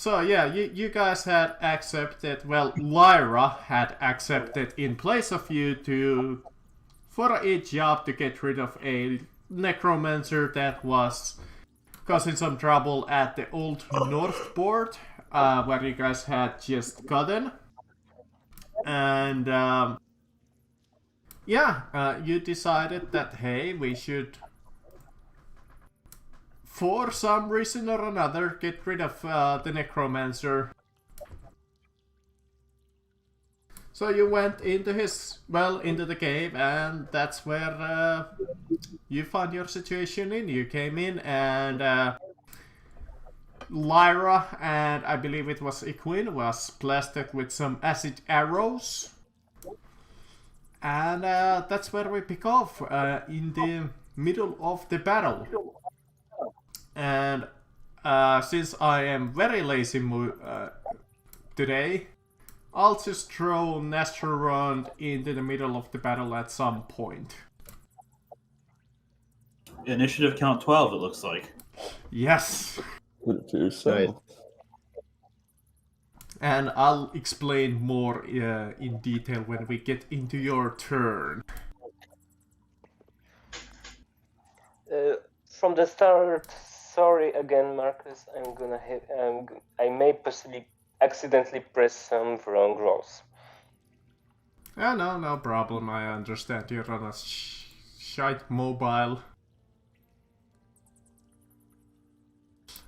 So yeah, you guys had accepted, well, Lyra had accepted in place of you for a job to get rid of a necromancer that was causing some trouble at the old Northport, where you guys had just gotten. And you decided that, hey, we should, for some reason or another, get rid of the necromancer. So you went into into the cave, and that's where you found your situation in. You came in, and Lyra, and I believe it was Equine, was blasted with some acid arrows. And that's where we pick off, in the middle of the battle. And since I am very lazy today, I'll just throw Nestor around into the middle of the battle at some point. Initiative count 12, it looks like. Yes. So. Right. And I'll explain more in detail when we get into your turn. From the start, sorry again, Marcus. I may possibly accidentally press some wrong rolls. No problem. I understand you're on a shite mobile.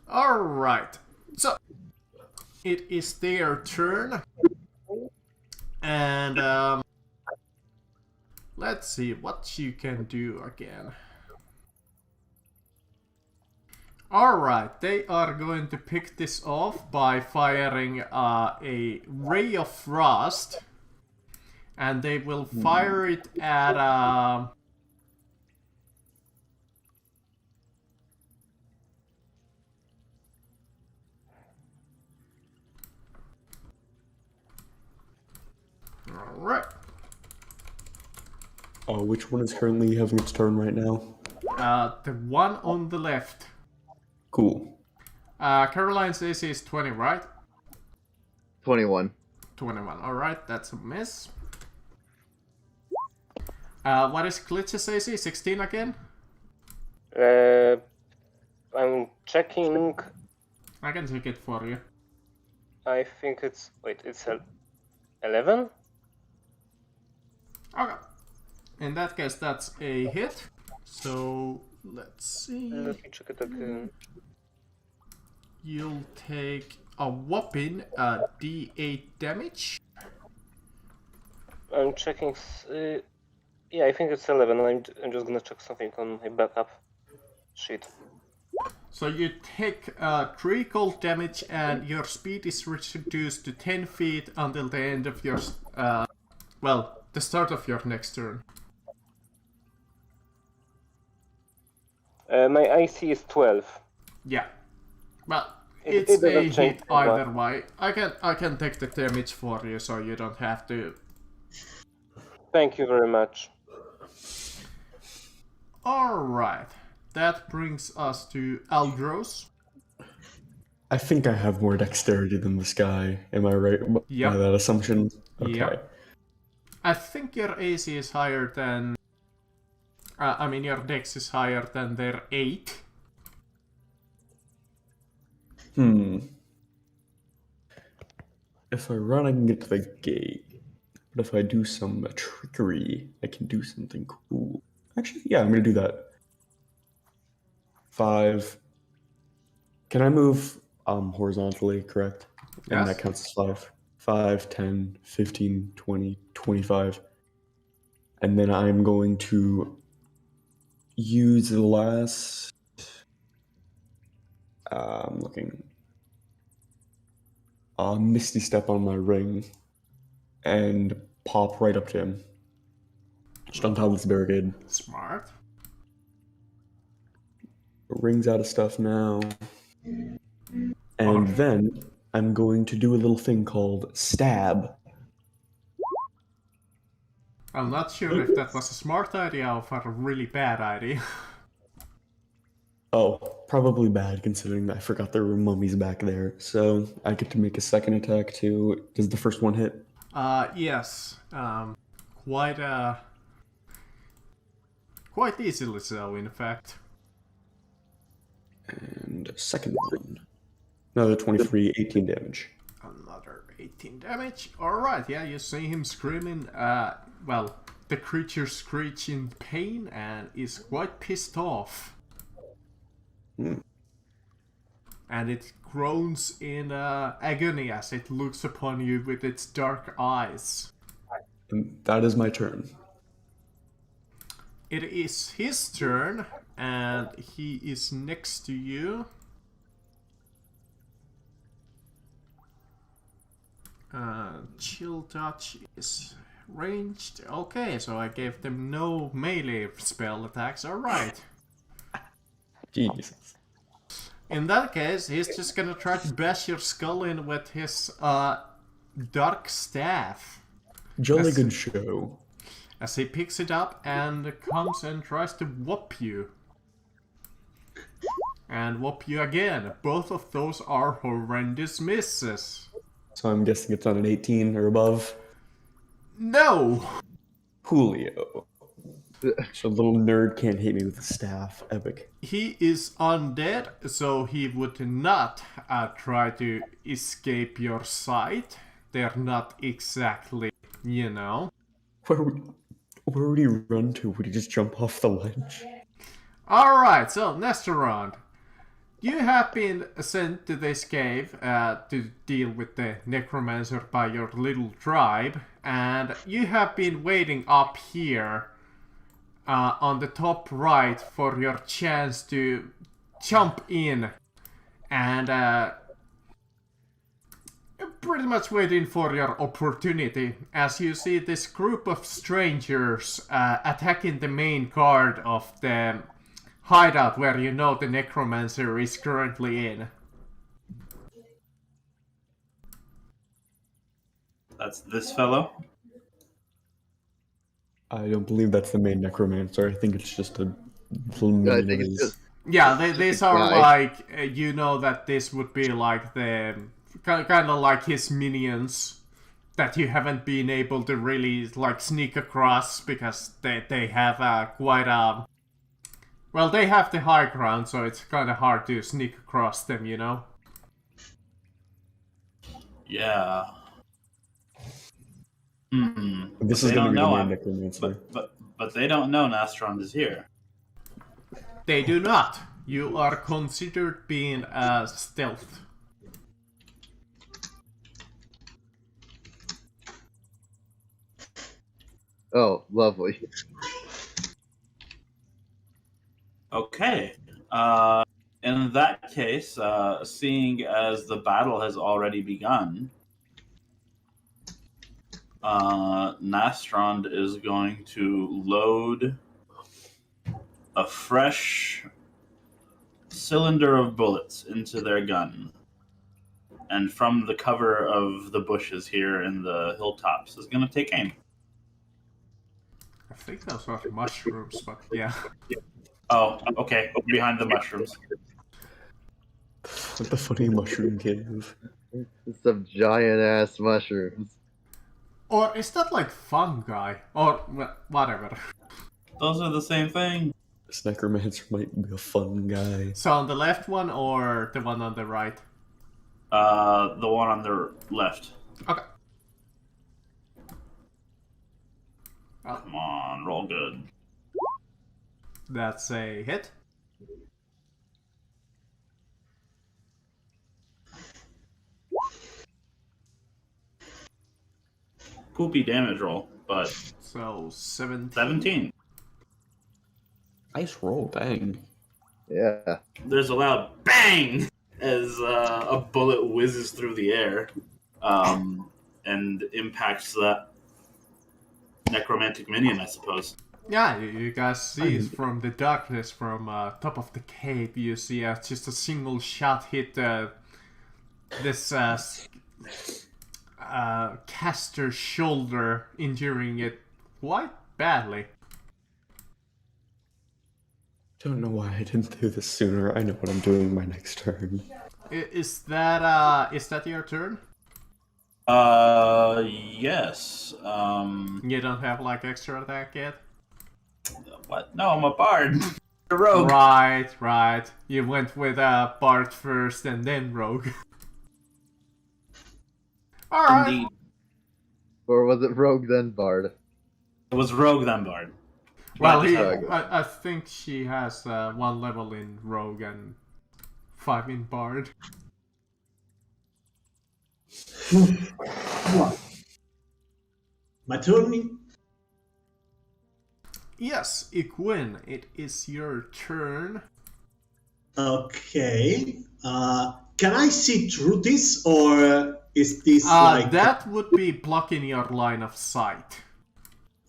Alright, so it is their turn, and let's see what you can do again. Alright, they are going to pick this off by firing a Ray of Frost, and they will fire it at Alright. Which one is currently having its turn right now? The one on the left. Cool. Caroline's AC is 20, right? 21. 21, alright, that's a miss. What is Glitch's AC? 16 again? I'm checking. I can check it for you. I think it's... Wait, it's 11? Okay. In that case, that's a hit. So, let's see. Let me check it again. You'll take a whopping D8 damage. I'm checking... yeah, I think it's 11. I'm just gonna check something on my backup sheet. So you take 3 cold damage, and your speed is reduced to 10 feet until the end of your... the start of your next turn. My AC is 12. Yeah. Well, it's a hit either way. I can take the damage for you, so you don't have to. Thank you very much. Alright. That brings us to Aldros. I think I have more dexterity than this guy. Am I right Yep. by that assumption? Okay. Yep. I think your AC is higher than... your dex is higher than their 8. If I run, I can get to the gate. But if I do some trickery, I can do something cool. Actually, yeah, I'm going to do that. 5. Can I move horizontally, correct? Yes. And that counts as 5. 5, 10, 15, 20, 25. And then I'm going to use the last... I'm looking... Misty Step on my ring and pop right up to him. Just on top of this barricade. Smart. Ring's out of stuff now. And then I'm going to do a little thing called Stab. I'm not sure if that was a smart idea or a really bad idea. Oh, probably bad considering that I forgot there were mummies back there. So I get to make a second attack too. Does the first one hit? Yes. Quite quite easily so, in fact. And second one. Another 23, 18 damage. Another 18 damage. Alright, yeah, you see him screaming. Well, the creature screech in pain and is quite pissed off. And it groans in agony as it looks upon you with its dark eyes. And that is my turn. It is his turn, and he is next to you. Chill touch is ranged. Okay, so I gave them no melee spell attacks. Alright. Jesus. In that case, he's just gonna try to bash your skull in with his dark staff. Jolly Yes. good show. As he picks it up and comes and tries to whop you. And whop you again. Both of those are horrendous misses. So I'm guessing it's on an 18 or above. No! Julio. So little nerd can't hit me with a staff. Epic. He is undead, so he would not try to escape your sight. They're not exactly, you know. Where would he run to? Would he just jump off the ledge? Alright, so next round. You have been sent to this cave to deal with the necromancer by your little tribe, and you have been waiting up here on the top right for your chance to jump in and pretty much waiting for your opportunity as you see this group of strangers attacking the main guard of the hideout where you know the necromancer is currently in. That's this fellow. I don't believe that's the main necromancer. I think it's just a little I minion think of it's his- just Yeah, these are guy. like, you know that this would be like the, kind of like his minions that you haven't been able to really like sneak across because they have quite a, well, they have the high ground, so it's kind of hard to sneak across them, you know? Yeah. Hmm. This They is going to don't be the know main I'm- necromancer. But they don't know Nastron is here. They do not. You are considered being stealth. Oh, lovely. Okay. In that case, seeing as the battle has already begun, Nastrond is going to load a fresh cylinder of bullets into their gun. And from the cover of the bushes here in the hilltops is going to take aim. I think those are mushrooms, but yeah. Oh, okay. Behind the mushrooms. What the funny mushroom cave. Some giant ass mushrooms. Or is that like fungi? Or whatever. Those are the same thing. This necromancer might be a fun guy. So on the left one or the one on the right? The one on the left. Okay. Well, Come on, roll good. that's a hit. Poopy damage roll, but So 17. 17. Nice roll, dang. Yeah. There's a loud bang as a bullet whizzes through the air and impacts that necromantic minion, I suppose. Yeah, you guys see from the darkness from top of the cave, you see just a single shot hit this caster's shoulder, injuring it quite badly. Don't know why I didn't do this sooner. I know what I'm doing my next turn. Is that your turn? Yes. You don't have like extra attack yet? What? No, I'm a bard. A rogue. Right. You went with Bard first and then Rogue. Alright. Indeed. Or was it Rogue then Bard? It was rogue then bard. Well, But, I think she has 1 level in Rogue and 5 in Bard. My turn? Yes, Igwin, it is your turn. Okay. Can I see through this, or is this like... That would be blocking your line of sight.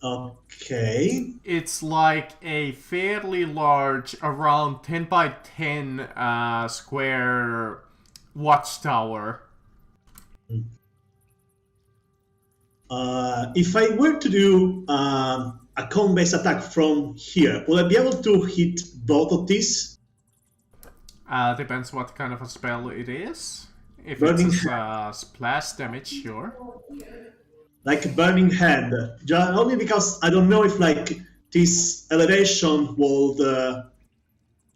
Okay. It's like a fairly large, around 10 by 10 square watchtower. If I were to do a cone-based attack from here, would I be able to hit both of these? Depends what kind of a spell it is. If Burning it's splash damage, sure. Like a burning hand. Only because I don't know if like this elevation will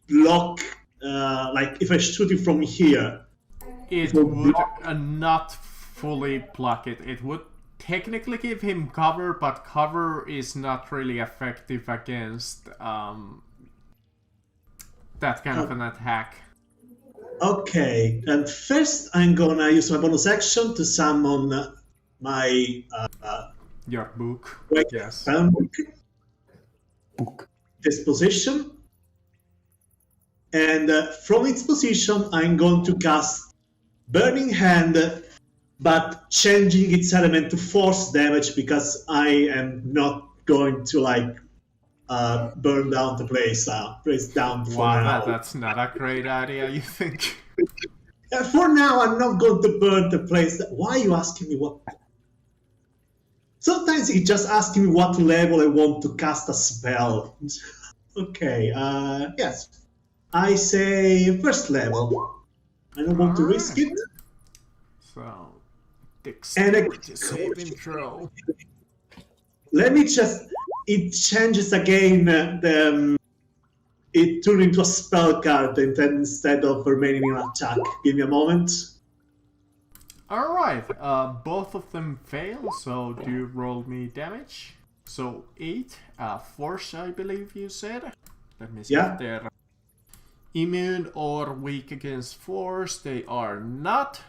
block, like if I shoot it from here. It would not fully block it. It would technically give him cover, but cover is not really effective against that kind of an attack. Okay, and first I'm gonna use my bonus action to summon my Your book, Wait, yes. Book. this position, and from its position I'm going to cast Burning Hand, but changing its element to force damage because I am not going to like burn down the place down for Wow, now. that's not a great idea, you think? For now, I'm not going to burn the place. Why are you asking me what? Sometimes it's just asking me what level I want to cast a spell. Okay, yes. I say first level. I don't want to risk it. So, dexterity And saving throw. let me just... It changes again it turns into a spell card instead of remaining in attack. Give me a moment. Alright, both of them fail, so do roll me damage. So 8, force I believe you said. Let me see Yeah. if they're immune or weak against force. They are not.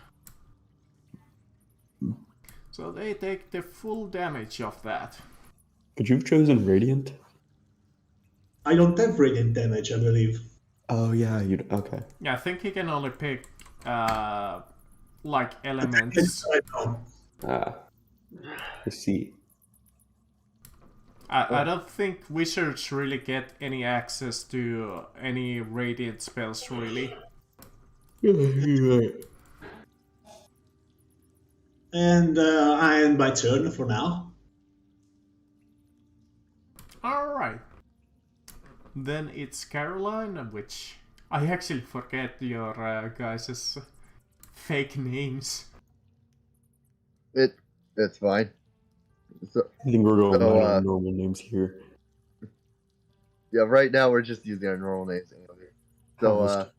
So they take the full damage of that. Could you have chosen Radiant? I don't have radiant damage, I believe. Oh yeah, you okay. Yeah, I think he can only pick like elements. I know. Ah, I see. I don't think wizards really get any access to any radiant spells, really. And I end my turn for now. Alright. Then it's Caroline, which I actually forget your guys' fake names. It's fine. So, I think we're going So, by our normal names here. yeah, right now we're just using our normal names. So,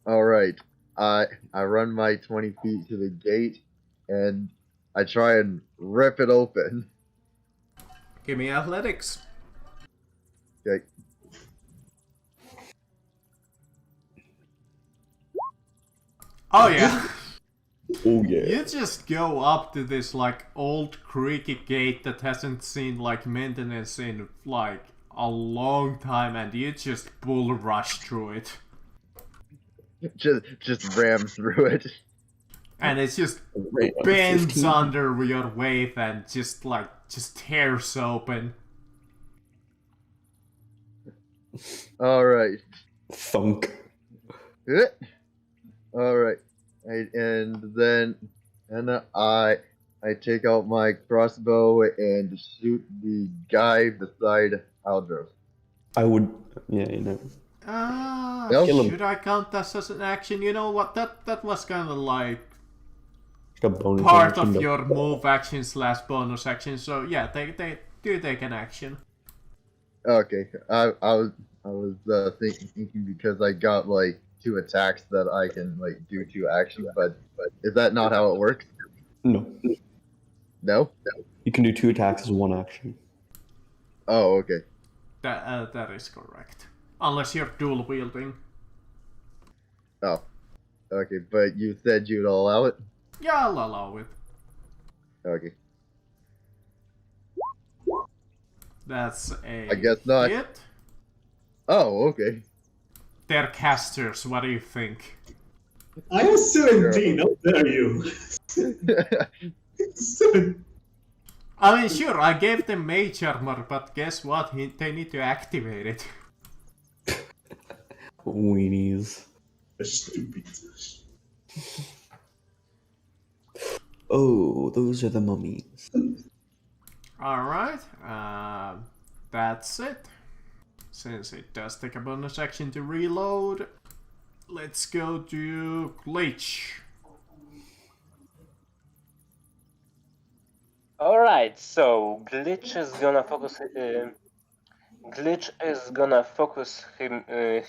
all right. I run my 20 feet to the gate, and I try and rip it open. Give me athletics. Okay. Oh yeah. Oh yeah. You just go up to this like old creaky gate that hasn't seen like maintenance in like a long time, and you just bull rush through it. Just ram through it. And it's just Right, bends 15. under your weight and just tears open. All right. Thunk. All right. And then I take out my crossbow and shoot the guy beside Aldros. I would. Yeah, you know. Nope. Kill him. Should I count this as an action? You know what? That was kind of like Like a bonus part action, of but- your move action / bonus action. So yeah, they do take an action. Okay, I was thinking because I got like 2 attacks that I can like do 2 actions, but is that not how it works? No. No. You can do 2 attacks as 1 action. Oh, okay. That is correct. Unless you're dual wielding. Oh, okay. But you said you'd allow it. Yeah, I'll allow it. Okay. That's a I guess not. hit. Oh, okay. They're casters. What do you think? I have 17. How dare you? 7. I mean, sure, I gave them mage armor, but guess what? They need to activate it. Weenies. Stupid. Oh, those are the mummies. Alright, that's it. Since it does take a bonus action to reload, let's go to Glitch. Alright, so Glitch is gonna focus.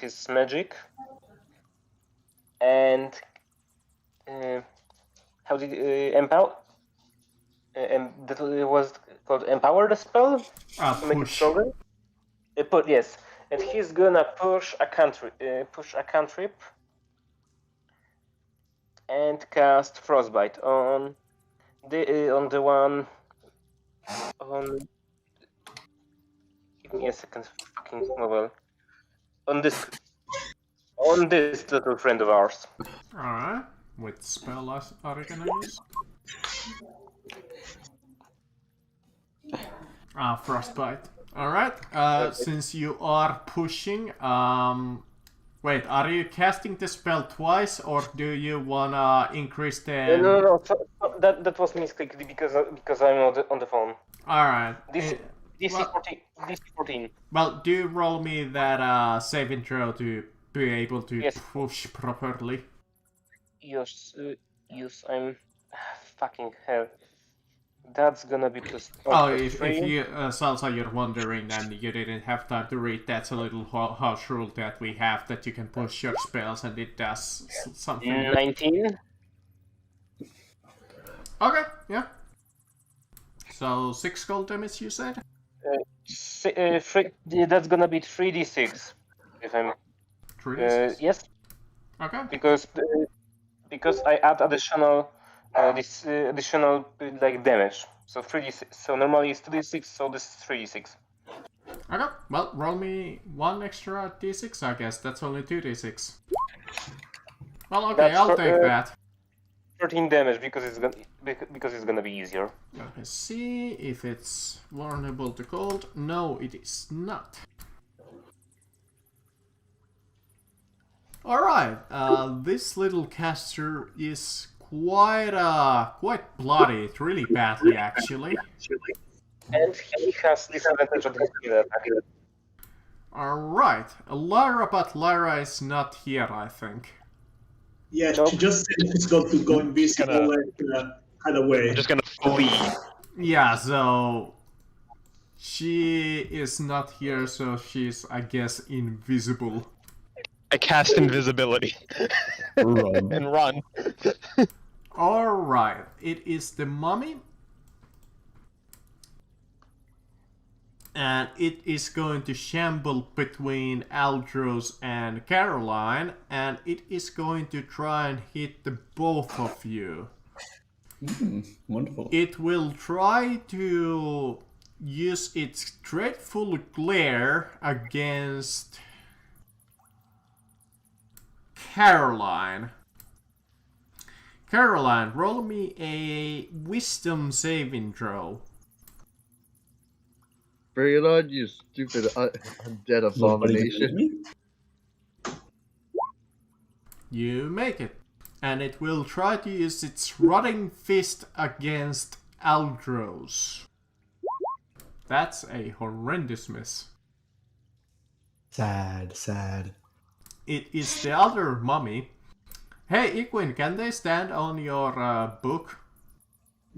His magic, and how did empower? That was called empower the spell to make it Push. stronger. Yes, and he's gonna push a cantrip, and cast frostbite on the one on. Give me a second, fucking mobile. On this little friend of ours. Alright, what spell are you gonna use? Frostbite. Alright, since you are pushing, wait, are you casting the spell twice, or do you wanna increase the... No. That was misclicked because I'm on the phone. Alright. DC Well- 14. DC 14. Well, do you roll me that saving throw to be able to Yes. push properly? Yes, I'm fucking hell. That's gonna be plus. Oh, plus if 3. you, Salsa, you're wondering and you didn't have time to read, that's a little house rule that we have that you can push your spells and it does something. 19. Okay, yeah. So 6 cold damage, you said? That's gonna be 3d6. If I'm 3 yes, Okay. because I add additional like damage. So 3d6. So normally it's 2d6. So this is 3d6. Okay, well, roll me 1 extra d6, I guess. That's only 2d6. Well, okay, That's I'll for- take that. 13 damage because it's gonna be easier. Let me see if it's vulnerable to cold. No, it is not. Alright, this little caster is quite bloody, it's really badly actually. And he has disadvantage on his skill attack. Alright, Lyra, but Lyra is not here, I think. Yeah, Nope. she just said she's going to go invisible and hide away. I'm just gonna flee. Yeah, so she is not here, so she's, I guess, invisible. I cast invisibility Run. and run. Alright, it is the mummy. And it is going to shamble between Aldros and Caroline, and it is going to try and hit the both of you. Wonderful. It will try to use its dreadful glare against Caroline. Caroline, roll me a wisdom saving throw. Bring it on, you stupid undead abomination. You make it. And it will try to use its rotting fist against Aldros. That's a horrendous miss. Sad. It is the other mummy. Hey, Equin, can they stand on your book?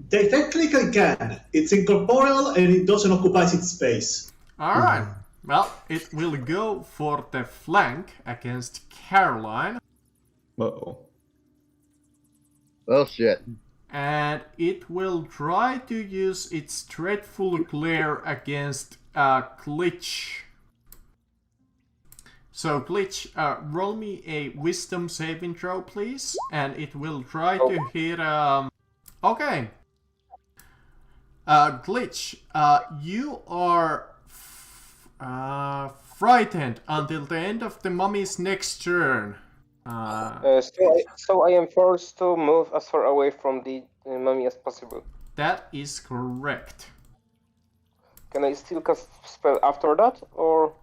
They technically can. It's incorporeal and it doesn't occupy its space. Alright. Well, it will go for the flank against Caroline. Uh-oh. Well, shit. And it will try to use its dreadful glare against Glitch. So Glitch, roll me a wisdom saving throw, please. And it will try to hit... Okay. Glitch, you are frightened until the end of the mummy's next turn. So I am forced to move as far away from the mummy as possible. That is correct. Can I still cast spell after that, or?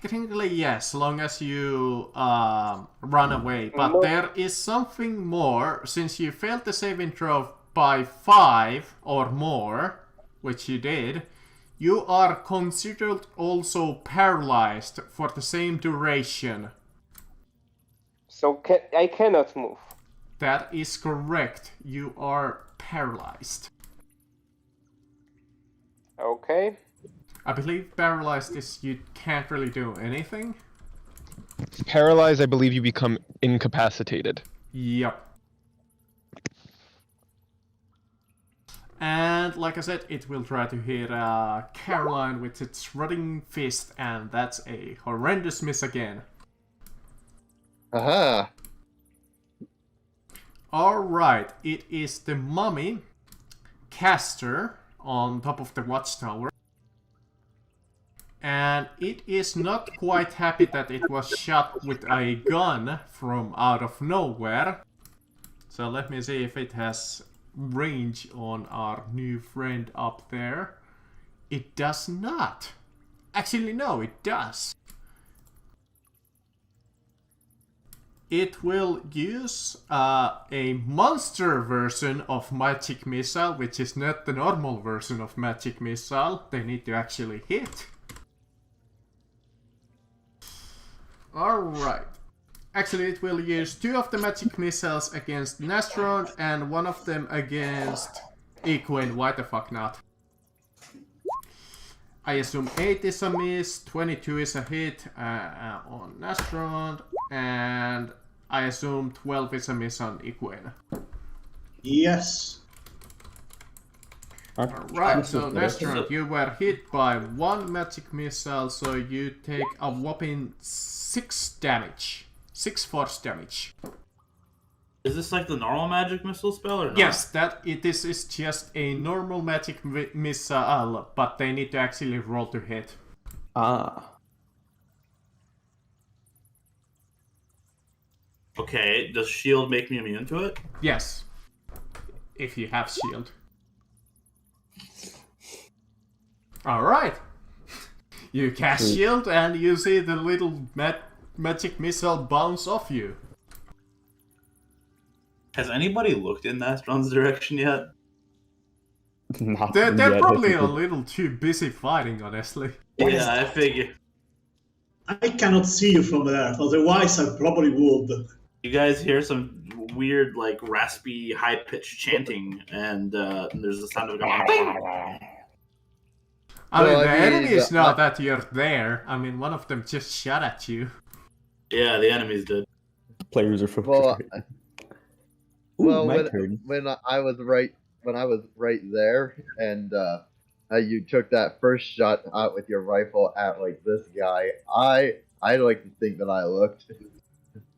Technically yes, long as you run away. But No. there is something more. Since you failed the saving throw by 5 or more, which you did, you are considered also paralyzed for the same duration. So I cannot move. That is correct. You are paralyzed. Okay. I believe paralyzed is you can't really do anything. Paralyzed, I believe you become incapacitated. Yep. And like I said, it will try to hit Caroline with its rotting fist, and that's a horrendous miss again. Aha. Alright, it is the mummy caster on top of the watchtower. And it is not quite happy that it was shot with a gun from out of nowhere. So let me see if it has range on our new friend up there. It does not. Actually, no, it does. It will use a monster version of Magic Missile, which is not the normal version of Magic Missile. They need to actually hit. Alright. Actually, it will use 2 of the Magic Missiles against Nastron and 1 of them against Equine. Why the fuck not? I assume 8 is a miss, 22 is a hit on Nastron, and I assume 12 is a miss on Equine. Yes. Alright, so Nastron, you were hit by 1 magic missile, so you take a whopping 6 damage. 6 force damage. Is this like the normal magic missile spell or not? Yes, that it is just a normal magic missile, but they need to actually roll to hit. Ah. Okay, does shield make me immune to it? Yes. If you have shield. Alright. You cast shield and you see the little magic missile bounce off you. Has anybody looked in Nastron's direction yet? Not They're yet, probably I a think. little too busy fighting, honestly. Yeah, I figure. I cannot see you from there, otherwise I probably would. You guys hear some weird, like, raspy, high-pitched chanting, and there's the sound of a gun. I mean, Well, the I mean, enemy is not that you're there. I mean, one of them just shot at you. Yeah, the enemies did. Players are focused. Well, Ooh, well, my turn. when I was right there, and you took that first shot out with your rifle at like this guy, I like to think that I looked.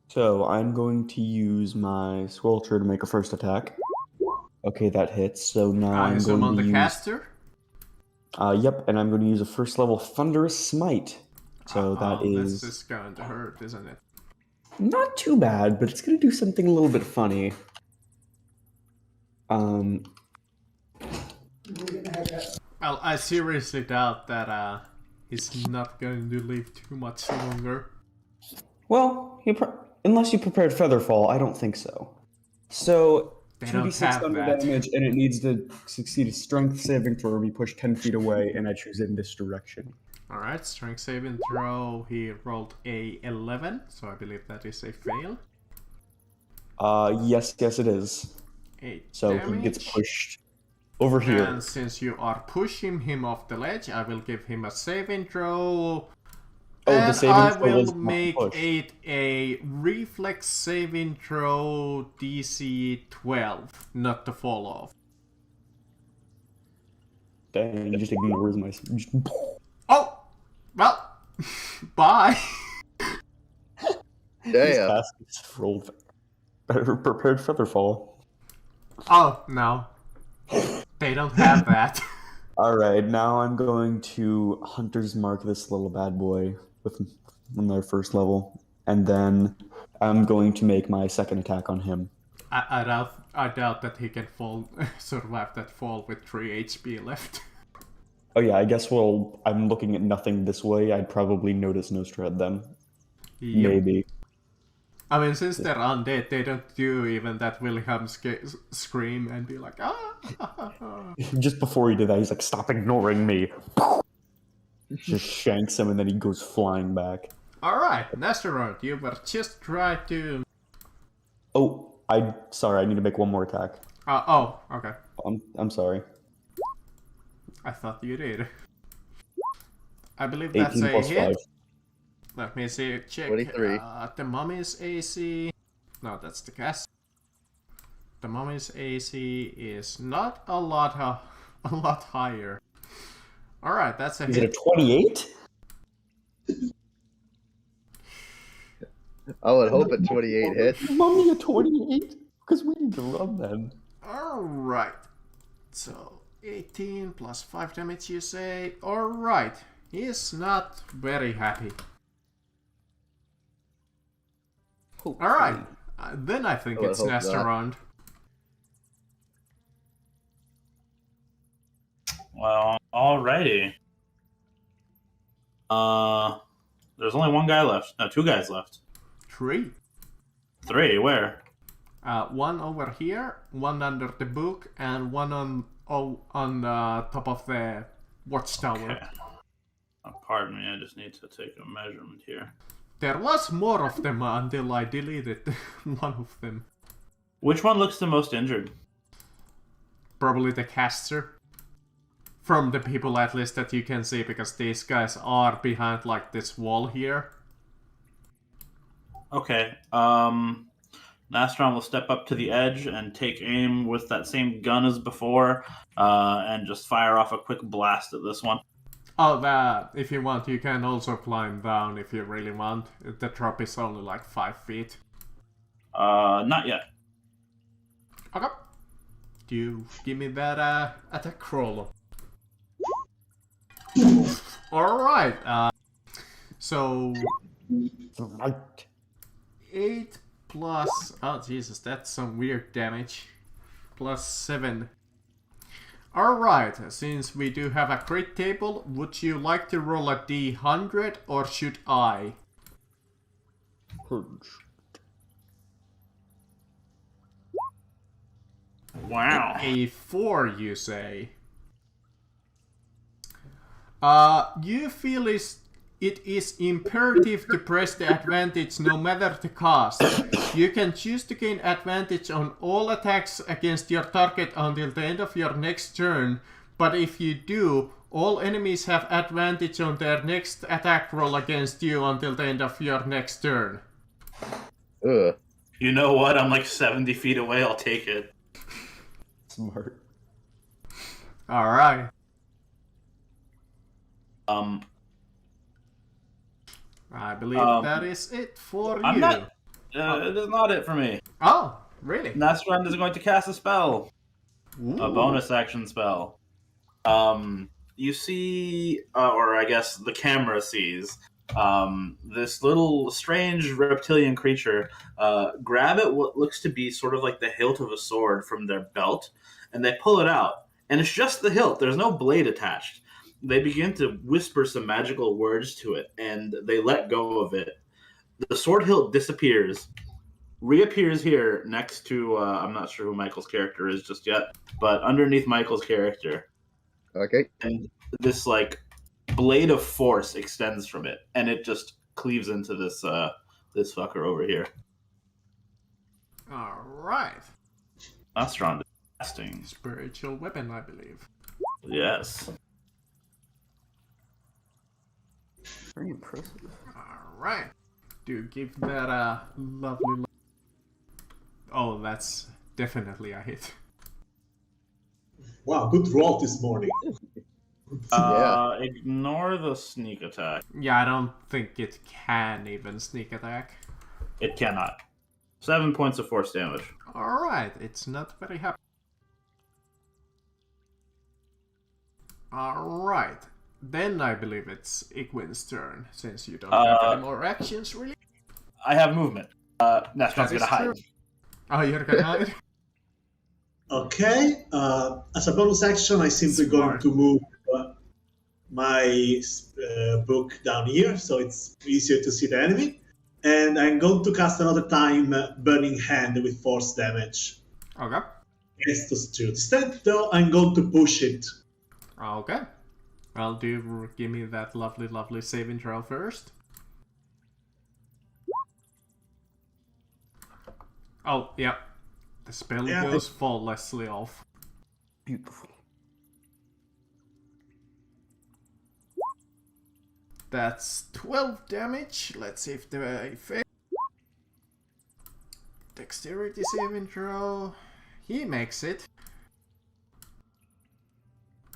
So I'm going to use my Squelcher to make a first attack. Okay, that hits. So now I I'm assume going on to the use. caster? Yep, and I'm going to use a first level Thunderous Smite. So that This is is going to hurt, isn't it? not too bad, but it's going to do something a little bit funny. Well, I seriously doubt that he's not going to live too much longer. Well, unless you prepared Featherfall, I don't think so. So, They don't 2d6 have thunder that. damage, and it needs to succeed a strength saving throw or be pushed 10 feet away, and I choose in this direction. Alright, strength saving throw. He rolled a 11, so I believe that is a fail. Yes, it is. 8 So damage. he gets pushed over here. And since you are pushing him off the ledge, I will give him a saving throw. Oh, and the saving I throw will was not make pushed. it a reflex saving throw DC 12, not to fall off. Dang, he just ignores my. Oh! Well, bye! His Damn. cast rolled better prepared Featherfall. Oh, no. They don't have that. Alright, now I'm going to Hunter's Mark this little bad boy with on their first level. And then I'm going to make my second attack on him. I doubt that he can survive that fall with 3 HP left. Oh yeah, I guess I'm looking at nothing this way. I'd probably notice Nostrad then. Yep. Maybe. I mean, since they're undead, they don't do even that Wilhelm scream and be like, ah! Just before he did that, he's like, "Stop ignoring me!" Just shanks him, and then he goes flying back. Alright, Nastarod, you were just trying to... Oh, sorry, I need to make one more attack. Oh, okay. I'm sorry. I thought you did. I believe 18 that's a plus hit. 5. Let me see, check 23. the mummy's AC. No, that's the cast. The mummy's AC is not a lot higher. Alright, that's a Is it hit. a 28? I would hope a 28 hits. Mummy a 28? Because we need to run then. Alright. So, 18 plus 5 damage, you say. Alright. He is not very happy. Alright. Then I think I would it's hope not. Nastaron. Well, alrighty. There's only one guy left. No, 2 guys left. 3. 3, where? One over here, one under the book, and one on top of the watchtower. Okay. Pardon me, I just need to take a measurement here. There was more of them until I deleted one of them. Which one looks the most injured? Probably the caster. From the people at least that you can see, because these guys are behind like this wall here. Okay. Nastron will step up to the edge and take aim with that same gun as before, and just fire off a quick blast at this one. Oh, that, if you want, you can also climb down if you really want. The drop is only like 5 feet. Not yet. Okay. Do you give me that attack roll? Alright, so... Right. 8 plus... Oh, Jesus, that's some weird damage. Plus 7. Alright, since we do have a crit table, would you like to roll a d100 or should I? Wow. A 4, you say? You feel it is imperative to press the advantage no matter the cost. You can choose to gain advantage on all attacks against your target until the end of your next turn, but if you do, all enemies have advantage on their next attack roll against you until the end of your next turn. Ugh. You know what? I'm like 70 feet away. I'll take it. Smart. Alright. I believe that is it for I'm you. not. It is not it for me. Oh, really? Nastron is going to cast a spell. Ooh. A bonus action spell. You see, or I guess the camera sees, this little strange reptilian creature grab at what looks to be sort of like the hilt of a sword from their belt, and they pull it out. And it's just the hilt. There's no blade attached. They begin to whisper some magical words to it, and they let go of it. The sword hilt disappears, reappears here next to, I'm not sure who Michael's character is just yet, but underneath Michael's character. Okay. And this, like, blade of force extends from it, and it just cleaves into this this fucker over here. All right. Astron casting. Spiritual weapon, I believe. Yes. Very impressive. All right. Do give that a lovely. Oh, that's definitely a hit. Wow, good roll this morning. Ignore the sneak attack. Yeah, I don't think it can even sneak attack. It cannot. 7 points of force damage. All right, it's not very happy. All right, then I believe it's Igwin's turn, since you don't have any more actions, really. I have movement. Nestron's That is gonna hide. true. Oh, you're gonna hide? Okay, as a bonus action, I simply going Smart. to move my book down here, so it's easier to see the enemy. And I'm going to cast another time Burning Hand with force damage. Okay. Against those two. Instead, though, I'm going to push it. Okay. Well, give me that lovely saving throw first. Oh, yeah. The spell Yeah, goes flawlessly off. Beautiful. That's 12 damage. Let's see if the effect. Dexterity saving throw. He makes it.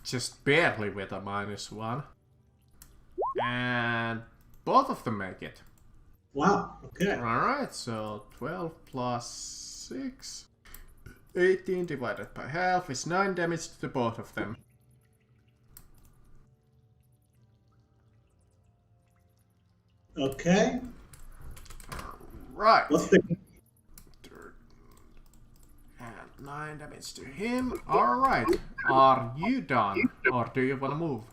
Just barely with a -1. And both of them make it. Wow, okay. Alright, so 12 plus 6. 18 divided by half is 9 damage to both of them. Okay. Right. What's the... And 9 damage to him. Alright. Are you done? Or do you want to move?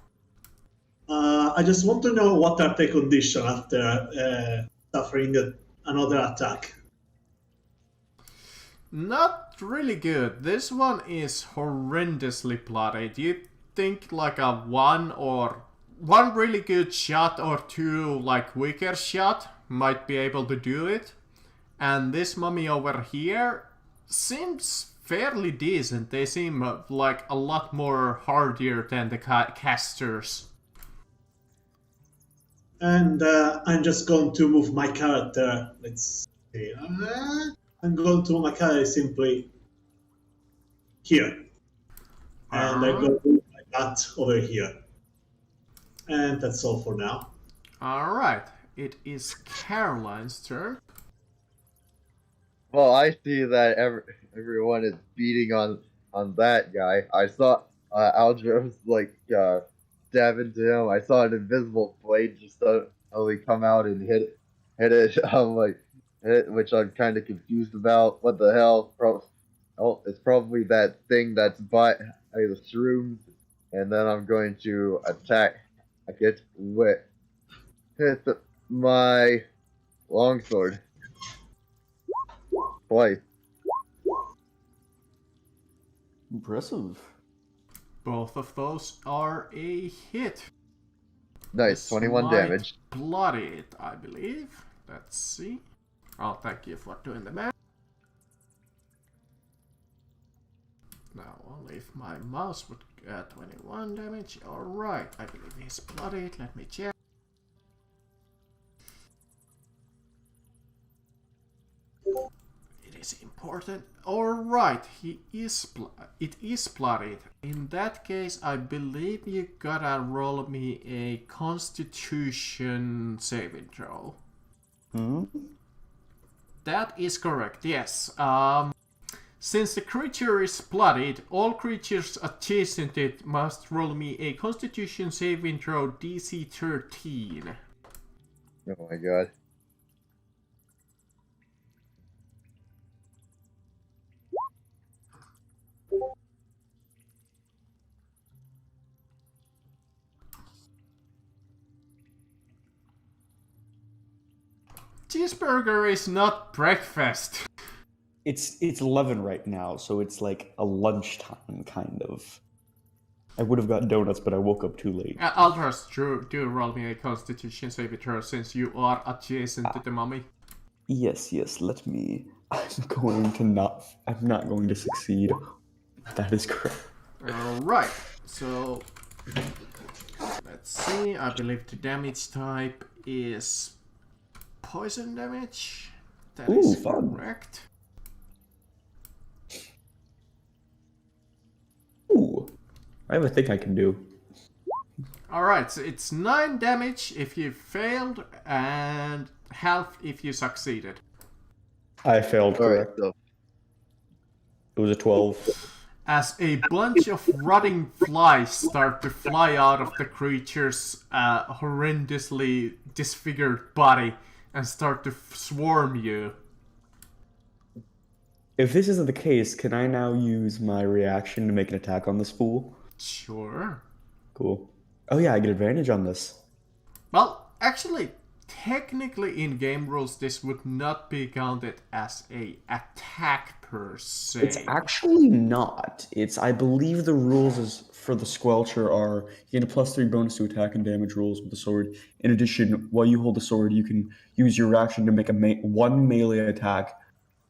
I just want to know what are the conditions after suffering another attack. Not really good. This one is horrendously bloody. Do you think like a one really good shot or two like weaker shot might be able to do it? And this mummy over here seems fairly decent. They seem like a lot more hardier than the casters. And I'm just going to move my character. Let's see. I'm going to move my character simply here. And I'm going to move my bat over here. And that's all for now. Alright, it is Caroline's turn. Well, I see that everyone is beating on that guy. I saw Aldros stab into him. I saw an invisible blade just suddenly come out and hit it. Which I'm kind of confused about. What the hell? It's probably that thing that's by the shrooms. And then I'm going to attack it with my longsword. Twice. Impressive. Both of those are a hit. Nice, This 21 might damage. Bloody it, I believe. Let's see. Oh, thank you for doing the math. Now, only if my mouse would 21 damage. Alright, I believe he's bloodied. Let me check. It is important. Alright, it is bloodied. In that case, I believe you gotta roll me a Constitution saving throw. Hmm? That is correct, yes. Since the creature is bloodied, all creatures adjacent to it must roll me a Constitution saving throw DC 13. Oh my god. Cheeseburger is not breakfast. It's 11 right now, so it's like a lunchtime kind of. I would have got donuts, but I woke up too late. Altros, do roll me a Constitution saving throw since you are adjacent to the mummy. Yes, let me. I'm not going to succeed. That is correct. Alright, so let's see. I believe the damage type is poison damage. That is fun. correct. Ooh, I have a thing I can do. Alright, so it's 9 damage if you failed, and half if you succeeded. I failed, All right, correct. so It was a 12. As a bunch of rotting flies start to fly out of the creature's horrendously disfigured body and start to swarm you. If this isn't the case, can I now use my reaction to make an attack on this fool? Sure. Cool. Oh yeah, I get advantage on this. Well, actually, technically in game rules, this would not be counted as a attack per se. It's actually not. I believe the rules is for the Squelcher are you get a +3 bonus to attack and damage rolls with the sword. In addition, while you hold the sword, you can use your reaction to make one melee attack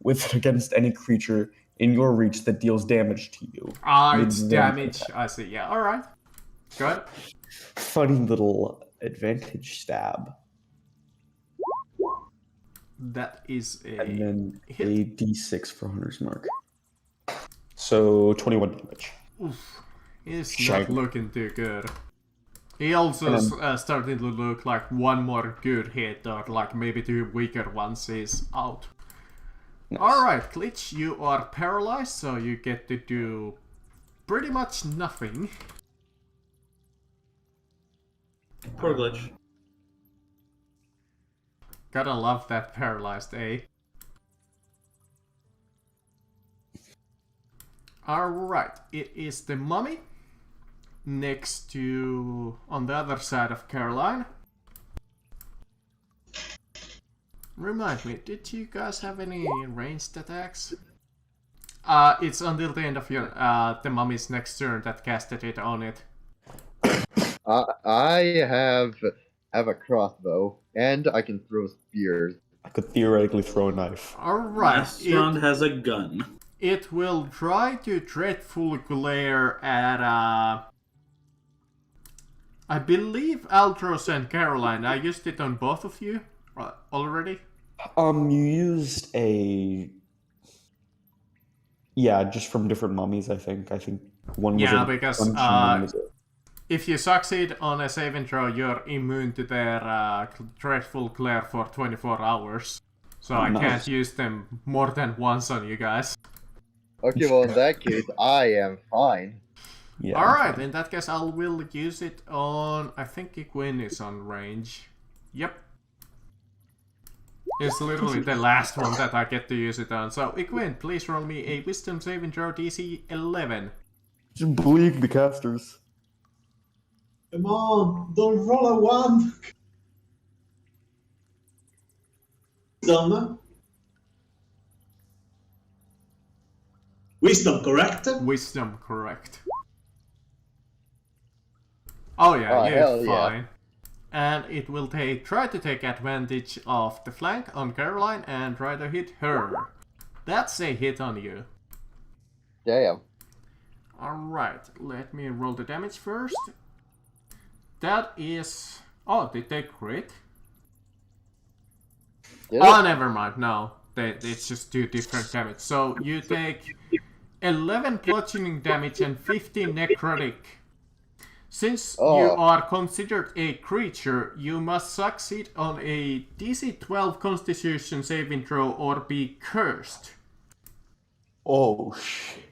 with against any creature in your reach that deals damage to you. It's Mid-range damage. attack. I see. Yeah. All right. Good. Funny little advantage stab. That is a And then hit. a d6 for Hunter's Mark. So 21 damage. He's Shite. not looking too good. He also starting to look like one more good hit, or like maybe 2 weaker ones is out. Nice. Alright, Glitch, you are paralyzed, so you get to do pretty much nothing. Poor Glitch. Gotta love that paralyzed, eh? Alright, it is the mummy next to on the other side of Caroline. Remind me, did you guys have any ranged attacks? It's until the end of your the mummy's next turn that casted it on it. I have a crossbow, and I can throw spears. I could theoretically throw a knife. Alright, Astron has a gun. it will try to dreadful glare at I believe Altros and Caroline. I used it on both of you already. You used a... Yeah, just from different mummies, I think. I think one was Yeah, a because, dungeon, one was a... If you succeed on a saving throw, you're immune to their dreadful glare for 24 hours. So I nice. can't use them more than once on you guys. Okay, well in that case, I am fine. Yeah. Alright, in that case I will use it on... I think Igwin is on range. Yep. It's literally the last one that I get to use it on. So Igwin, please roll me a wisdom saving throw DC 11. Just bleed the casters. Come on, don't roll a 1. Wisdom, correct? Wisdom, correct. Oh yeah, Oh, you're hell yeah. fine. And it will try to take advantage of the flank on Caroline and try to hit her. That's a hit on you. Damn. Alright, let me roll the damage first. That is... Oh, did they crit? Did Oh, it? never mind, no. It's just 2 different damage. So you take 11 bludgeoning damage and 15 necrotic. Since you are considered a creature, you must succeed on a DC 12 Constitution saving throw or be cursed. Oh, shit.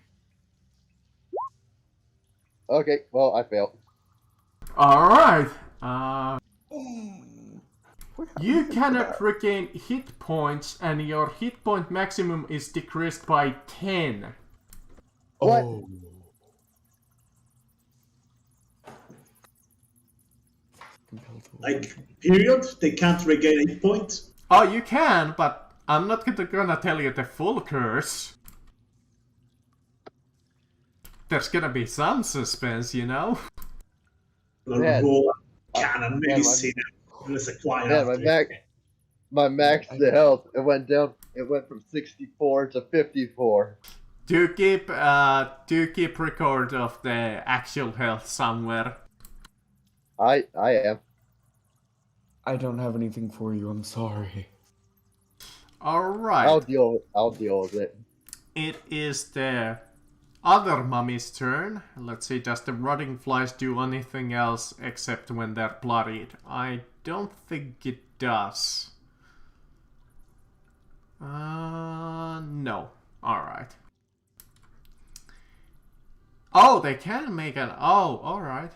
Okay, well I failed. Alright. You cannot regain hit points and your hit point maximum is decreased by 10. What? Oh. Like, period? They can't regain 8 points? Oh, you can, but I'm not gonna tell you the full curse. there's gonna be some suspense, you know? Man. Roll cannon, Man, maybe my- see them. Let's acquire Man, my max to health, it went down. It went from 64 to 54. Do keep record of the actual health somewhere. I am. I don't have anything for you. I'm sorry. Alright. I'll deal with it. It is the other mummy's turn. Let's see, does the rotting flies do anything else except when they're bloodied? I don't think it does. No. Alright. Oh, they can make an... Oh, alright.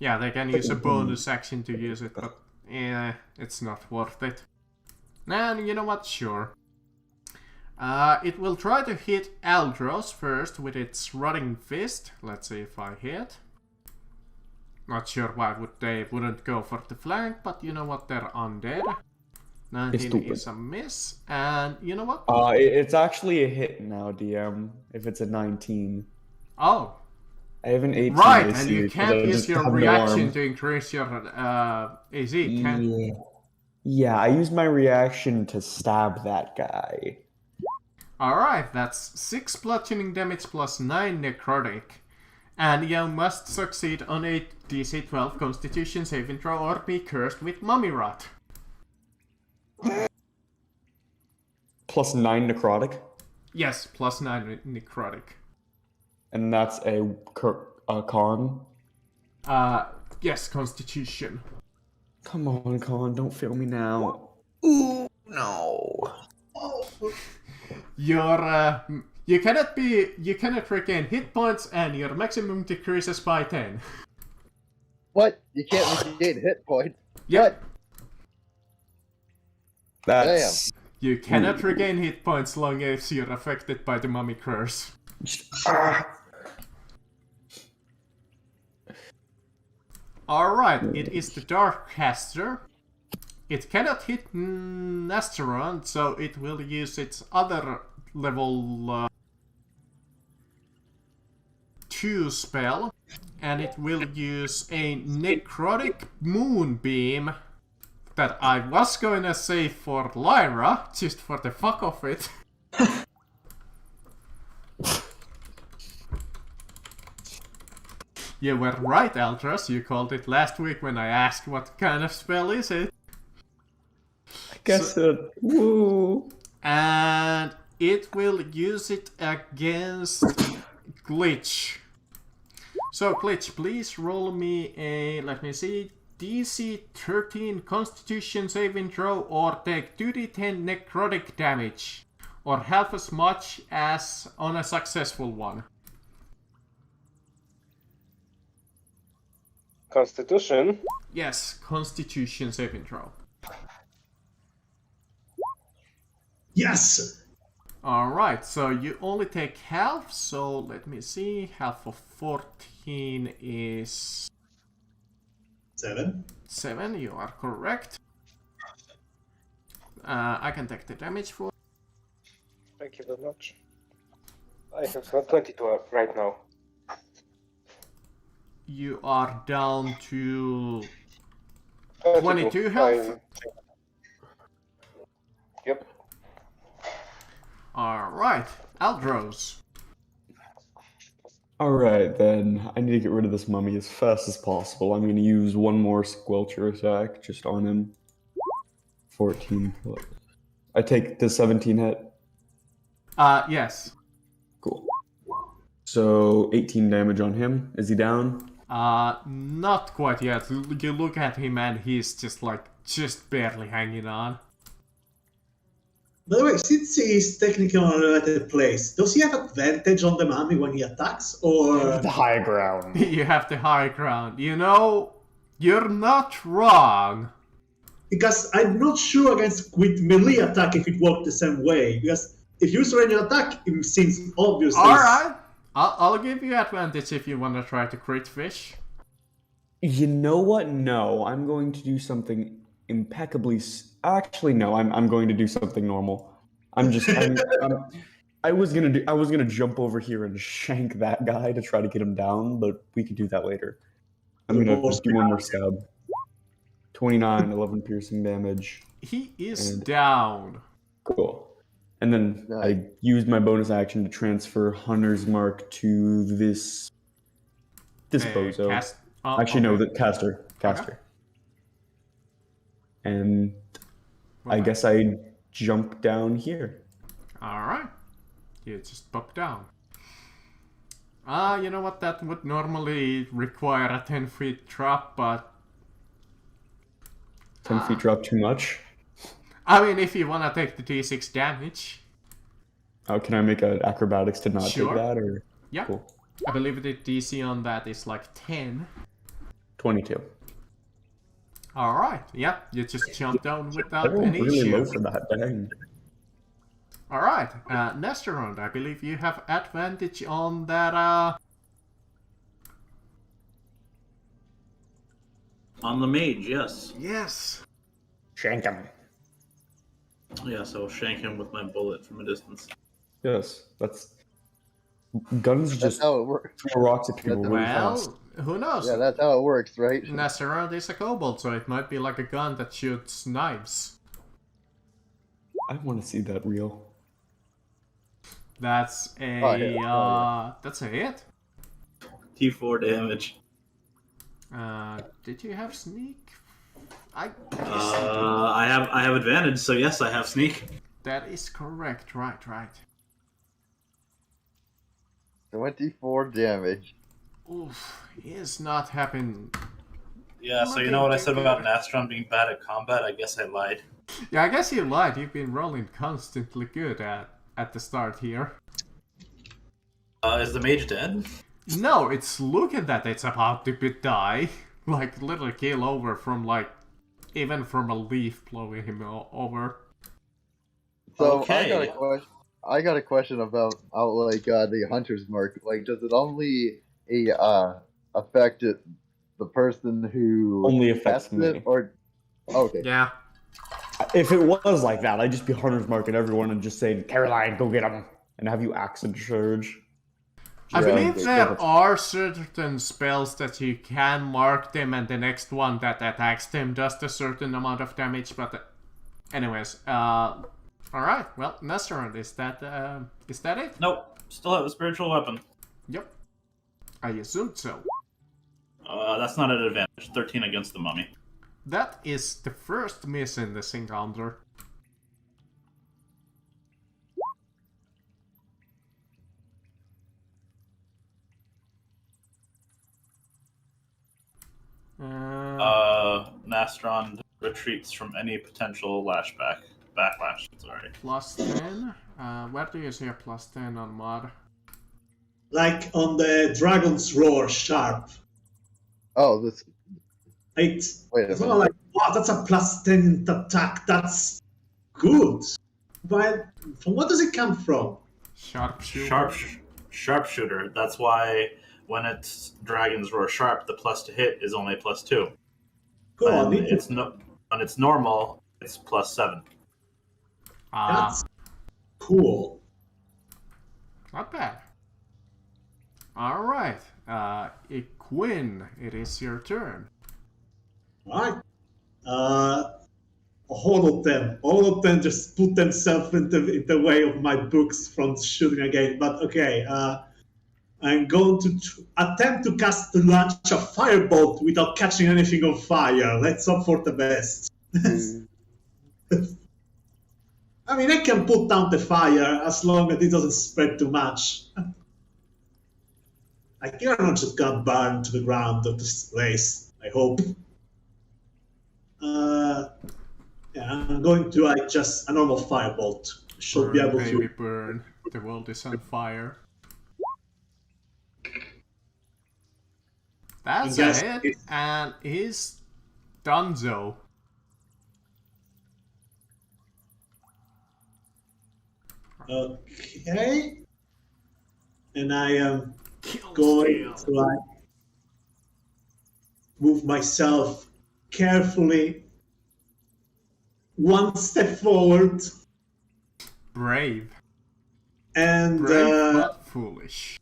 Yeah, they can use a bonus action to use it, but it's not worth it. And you know what? Sure. It will try to hit Aldros first with its rotting fist. Let's see if I hit. Not sure why they wouldn't go for the flank, but you know what? They're undead. 19 is a miss. And you know what? It's actually a hit now, DM, if it's a 19. Oh. I have an 18 Right, AC, and you because can't I use just your have no reaction arm. to increase your AC, can Yeah, I used my reaction to stab that guy. Alright, that's 6 bludgeoning damage plus 9 necrotic. And you must succeed on a DC 12 Constitution saving throw or be cursed with mummy rot. Plus 9 necrotic, Yes, plus 9 necrotic. and that's a con. Yes, Constitution. Come on, con, don't fail me now. Ooh, no. You cannot regain hit points and your maximum decreases by 10. What? You can't regain hit points. Yep. That's... You cannot regain hit points long as you're affected by the mummy curse. Alright, it is the Darkcaster. It cannot hit Nasteron, so it will use its other level 2 spell. And it will use a Necrotic Moonbeam that I was going to say for Lyra, just for the fuck of it. You were right, Aldros. You called it last week when I asked what kind of spell is it. Guess it. Woo. And it will use it against Glitch. So, Glitch, please roll me a, let me see, DC 13 Constitution saving throw or take 2d10 necrotic damage. Or half as much as on a successful one. Constitution. Yes, Constitution saving throw. Yes! Alright, so you only take half, so let me see. Half of 14 is 7. 7, you are correct. I can take the damage for. Thank you very much. I have 22 right now. You are down to 22. 22 health. Yep. Alright, Aldros. Alright, then. I need to get rid of this mummy as fast as possible. I'm going to use one more Squelcher attack just on him. 14 plus. I take the 17 hit. Yes. Cool. So, 18 damage on him. Is he down? Not quite yet. You look at him and he's just barely hanging on. By the way, since he is technically on a related place, does he have advantage on the mummy when he attacks, or...? The high ground. You have the high ground. You know, you're not wrong. Because I'm not sure with melee attack if it worked the same way, because if you use range attack, it seems obvious. Alright, I'll give you advantage if you want to try to crit fish. You know what? No, I'm going to do something impeccably... Actually, no, I'm going to do something normal. I'm I was gonna jump over here and shank that guy to try to get him down, but we can do that later. I'm gonna Force do one more stab. 29, 11 piercing damage. He is And- down. Cool. And then Nice. I used my bonus action to transfer Hunter's Mark to this bozo. Cast. Oh, Actually, no, okay. the caster. And I Well, guess I jump down here. All right. You just pop down. You know what? That would normally require a 10 feet drop, but 10 feet drop too much. I mean, if you wanna take the d6 damage, How can I make an acrobatics to not Sure. take that? Or yeah. cool. I believe the DC on that is like 10. 22. All right. Yeah, you just jump down without Everyone's any really issue. low for that. Dang. All right, Nesterond, I believe you have advantage on that. On the mage, yes. Yes. Shank him. Yeah, so I'll shank him with my bullet from a distance. Yes, that's. Guns That's just how it works. throw rocks at people really fast. Well, who knows? Yeah, that's how it works, right? Nesterond is a kobold, so it might be like a gun that shoots knives. I want to see that reel. That's a Oh, yeah. that's a hit. T4 damage. Did you have sneak? I I have advantage, so yes, I have sneak. that is correct. Right. 24 damage. Oof, he is not having. Yeah, so you know what I said about Nastron being bad at combat? I guess I lied. Yeah, I guess you lied. You've been rolling constantly good at the start here. Is the mage dead? No, it's looking that it's about to die. Like, literally keel over from, like, even from a leaf blowing him over. So Okay. I got a question about the hunter's mark. Like, does it only affect the person who Only affects casts it, me. or okay? Yeah. If it was like that, I'd just be Hunter's marking everyone and just saying, Caroline, go get him. And have you acid surge. I Yeah, believe okay, there perfect. are certain spells that you can mark them and the next one that attacks them does a certain amount of damage, but anyways, alright, well, Nesterond, is that it? Nope. Still have a spiritual weapon. Yep. I assumed so. That's not an advantage. 13 against the mummy. That is the first miss in this encounter. Nastron retreats from any potential backlash. Sorry. Plus 10. Where do you see a plus 10 on mod? Like on the Dragon's Roar sharp. Oh, this. It's Wait a not minute. like, wow, that's a plus 10 attack. That's good. But from what does it come from? Sharpshooter. Sharpshooter. That's why when it's Dragon's Roar Sharp, the plus to hit is only +2. Go on, When it's normal, it's +7. that's cool. Not bad. Alright. Quinn, it is your turn. Right. All of them just put themselves in the way of my books from shooting again. But okay, I'm going to attempt to cast the launch a firebolt without catching anything on fire. Let's hope for the best. I mean, I can put down the fire as long as it doesn't spread too much. Like, you're not just gonna burn to the ground of this place, I hope. Yeah, I'm going to just a normal firebolt. Should be Burn, able baby, to. burn. The world is on fire. That's a Yes, hit, it's- and he's donezo. Okay. And I am Kill going steal. to move myself carefully one step forward. Brave. And Brave but foolish.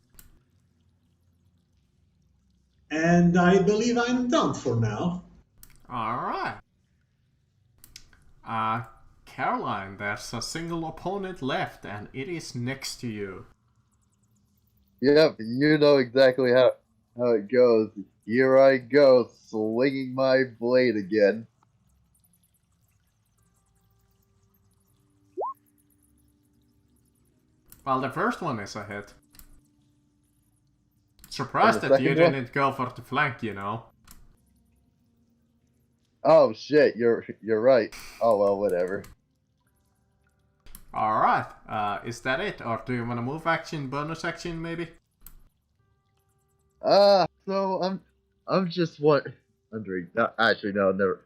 and I believe I'm done for now. Alright. Caroline, there's a single opponent left, and it is next to you. Yep, you know exactly how it goes. Here I go, swinging my blade again. Well, the first one is a hit. Surprised And the that you second one? didn't go for the flank, you know. Oh shit, you're right. Oh well, whatever. Alright, is that it? Or do you want to move action, bonus action, maybe? So I'm just wondering. Actually, no, never.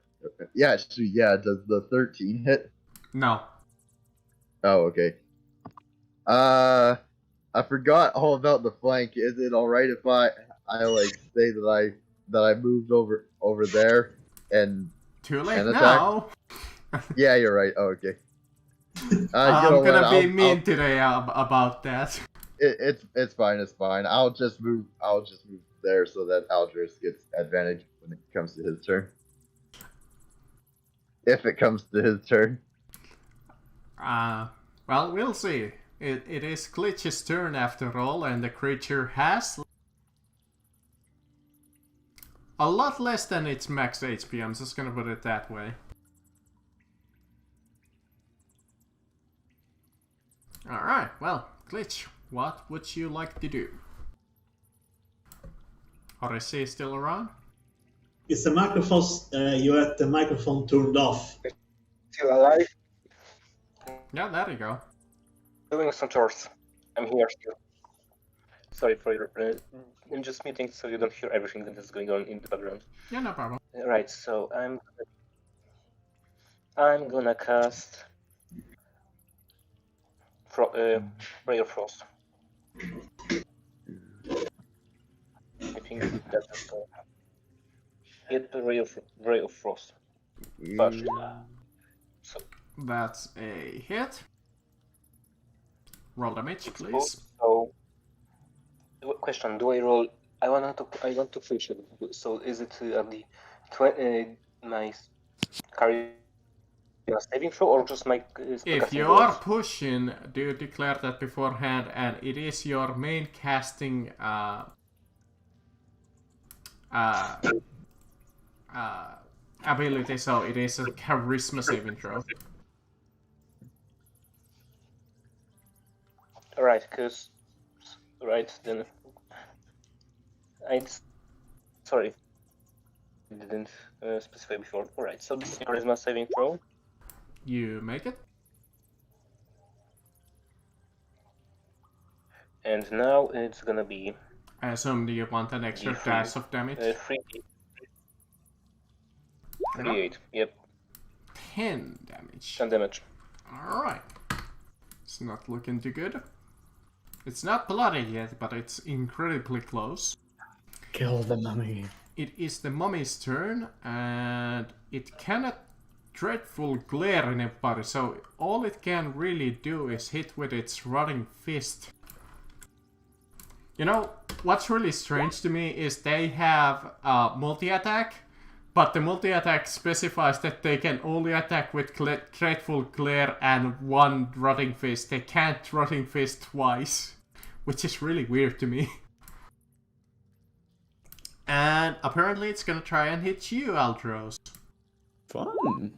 Yeah, actually, yeah. Does the 13 hit? No. Oh, okay. I forgot all about the flank. Is it all right if I like say that I moved over there and Too late And attack? now. yeah, you're right. Oh, okay. I'm know gonna what, be mean today about that. It's fine. It's fine. I'll just move there so that Aldris gets advantage when it comes to his turn. If it comes to his turn. Well, we'll see. It is Glitch's turn after all, and the creature has a lot less than its max HP. I'm just gonna put it that way. Alright, well, Glitch, what would you like to do? Odyssey still around? Is the microphone? You had the microphone turned off. Still alive? Yeah, there you go. Doing some chores. I'm here still. Sorry for your. I'm just muting so you don't hear everything that is going on in the background. Yeah, no problem. Right, so I'm gonna cast Ray of Frost. I think that's hit the Ray of Frost. First. So That's a hit. Roll damage, please. So, question: do I roll? I want to push it. So, is it the my charisma saving throw or just my? If you are pushing, do declare that beforehand, and it is your main casting ability, so it is a charisma saving throw. Right, because then sorry, I didn't specify before. Alright, so this is charisma saving throw. You make it. And now it's gonna be I assume you want an extra D3. dash of damage. 3d8. Yep, 10 damage. 10 damage. Alright. It's not looking too good. It's not bloody yet, but it's incredibly close. Kill the mummy. It is the mummy's turn, and it cannot dreadful glare in anybody, so all it can really do is hit with its rotting fist. You know, what's really strange to me is they have multi-attack, but the multi-attack specifies that they can only attack with dreadful glare and one rotting fist. They can't rotting fist twice, which is really weird to me. And apparently it's gonna try and hit you, Aldros. Fun.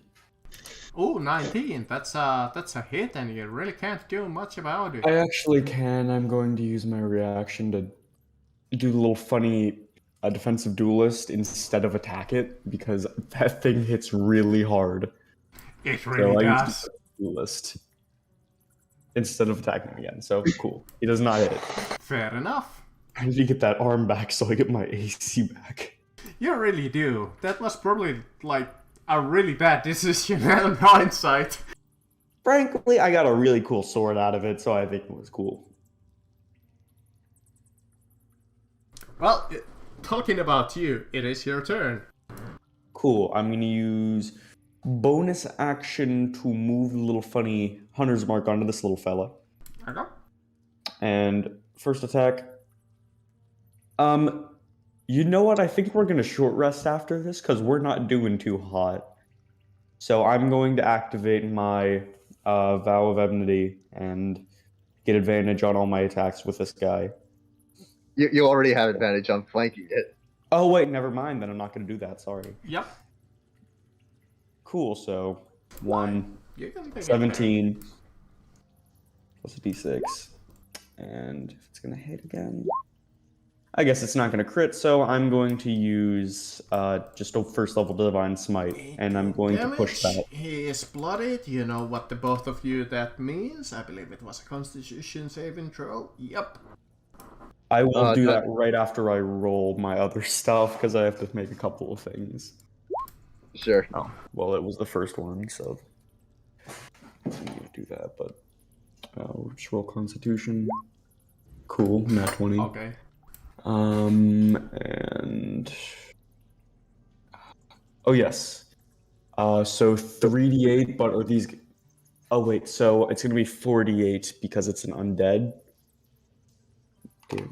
Oh, 19. That's a hit, and you really can't do much about it. I actually can. I'm going to use my reaction to do a little funny defensive duelist instead of attack it, because that thing hits really hard. It really I use does. duelist instead of attacking him again. So cool. He does not hit. Fair enough. I need to get that arm back so I get my AC back. You really do. That was probably like a really bad decision in hindsight. Frankly, I got a really cool sword out of it, so I think it was cool. Well, talking about you, it is your turn. Cool. I'm going to use bonus action to move the little funny hunter's mark onto this little fella. Okay. And first attack. You know what? I think we're gonna short rest after this because we're not doing too hot. So I'm going to activate my Vow of Enmity and get advantage on all my attacks with this guy. You already have advantage on flanking it. Oh wait, never mind. Then I'm not gonna do that. Sorry. Yep. Cool. So 1, You can take it 17 plus a d6, and if it's gonna hit again, I guess it's not gonna crit. So I'm going to use just a first level Divine Smite, there. and I'm going to push Damage. that. He is bloodied. You know what the both of you that means. I believe it was a Constitution saving throw. Yep. I will do that- that right after I roll my other stuff because I have to make a couple of things. Sure. Oh, well, it was the first one, so I need to do that. But we'll just roll Constitution. Cool, nat 20. Okay. And oh yes. So 3d8, but are these? Oh wait, so it's gonna be 4d8 because it's an undead. Okay.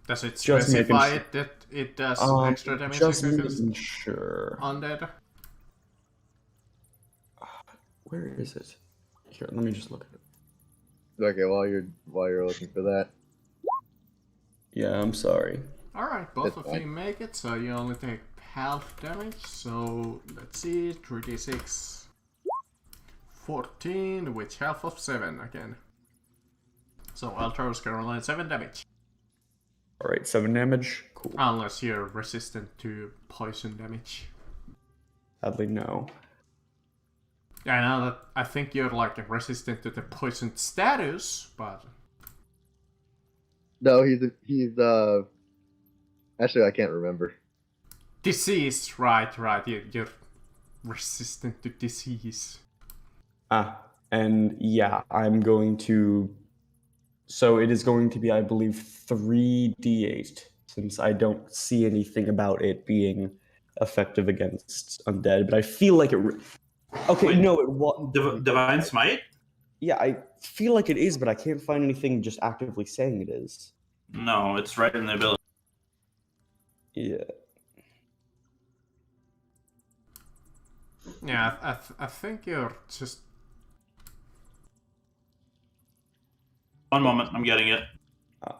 Does it Just making specify sure. it that it does extra damage Just against making sure. undead? Where is it? Here, let me just look at it. Okay, while you're looking for that. Yeah, I'm sorry. Alright, both That's of fine. you make it, so you only take half damage. So let's see, 3d6. 14, which half of 7 again. So Altaros Caroline 7 damage. All right, 7 damage. Cool. Unless you're resistant to poison damage. Sadly, no. Yeah, I know that I think you're like resistant to the poison status, but No, he's actually I can't remember. disease, right, you're resistant to disease. And yeah, I'm going to. So it is going to be, I believe, 3d8, since I don't see anything about it being effective against undead. But I feel like it. Okay, Wait. no, it was. Divine Smite? Yeah, I feel like it is, but I can't find anything just actively saying it is. No, it's right in the ability. Yeah. Yeah, I think you're just. One moment, I'm getting it.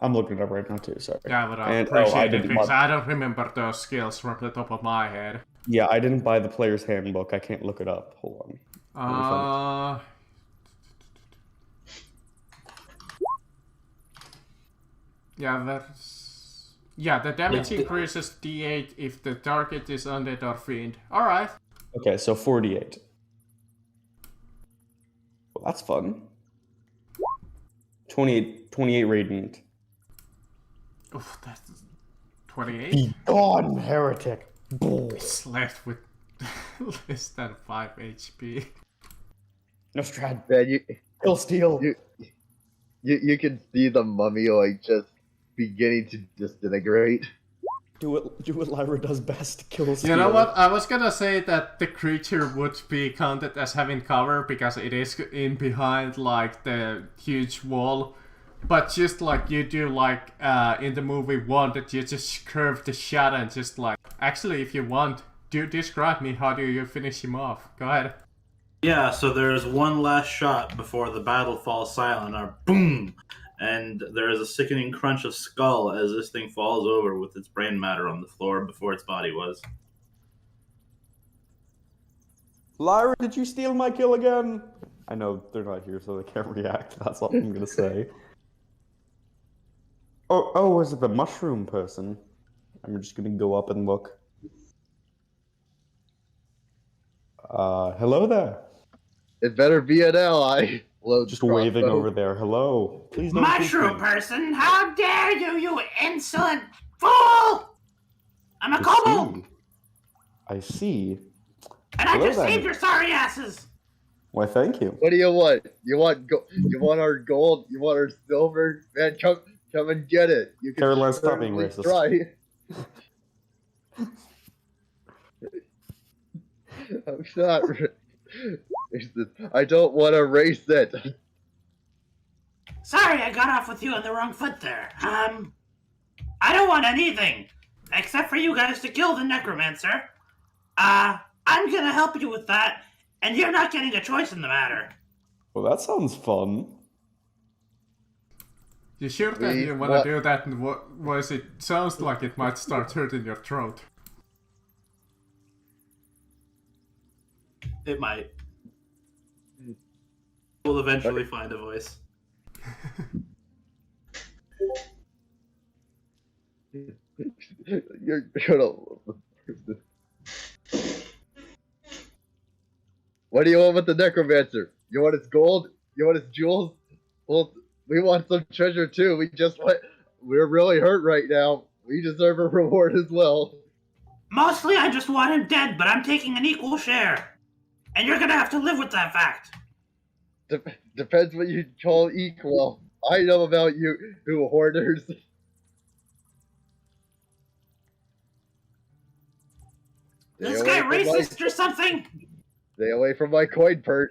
I'm looking it up right now too. Sorry. Yeah, but I And- appreciate I it didn't because buy- I don't remember those skills from the top of my head. Yeah, I didn't buy the player's handbook. I can't look it up. Hold on. Yeah, that's. Yeah, the damage Yeah. increases d8 if the target is undead or fiend. Alright. Okay, so 48. Well, that's fun. 28 radiant. Oof, that's 28. Be gone, heretic. It's left with less than 5 HP. Nostrad. Man, Kill steal. you can see the mummy like just beginning to disintegrate. Do what Lyra does best. Kill steal. You know what? I was gonna say that the creature would be counted as having cover because it is in behind like the huge wall. But just like you do like in the movie One, that you just curve the shot and just like... Actually, if you want, describe me how do you finish him off. Go ahead. Yeah, so there's one last shot before the battle falls silent, or boom! And there is a sickening crunch of skull as this thing falls over with its brain matter on the floor before its body was. Lyra, did you steal my kill again? I know they're not here, so they can't react. That's all I'm gonna say. Oh, is it the mushroom person? I'm just gonna go up and look. Hello there. It better be an ally. Load Just crossbow. waving over there. Hello. Please don't shoot Mushroom me. person, how dare you, you insolent fool! I'm a kobold, I see. and I Hello just there. saved your sorry asses! Why, thank you. What do you want? You want our gold? You want our silver? Man, come and get it. You can Caroline, stop being certainly racist. try. I'm not. I don't want to race it. Sorry, I got off with you on the wrong foot there. I don't want anything except for you guys to kill the necromancer. I'm gonna help you with that, and you're not getting a choice in the matter. Well, that sounds fun. You sure that you want to do that? Was it sounds like it might start hurting your throat. It might. We'll eventually find a voice. You're gonna. What do you want with the necromancer? You want his gold? You want his jewels? Well, we want some treasure too. We're really hurt right now. We deserve a reward as well. Mostly I just want him dead, but I'm taking an equal share. And you're gonna have to live with that fact. Depends what you call equal. I know about you hoarders. This guy racist or something? Stay away from my coin purse.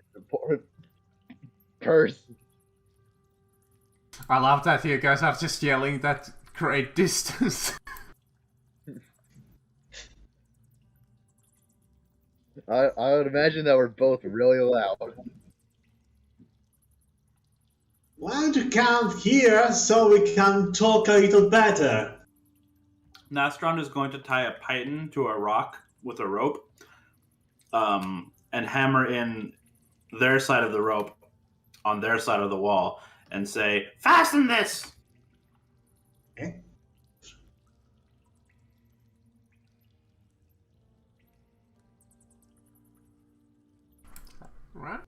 I love that you guys are just yelling that great distance. I would imagine that we're both really loud. Why don't you come here so we can talk a little better? Nastron is going to tie a python to a rock with a rope, and hammer in their side of the rope on their side of the wall and say, "Fasten this!" Okay. Right?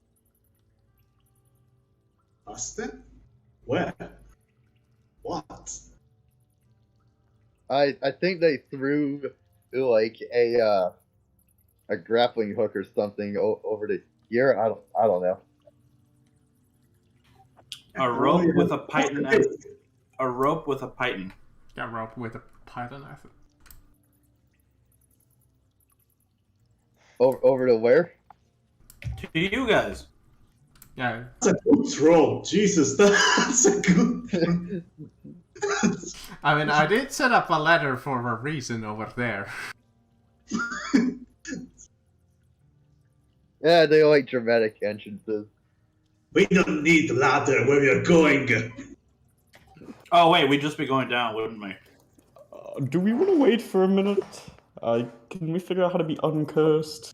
Austin? Where? What? I think they threw like a grappling hook or something over to here. I don't know. A rope with a python. A rope with a python. Yeah, rope with a python, I think. Over to where? To you guys. Yeah. That's a good throw. Jesus, that's a good. I mean, I did set up a ladder for a reason over there. Yeah, they like dramatic entrances. We don't need the ladder where we are going. Oh wait, we'd just be going down, wouldn't we? Do we want to wait for a minute? Can we figure out how to be uncursed?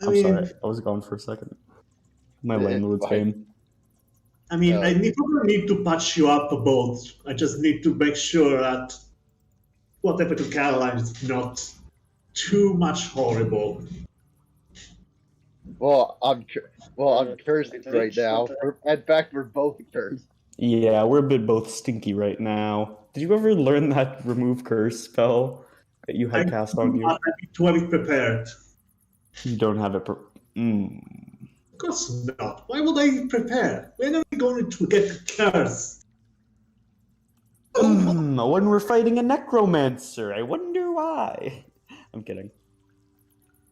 I'm sorry, I was gone for a second. My landlord's game. I mean, I probably need to patch you up both. I just need to make sure that whatever to Caroline is not too much horrible. Well, I'm cursed right now. In fact, we're both cursed. Yeah, we're a bit both stinky right now. Did you ever learn that remove curse spell that you had cast on you? I'm to have it prepared. You don't have it. Of course not. Why would I prepare? When are we going to get curse? When we're fighting a necromancer, I wonder why. I'm kidding.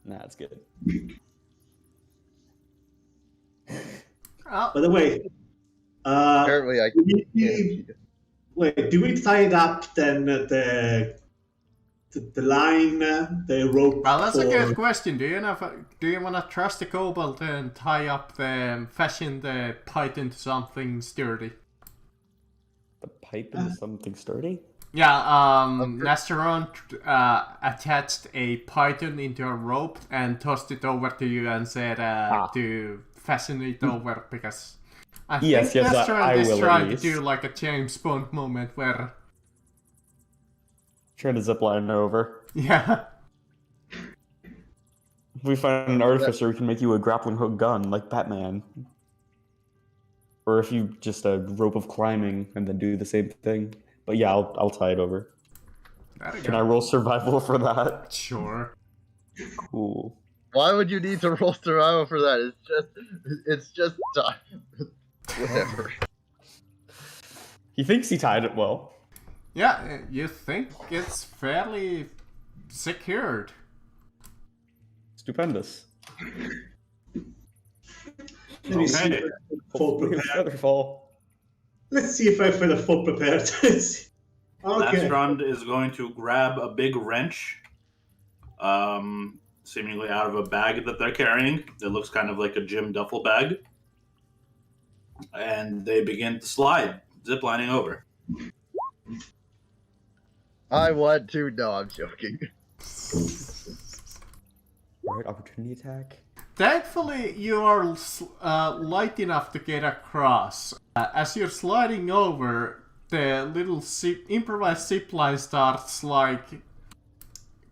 Nah, it's good. Oh, By the way, Apparently, I can't. wait. Do we tie it up then? The line, the rope. well, that's a good question. Do you want to trust the kobold and tie up fashion the python to something sturdy? The pipe into something sturdy? Yeah, Nasteron attached a python into a rope and tossed it over to you and said to fasten it over because I think Nasteron is trying to do like a James Bond moment where Trying to zipline over. yeah. If we find an artificer, we can make you a grappling hook gun, like Batman. Or if you just a rope of climbing and then do the same thing. But yeah, I'll tie it over. Can I roll survival for that? Sure. Cool. Why would you need to roll survival for that? It's just whatever. He thinks he tied it well. Yeah, you think it's fairly secured. Stupendous. Let me see if Okay. I'm full Hopefully it's prepared. Featherfall. Let's see if I feel full prepared. Okay. Nastrond is going to grab a big wrench, seemingly out of a bag that they're carrying. It looks kind of like a gym duffel bag. And they begin to slide, ziplining over. I want to. No, I'm joking. Alright, opportunity attack. Thankfully, you are light enough to get across. As you're sliding over, the little improvised zipline starts like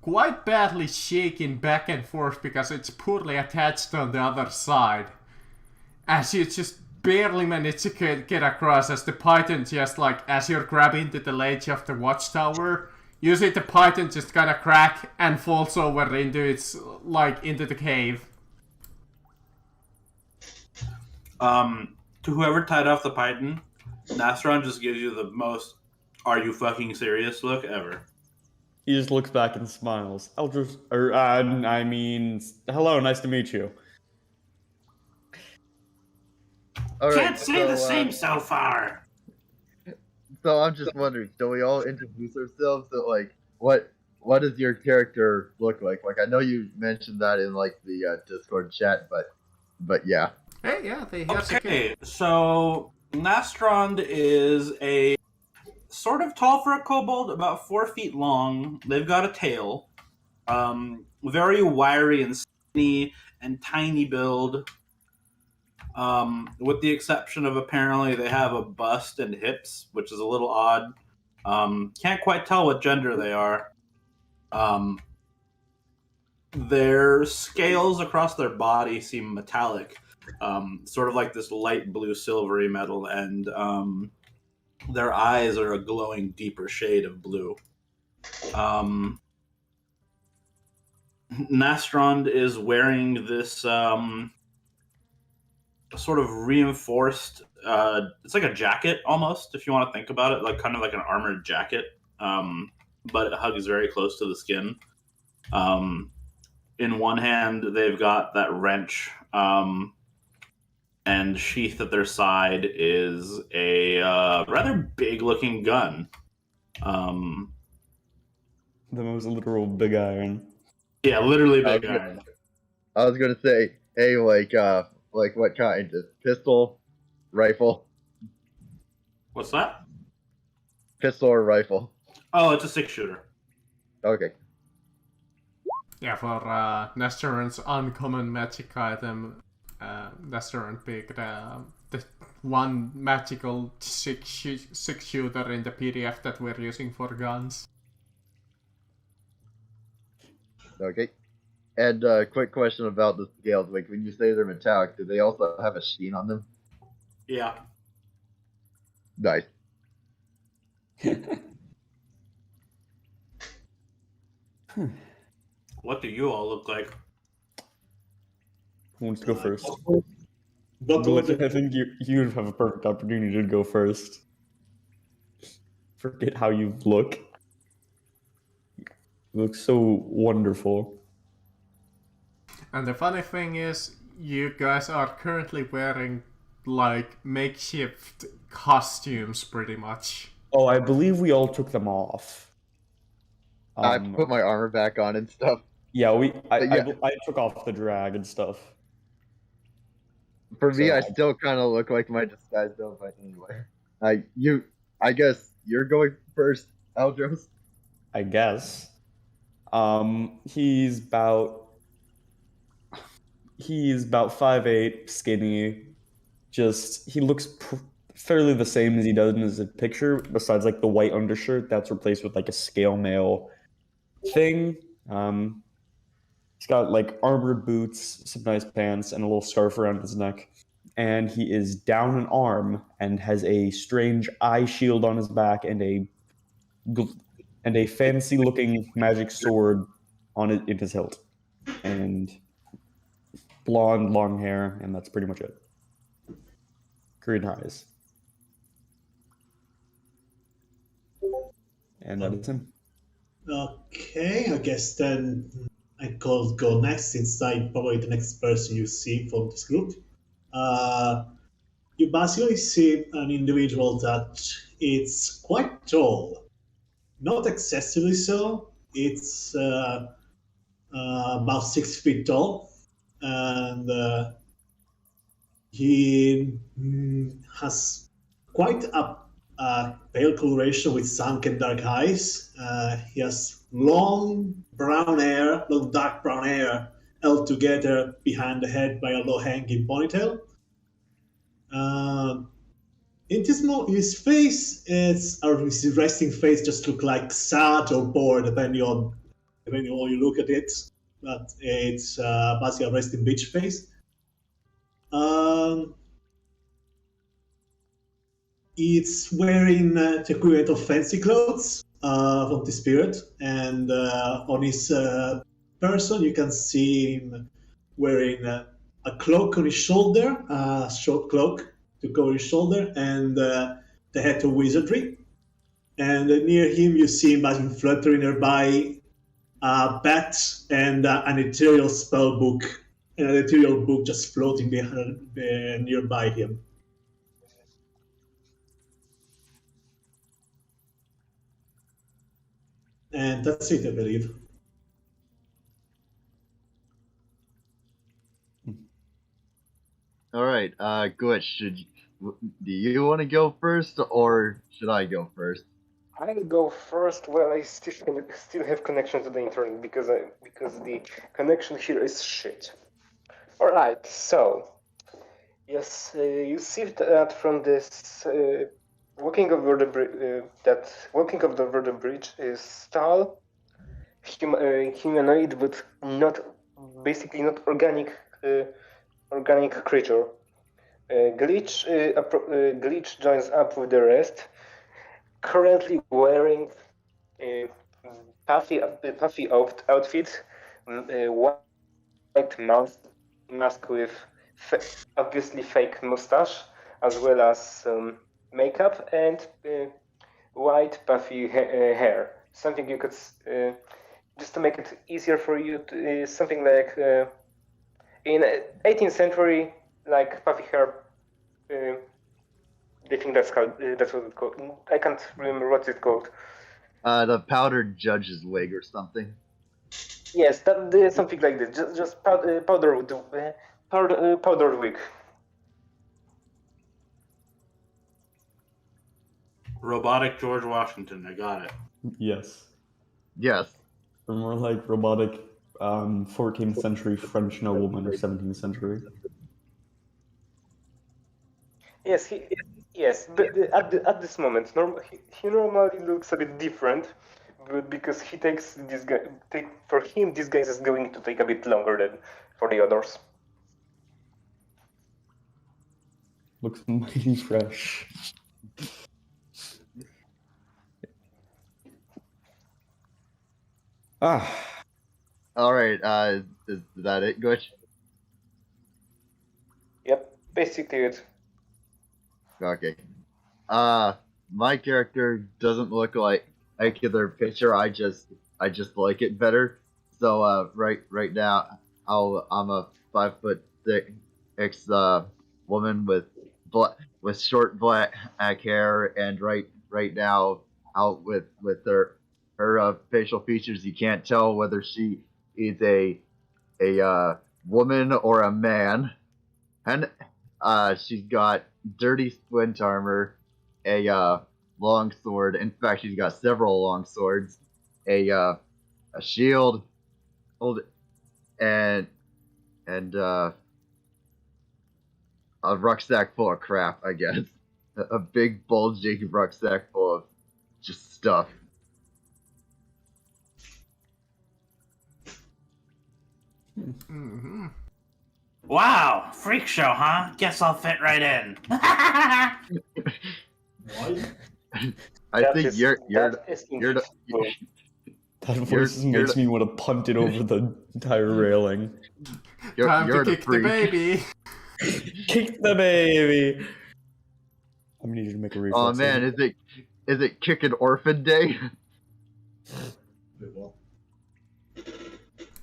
quite badly shaking back and forth because it's poorly attached on the other side. As you just barely manage to get across, as the python just like, as you're grabbing to the ledge of the watchtower, you see the python just kind of crack and falls over into its, like, into the cave. To whoever tied off the python, Nastron just gives you the most "Are you fucking serious?" look ever. He just looks back and smiles. Hello, nice to meet you. All right, Can't say the same so far. So I'm just wondering, do we all introduce ourselves? So, like, what does your character look like? Like, I know you mentioned that in like the Discord chat, but yeah. Hey, yeah, here's the cave. Okay, so Nastrond is a sort of tall for a kobold, about 4 feet long. They've got a tail, very wiry and skinny and tiny build. With the exception of apparently they have a bust and hips, which is a little odd. Can't quite tell what gender they are. Their scales across their body seem metallic, sort of like this light blue silvery metal, and their eyes are a glowing deeper shade of blue. Nastrond is wearing this sort of reinforced, it's like a jacket almost, if you want to think about it, like kind of like an armored jacket, but it hugs very close to the skin. In one hand, they've got that wrench, and sheath at their side is a rather big-looking gun. The most literal big iron. Yeah, literally I big was iron. I was gonna say, hey, like what kind? Just pistol, rifle, What's that? pistol or rifle? Oh, it's a 6-shooter. Okay. Yeah, for Nestoran's uncommon magic item, Nestoran picked the one magical six shooter in the PDF that we're using for guns. Okay. And quick question about the scales. Like, when you say they're metallic, do they also have a sheen on them? Yeah. Nice. What do you all look like? Who wants to go first? But Glitch, I think you have a perfect opportunity to go first. Forget how you look. You look so wonderful. And the funny thing is, you guys are currently wearing like makeshift costumes pretty much. Oh, I believe we all took them off. I put my armor back on and stuff. Yeah, yeah. I took off the drag and stuff. For me, So I still kind of look like my disguise though. But anyway, I guess you're going first, Aldros. I guess. He's about 5'8", skinny. Just he looks fairly the same as he does in his picture. Besides, like the white undershirt that's replaced with like a scale mail thing. He's got like armored boots, some nice pants, and a little scarf around his neck. And he is down an arm and has a strange eye shield on his back and a fancy-looking magic sword on it in his hilt. And blonde, long hair, and that's pretty much it. Green eyes. And that is him. Okay, I guess then I could go next since I'm probably the next person you see from this group. You basically see an individual that it's quite tall, not excessively so. It's about 6 feet tall, and he has quite a pale coloration with sunken dark eyes. He has long dark brown hair, held together behind the head by a low-hanging ponytail. His face his resting face just look like sad or bored, depending on how you look at it. But it's basically a resting bitch face. It's wearing the equivalent of fancy clothes from the spirit, and on his person you can see him wearing a cloak on his shoulder, a short cloak to cover his shoulder, and the hat of wizardry. And near him you see him basically fluttering nearby a bat and an ethereal spell book, and an ethereal book just floating nearby him. And that's it, I believe. All right, Glitch, do you want to go first, or should I go first? I'll go first. Well, I still have connection to the internet because the connection here is shit. All right, so yes, you see that from this walking over the bridge is tall, humanoid, but not organic creature. Glitch joins up with the rest, currently wearing a puffy outfit, white mask with obviously fake mustache, as well as makeup and white puffy hair. Something you could just to make it easier for you, something like in 18th century, like puffy hair. I think that's what it's called. I can't remember what it's called. The powdered judge's wig or something. Yes, something like this. Just powder wig. Robotic George Washington. I got it. Yes. Yes. Or more like robotic 14th century French nobleman or 17th century. Yes, but at this moment, he normally looks a bit different, but because he takes this guy, for him this guy is going to take a bit longer than for the others. Looks mighty fresh. All right. Is that it, Glitch? Yep, basically it. Okay. My character doesn't look like their picture. I just like it better. So right now I'm a 5'6" woman with short black hair, and right now out with her facial features, you can't tell whether she is a woman or a man, and she's got dirty splint armor, a long sword. In fact, she's got several long swords, a shield, and a rucksack full of crap, I guess. A big bulging rucksack full of just stuff. Mm-hmm. Wow, freak show, huh? Guess I'll fit right in. Why? I think you're That voice makes me want to punt it over the entire railing. Time you're to the kick the freak. baby. Kick the baby! I'm gonna need you to make a reflex. Oh man, is it Kick an Orphan Day?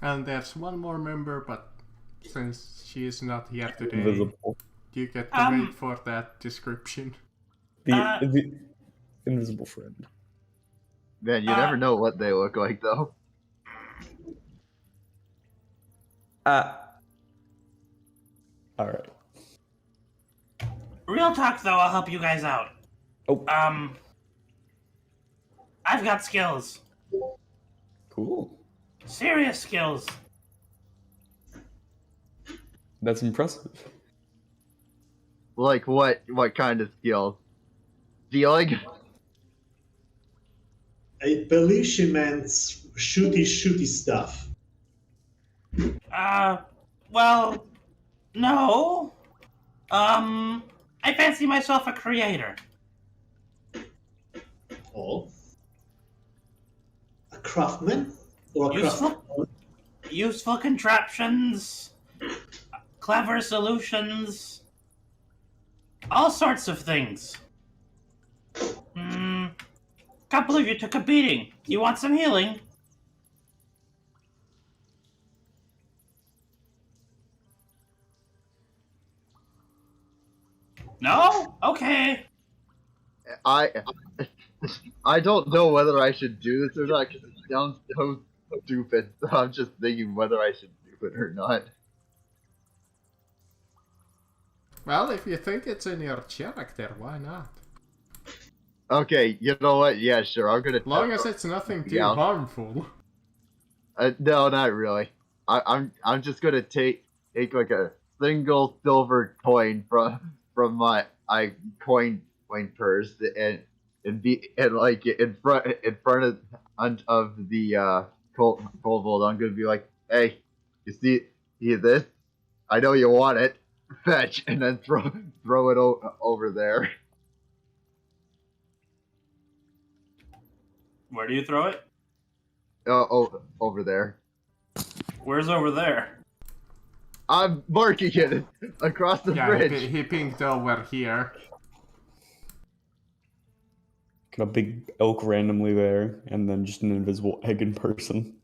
And there's one more member, but since she is not here today, Invisible. you get to wait for that description. The invisible friend. Man, you never know what they look like, though. Alright. Real talk, though, I'll help you guys out. Oh. I've got skills. Cool. Serious skills. That's impressive. Like what? What kind of skills? Stealing? I believe she meant shooty stuff. Well, no. I fancy myself a creator. Oh. A craftsman? Or a craftsman? Useful contraptions, clever solutions, all sorts of things. Couple of you took a beating. You want some healing? No? Okay. I don't know whether I should do this or not because it sounds so stupid. So I'm just thinking whether I should do it or not. Well, if you think it's in your character, why not? Okay, you know what? Yeah, sure. I'm gonna. As long as it's nothing too Yeah. harmful. No, not really. I'm just gonna take like a single silver coin from my coin purse and be like in front of the kobold. I'm gonna be like, hey, you see this? I know you want it. Fetch, and then throw it over there. Where do you throw it? Over there. Where's over there? I'm marking it across the Yeah, bridge. he pinged over here. Got a big elk randomly there, and then just an invisible egg in person.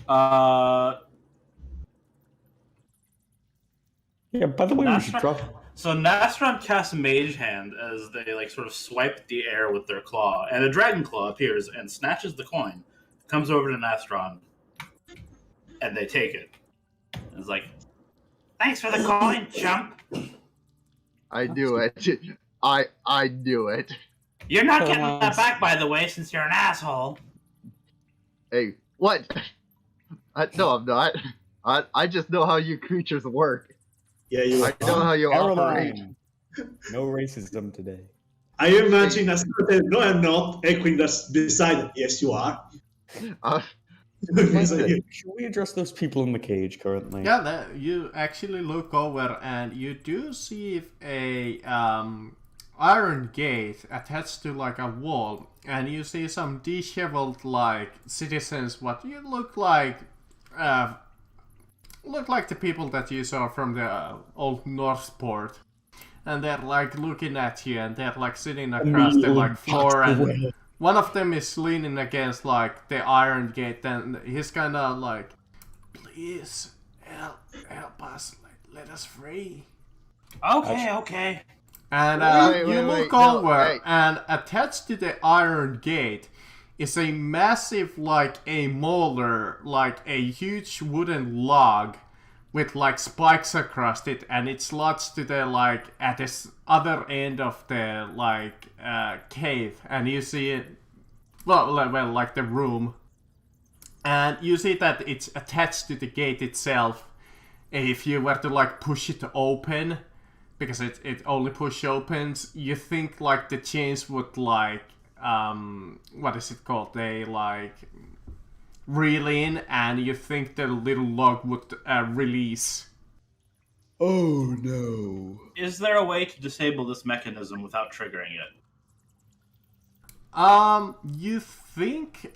Yeah, by the way, we should drop. So Nastron casts Mage Hand as they like sort of swipe the air with their claw, and a dragon claw appears and snatches the coin, comes over to Nastron, and they take it. It's like, Thanks for the coin, chump. I do it. I do it. You're not getting that back, by the way, since you're an asshole. Hey, what? No, I'm not. I just know how you creatures work. Yeah, you I know how you operate. Caroline! No racism today. I imagine as no, I'm not. Equine that's beside. Yes, you are. Should we address those people in the cage currently? Yeah, you actually look over and you do see a iron gate attached to like a wall, and you see some disheveled like citizens. What you look like the people that you saw from the old Northport, and they're like looking at you, and they're like sitting across the like floor, and one of them is leaning against like the iron gate, and he's kind of like, please help us, let us free. Okay. And you look no, over, hey. and attached to the iron gate is a massive, like a molder, like a huge wooden log with like spikes across it, and it slots to the like at this other end of the like cave, and you see it, well, like the room, and you see that it's attached to the gate itself. If you were to like push it open, because it only push opens, you think like the chains would like what is it called? They like reel in, and you think the little log would release. Oh no. is there a way to disable this mechanism without triggering it? You think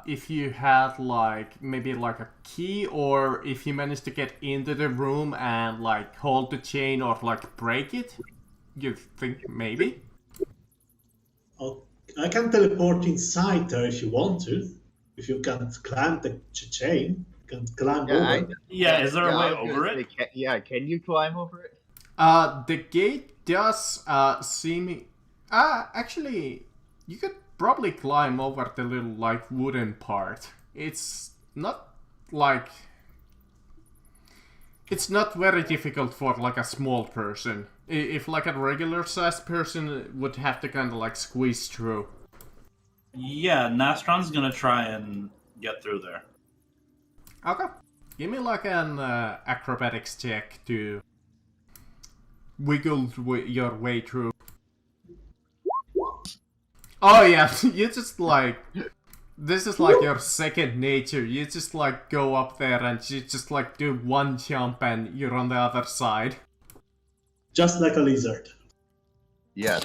if you had like maybe like a key, or if you managed to get into the room and like hold the chain or like break it, you think maybe? I can teleport inside there if you want to. If you can't climb the chain, you can't climb Yeah, over. Yeah, is there a I way was gonna over say, it? can you climb over it? The gate does seem. Actually, you could probably climb over the little like wooden part. It's not like. It's not very difficult for like a small person. If like a regular sized person would have to kind of like squeeze through. Yeah, Nastron's gonna try and get through there. Okay. Give me like an acrobatics check to wiggle your way through. Oh yeah, you just like... This is like your second nature. You just like go up there and you just like do one jump and you're on the other side. Just like a lizard. Yes.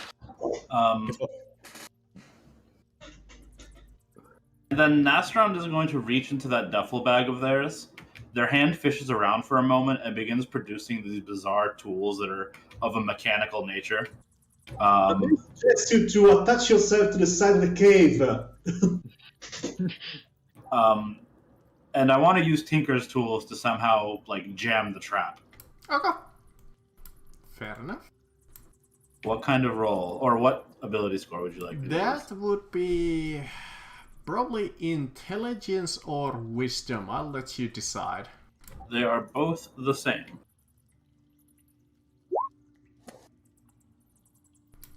And then Nastron is going to reach into that duffel bag of theirs. Their hand fishes around for a moment and begins producing these bizarre tools that are of a mechanical nature. I suggest you to attach yourself to the side of the cave. And I want to use Tinker's tools to somehow like jam the trap. Okay. Fair enough. What kind of roll or what ability score would you like me to use? That would be probably intelligence or wisdom. I'll let you decide. They are both the same.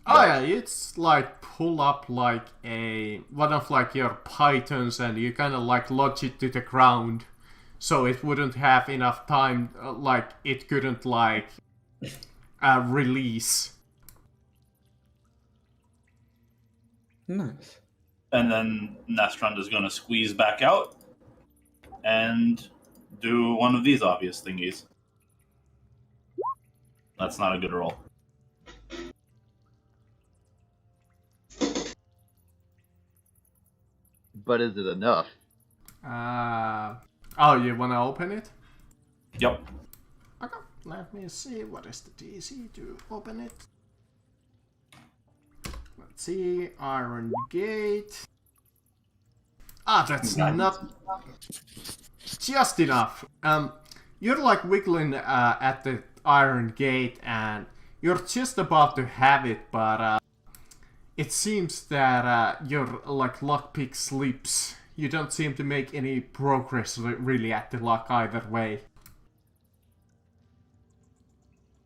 Oh yeah, it's like pull up like one of like your pythons and you kind of like lodge it to the ground, so it wouldn't have enough time, like it couldn't like release. Nice. And then Nastron is going to squeeze back out and do one of these obvious thingies. That's not a good roll. But is it enough? Oh, you wanna open it? Yep. Okay, let me see what is the DC to open it. Let's see, Iron Gate. Ah, that's not just enough. You're like wiggling at the Iron Gate and you're just about to have it, but it seems that your like lockpick slips. You don't seem to make any progress really at the lock either way.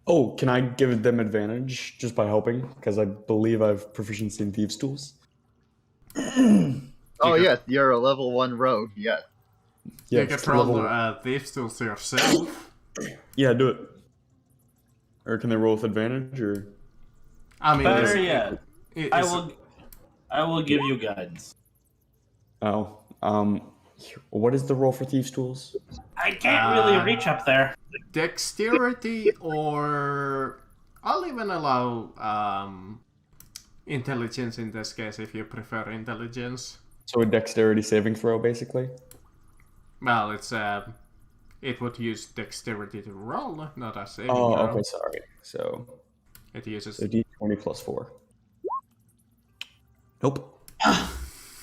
Oh, can I give them advantage just by helping? Because I believe I have proficiency in thieves' tools. Oh yes, you're a level 1 rogue. Yes. Yeah, You can it's roll level- thieves tools yourself. Yeah, do it. Or can they roll with advantage? Or I mean, Better yet, it- I it's- will give you guidance. oh, what is the roll for thieves' tools? I can't really reach up there. Dexterity or I'll even allow intelligence in this case if you prefer intelligence. So a dexterity saving throw, basically. Well, it's it would use dexterity to roll, not a saving Oh, throw. okay, sorry. So It uses a d20 plus 4. Nope.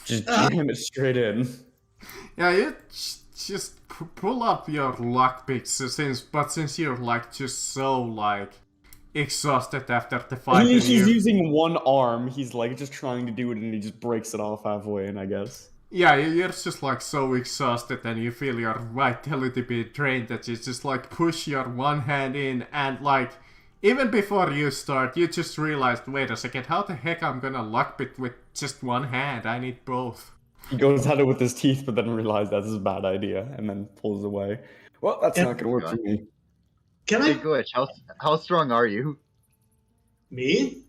Just jam it straight in. Yeah, you just pull up your lockpicks since you're like just so like exhausted after the fight. He's and you- using one arm. He's like just trying to do it, and he just breaks it off halfway in, I guess. Yeah, you're just like so exhausted and you feel your vitality be drained that you just like push your one hand in and like even before you start you just realized, wait a second, how the heck I'm gonna lockpick with just one hand? I need both. He goes at it with his teeth, but then realizes that's a bad idea, and then pulls away. Well, that's Yeah. not gonna work for me. Can Hey I? Glitch, how strong are you? Me?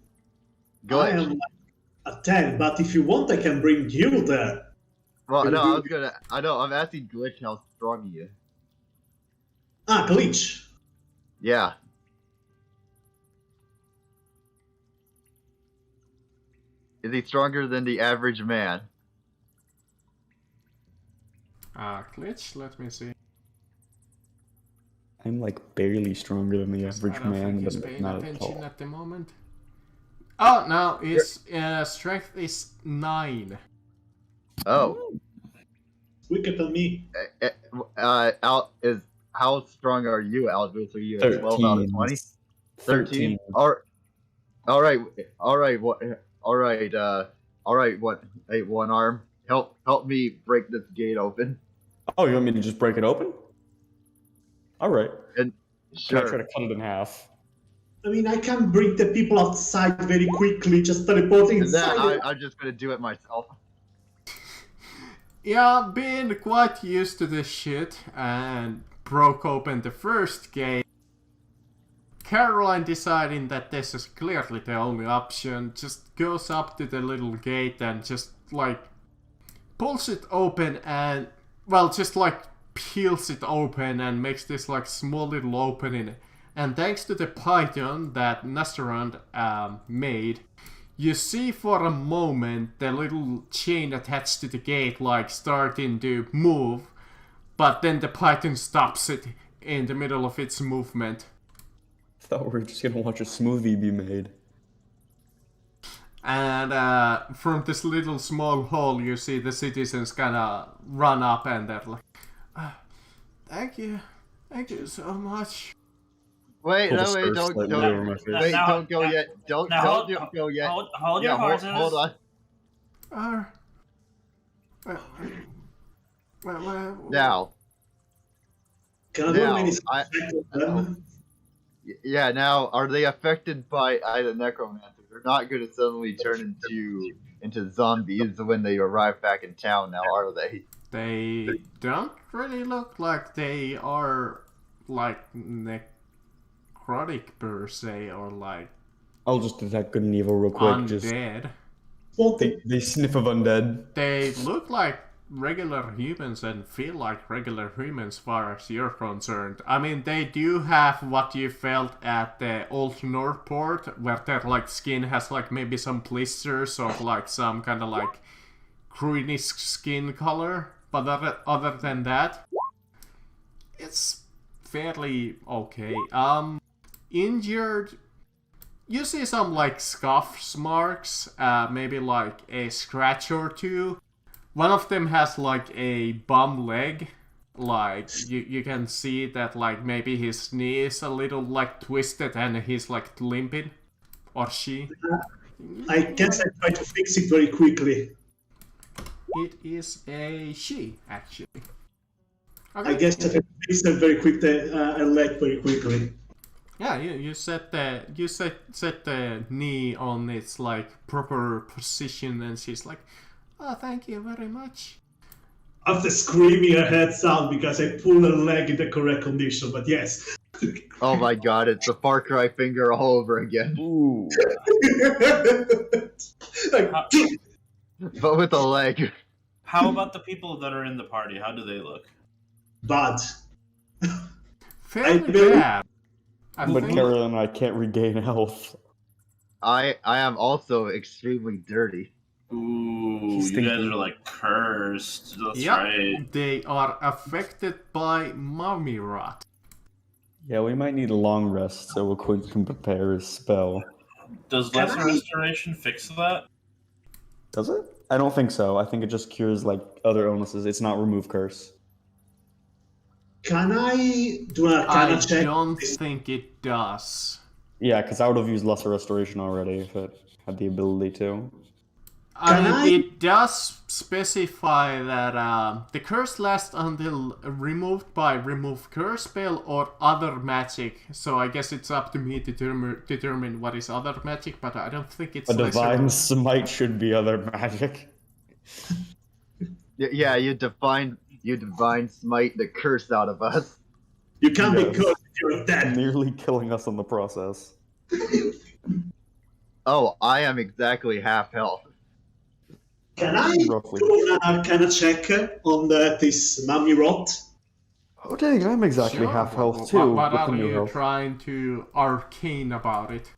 I Glitch. am a 10, but if you want, I can bring you there. Well, Can no, you- I'm asking Glitch how strong he is. Ah, glitch. Yeah. Is he stronger than the average man? Glitch, let me see. I'm like barely stronger than the I average don't think man, he's but paying not at attention all. at the moment. Oh, no, his strength is 9. Oh. quicker than me. How strong are you, Albus? Are you at 12 out of 20? 13. 13. All right. What? Hey, one arm. Help me break this gate open. Oh, you want me to just break it open? All right. And Can I try sure. to cut it in half? I mean, I can bring the people outside very quickly, just teleporting And then inside. I'm just gonna do it myself. Yeah, being quite used to this shit and broke open the first gate. Caroline, deciding that this is clearly the only option, just goes up to the little gate and just like pulls it open and, well, just like peels it open and makes this like small little opening. And thanks to the python that Nasserand made, you see for a moment the little chain attached to the gate like starting to move, but then the python stops it in the middle of its movement. I thought we were just gonna watch a smoothie be made. And from this little small hole, you see the citizens kind of run up and they're like, thank you so much. Wait, Pull the no, wait, skirt don't slightly over my face. wait, Now- don't go yet. Don't now go yet. Hold your horses. Hold on. Well, Now, Can I do now, many I- them? yeah. Now, are they affected by either necromancers? They're not going to suddenly turn into zombies when they arrive back in town. Now, are they? they don't really look like they are like necrotic per se or like I'll just detect good and evil real quick. Just undead. Well, they sniff of undead. They look like regular humans and feel like regular humans as far as you're concerned. I mean, they do have what you felt at the Old Northport, where their like skin has like maybe some blisters or like some kind of like greenish skin color. But other than that, it's fairly okay. Injured. You see some like scuff marks, maybe like a scratch or two. One of them has like a bum leg. Like you can see that like maybe his knee is a little like twisted and he's like limping. Or she. I guess I try to fix it very quickly. It is a she, actually. I guess I can fix it very quickly. I leg very quickly. Yeah, you set the knee on its like proper position, and she's like, "Oh, thank you very much." After screaming her head sound because I pulled her leg in the correct condition, but yes. Oh my God! It's the Far Cry finger all over again, Ooh. Like, but with a leg. How about the people that are in the party? How do they look? bad. Fairly really- bad. I But think- Carol and I can't regain health. I am also extremely dirty. Ooh, He's you guys thinking- are like cursed. That's Yep, right. they are affected by mummy rot. Yeah, we might need a long rest so we'll quick can prepare his spell. Does Can lesser I- restoration fix that? Does it? I don't think so. I think it just cures like other illnesses. It's not remove curse. Can I do a I Arcana check? don't think it does. Yeah, because I would have used lesser restoration already if it had the ability to. I Can mean, I- it does specify that the curse lasts until removed by remove curse spell or other magic. So I guess it's up to me to determine what is other magic, but I don't think it's A lesser. divine smite should be other magic. Yeah, you divine smite the curse out of us. You can't be Yes. cursed if you're dead. Nearly killing us in the process. Oh, I am exactly half health. Can I Roughly. do an Arcana check on this mummy rot? Oh dang, I'm exactly Sure, half but- health too. What with the are new you health. trying to arcane about it?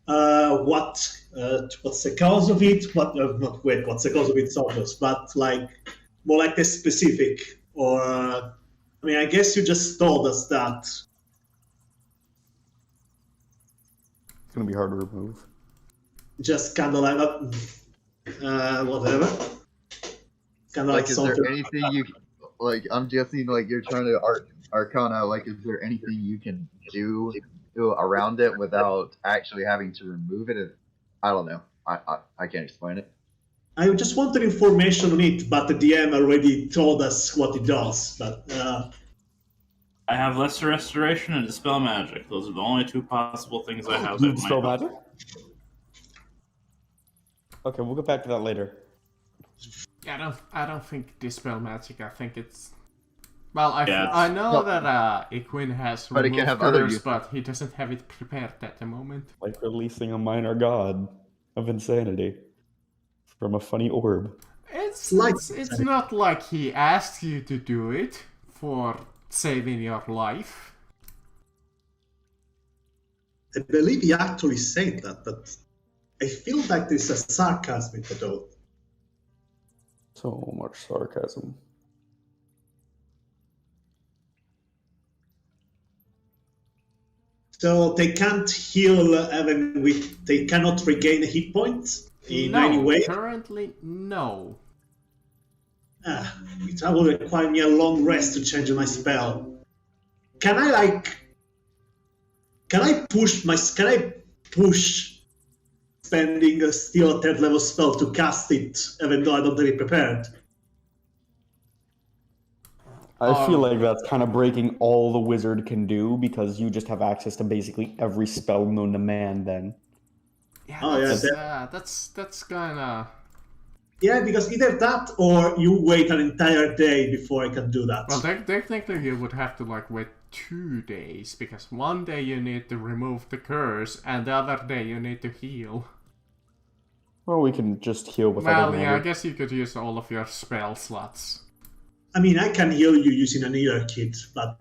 What's the cause of it? What's the cause of its obvious, but like more like a specific, or I mean, I guess you just told us that. It's gonna be hard to remove. Just kind of like whatever. kind of Like, is there something. anything you like? I'm guessing like you're trying to Arcana. Like, is there anything you can do around it without actually having to remove it? I don't know. I can't explain it. I just wanted information on it, but the DM already told us what it does. But I have Lesser Restoration and Dispel Magic. Those are the only two possible things I have. That Dispel might help. magic? Okay, we'll get back to that later. Yeah, I don't think Dispel Magic. I think it's. Well, Yeah. I know that Equin has But it can removed have other curse, uses. but he doesn't have it prepared at the moment. Like releasing a minor god of insanity from a funny orb. It's Like- it's not like he asked you to do it for saving your life. I believe he actually said that, but I feel like there's a sarcasm in it all. So much sarcasm. So they can't heal even with. They cannot regain a hit point in any way. Currently, no. That will require me a long rest to change my spell. Can I push spending a still a 3rd level spell to cast it, even though I don't have it prepared? I feel like that's kind of breaking all the wizard can do because you just have access to basically every spell known to man then. Yeah, Oh, that's kinda. Yeah, because either that or you wait an entire day before I can do that. Well, technically you would have to like wait 2 days because one day you need to remove the curse and the other day you need to heal. Well, we can just heal with Well, other yeah, I magic. guess you could use all of your spell slots. I mean, I can heal you using an healer kit, but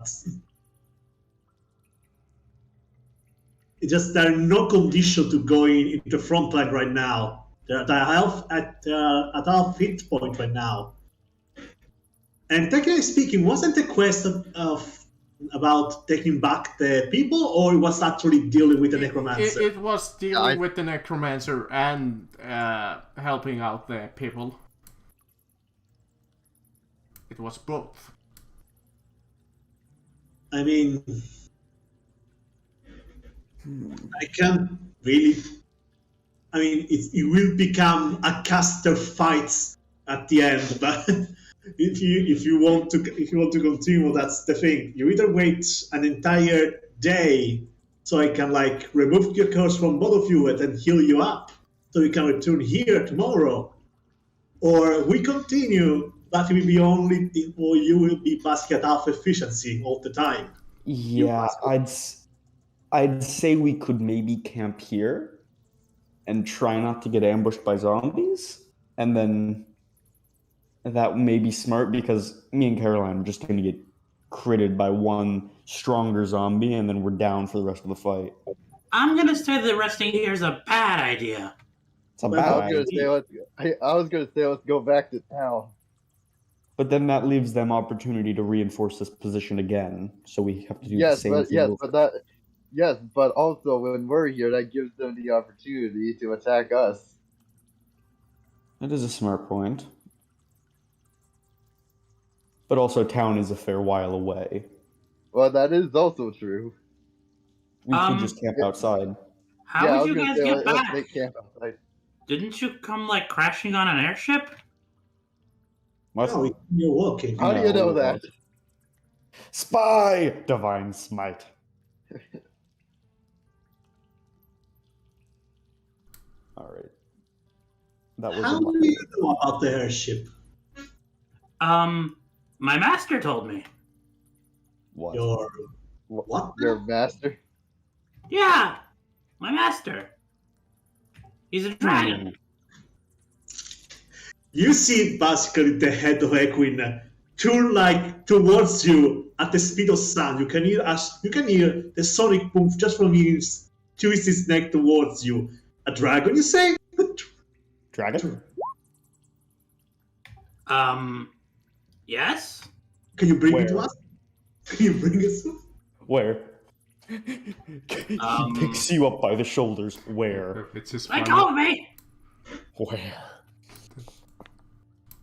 it's just there are no condition to go into frontline right now. They're at half hit point right now. And technically speaking, wasn't the quest about taking back the people, or it was actually dealing with the necromancer? It was dealing I- with the necromancer and helping out the people. It was both. I mean, I can't really. I mean, it will become a caster fight at the end, but if you want to continue, that's the thing. You either wait an entire day so I can like remove your curse from both of you and then heal you up, so you can return here tomorrow, or we continue, but it will be only, or you will be basically at half efficiency all the time. Yeah, I'd say we could maybe camp here and try not to get ambushed by zombies, and then that may be smart because me and Caroline are just going to get critted by one stronger zombie, and then we're down for the rest of the fight. I'm gonna say that resting here is a bad idea. It's a Well, bad I was gonna say let's go back to town. but then that leaves them opportunity to reinforce this position again, so we have to do the Yes, same but thing. but also when we're here, that gives them the opportunity to attack us. That is a smart point. But also, town is a fair while away. Well, that is also true. We could just camp outside. How I would was you gonna guys say, get let's back? make camp outside. Didn't you come like crashing on an airship? What? No, you're walking. How do you know No. that? Spy! Divine Smite. Alright. That was How a do you know about the airship? My master told me. what? Your what? Your master. Yeah, my master. He's a dragon. You see basically the head of Equin turn like towards you at the speed of sound. You can hear the sonic boom just from him twist his neck towards you. A dragon, you say? Dragon? Yes? Can you bring it to Where? us? Can you bring us? Where? He picks you up by the shoulders. Where? It's just Let funny. go of me! Where?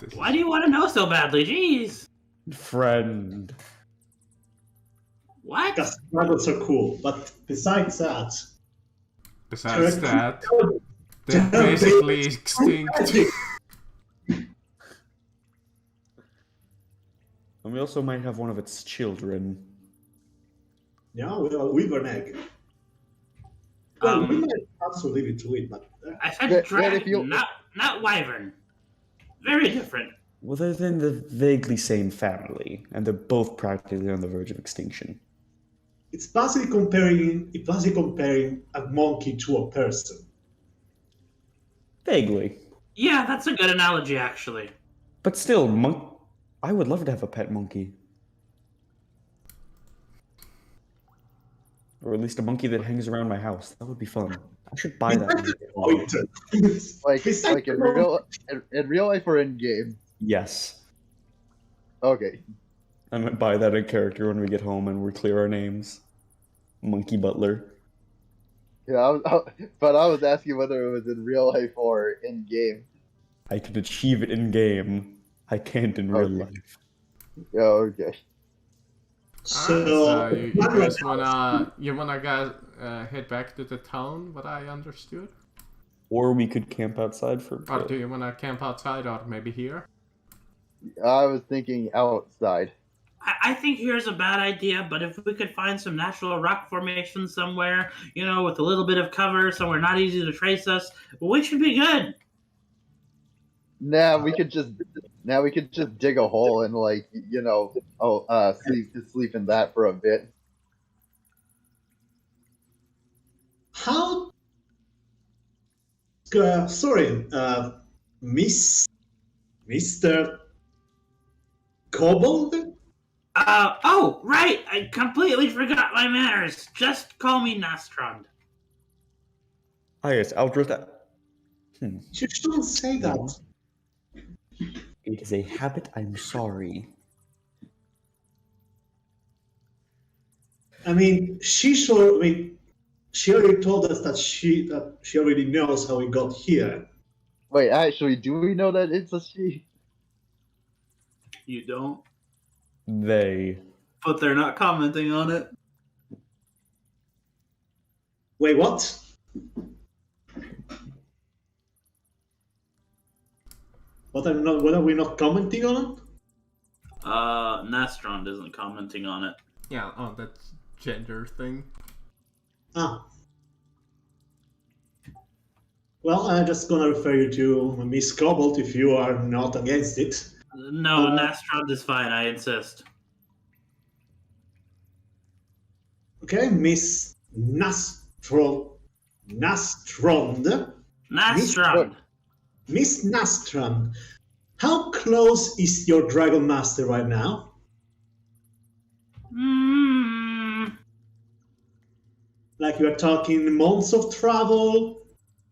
This Why is- do you want to know so badly? Jeez. Friend. What? Because dragons are cool. But besides that, Besides that, They're they're basically extinct. And we also might have one of its children. yeah, well, Wyvern egg. Well, we might also leave it to it, but I said Then dragon, if you- not wyvern. Very different. Well, they're in the vaguely same family, and they're both practically on the verge of extinction. it's basically comparing a monkey to a person. Vaguely. Yeah, that's a good analogy, actually. But still, I would love to have a pet monkey. Or at least a monkey that hangs around my house. That would be fun. I should buy that. Point. Like Besides in the real life or in game? Yes. Okay. I might buy that in character when we get home and we clear our names. Monkey Butler. Yeah, but I was asking whether it was in real life or in game. I can achieve it in game. I can't in real Okay. life. Yeah, okay. So, you guys wanna guys head back to the town? What I understood, Or we could camp outside for a or bit. do you wanna camp outside, or maybe here? I was thinking outside. I think here's a bad idea, but if we could find some natural rock formation somewhere, with a little bit of cover, somewhere not easy to trace us, we should be good. Nah, we could just dig a hole and sleep in that for a bit. how? Sorry, Mr. Kobold? Oh, right! I completely forgot my manners. Just call me Nastrond. Ah, yes, Aldrich. You shouldn't say that. It is a habit, I'm sorry. I mean, she already told us that she already knows how we got here. Wait, actually, do we know that it's a she? You don't, They. but they're not commenting on it. Wait, what? What are we not commenting on it? Nastrond isn't commenting on it. Yeah, on that gender thing. Ah. Well, I'm just gonna refer you to Miss Cobalt if you are not against it. No, Nastrond is fine, I insist. Okay, Miss Nastrond. Nastrond! Miss Nastrand, how close is your Dragon Master right now? Like you are talking months of travel,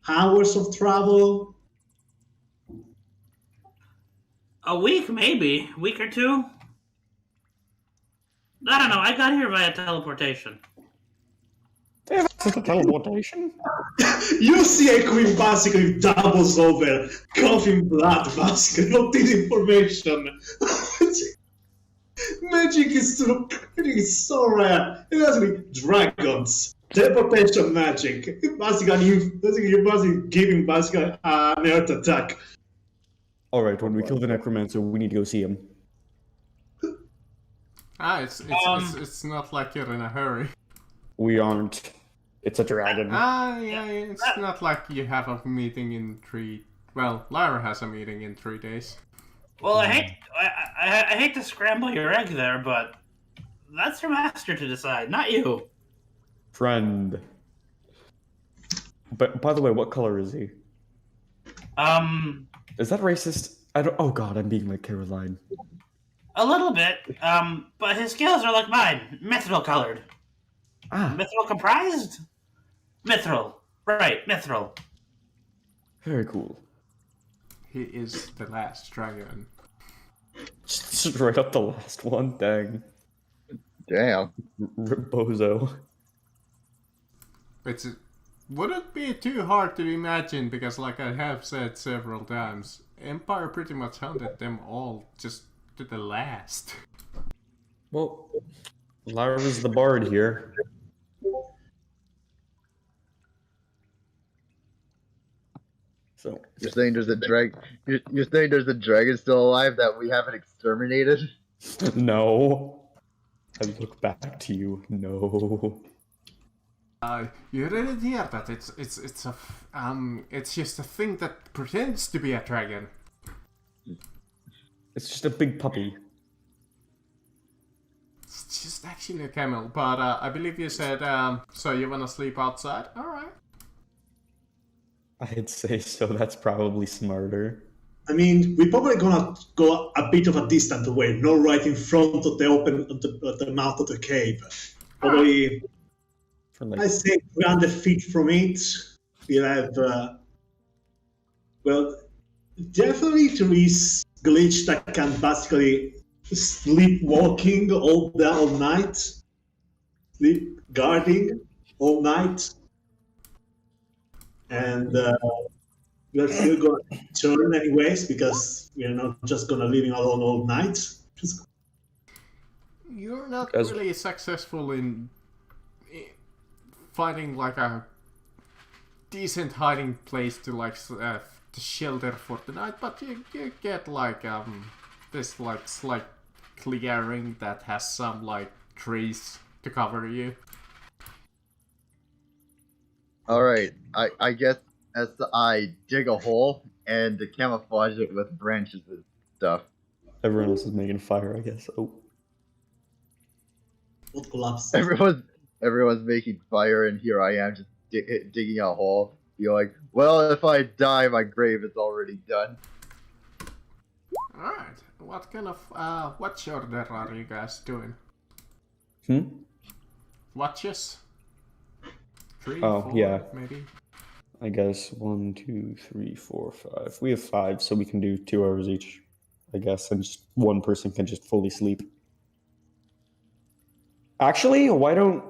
hours of travel? A week, maybe. Week or two? I don't know, I got here via teleportation. They have access to teleportation? You see a queen basically doubles over, coughing blood, basically, all this information. Magic is so rare. It has to be dragons. Teleportation magic. Basically, you're basically giving basically an earth attack. Alright, when we kill the necromancer, we need to go see him. It's not like you're in a hurry. We aren't. It's a dragon. Yeah, it's not like you have a meeting in 3... Well, Lyra has a meeting in 3 days. Well, I hate to scramble your egg there, but that's your master to decide, not you. Friend. But by the way, what color is he? Is that racist? I don't. Oh God, I'm being like Caroline. A little bit, but his scales are like mine, mithril colored. Ah, Mithril comprised? Mithril. Right, mithril. very cool. He is the last dragon. Straight up the last one. Dang. Damn. Bozo. Wouldn't be too hard to imagine because, like I have said several times, Empire pretty much hunted them all just to the last. Well, Lyra's the bard here. So You're saying there's a You're saying there's a dragon still alive that we haven't exterminated? no. I look back to you. No. You didn't hear that. It's just a thing that pretends to be a dragon. It's just a big puppy. It's just actually a camel. But I believe you said, so you wanna sleep outside? Alright. I'd say so. That's probably smarter. I mean, we're probably gonna go a bit of a distant away, not right in front of the mouth of the cave. Probably, For like, I say 300 feet from it. We'll have, well, definitely there is glitch that can basically sleepwalking all night, sleep guarding all night, and we're still going to turn anyways because we're not just going to leave him alone all night. You're not As- really successful in finding like a decent hiding place to to shelter for the night, but you get like this like slight clearing that has some like trees to cover you. Alright, I guess as I dig a hole and camouflage it with branches and stuff. everyone else is making fire, I guess. Oh. What collapse? Everyone's making fire, and here I am just digging a hole. You're like, well, if I die, my grave is already done. Alright, what kind of watch order are you guys doing? Watches? 3, Oh, 4, yeah. maybe? I guess 1, 2, 3, 4, 5. We have 5, so we can do 2 hours each, I guess, and just one person can just fully sleep. Actually, why don't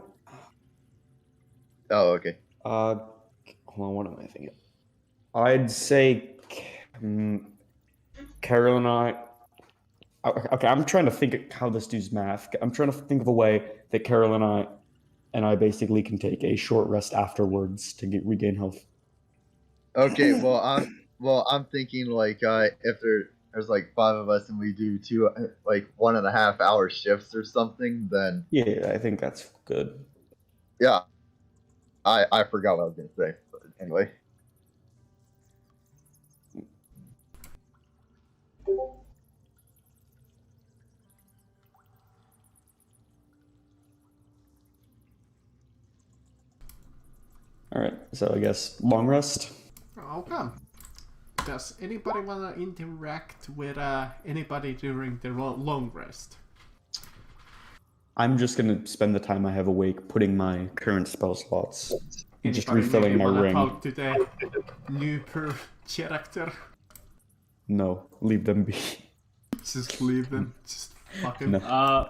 Oh, okay. hold on, what am I thinking? I'd say Carol and I. Okay, I'm trying to think of how this dude's math. I'm trying to think of a way that Carol and I basically can take a short rest afterwards to regain health. Okay, well, I'm thinking like if there's like 5 of us and we do 2 like 1.5 hour shifts or something, then Yeah, I think that's good. yeah. I forgot what I was gonna say, but anyway. All right, so I guess long rest. Okay. Does anybody want to interact with anybody during the long rest? I'm just gonna spend the time I have awake putting my current spell slots and just Anybody refilling maybe my wanna ring. talk to the new character? No, leave them be. Just leave them. Just fucking. No.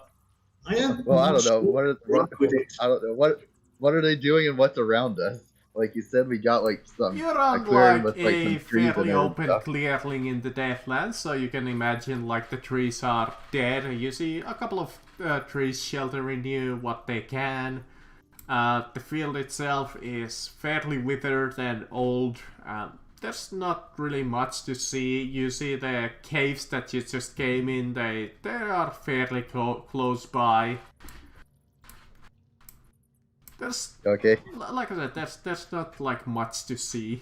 I am. Well, I don't know. with it. I don't know what are they doing and what's around us? Like you said, we got like some You're on clearing like with like a some trees in fairly it and open stuff. clearing in the Deathlands, so you can imagine like the trees are dead. You see a couple of trees sheltering you what they can. The field itself is fairly withered and old. There's not really much to see. You see the caves that you just came in, they are fairly close by. There's, Okay. like I said, there's not like much to see.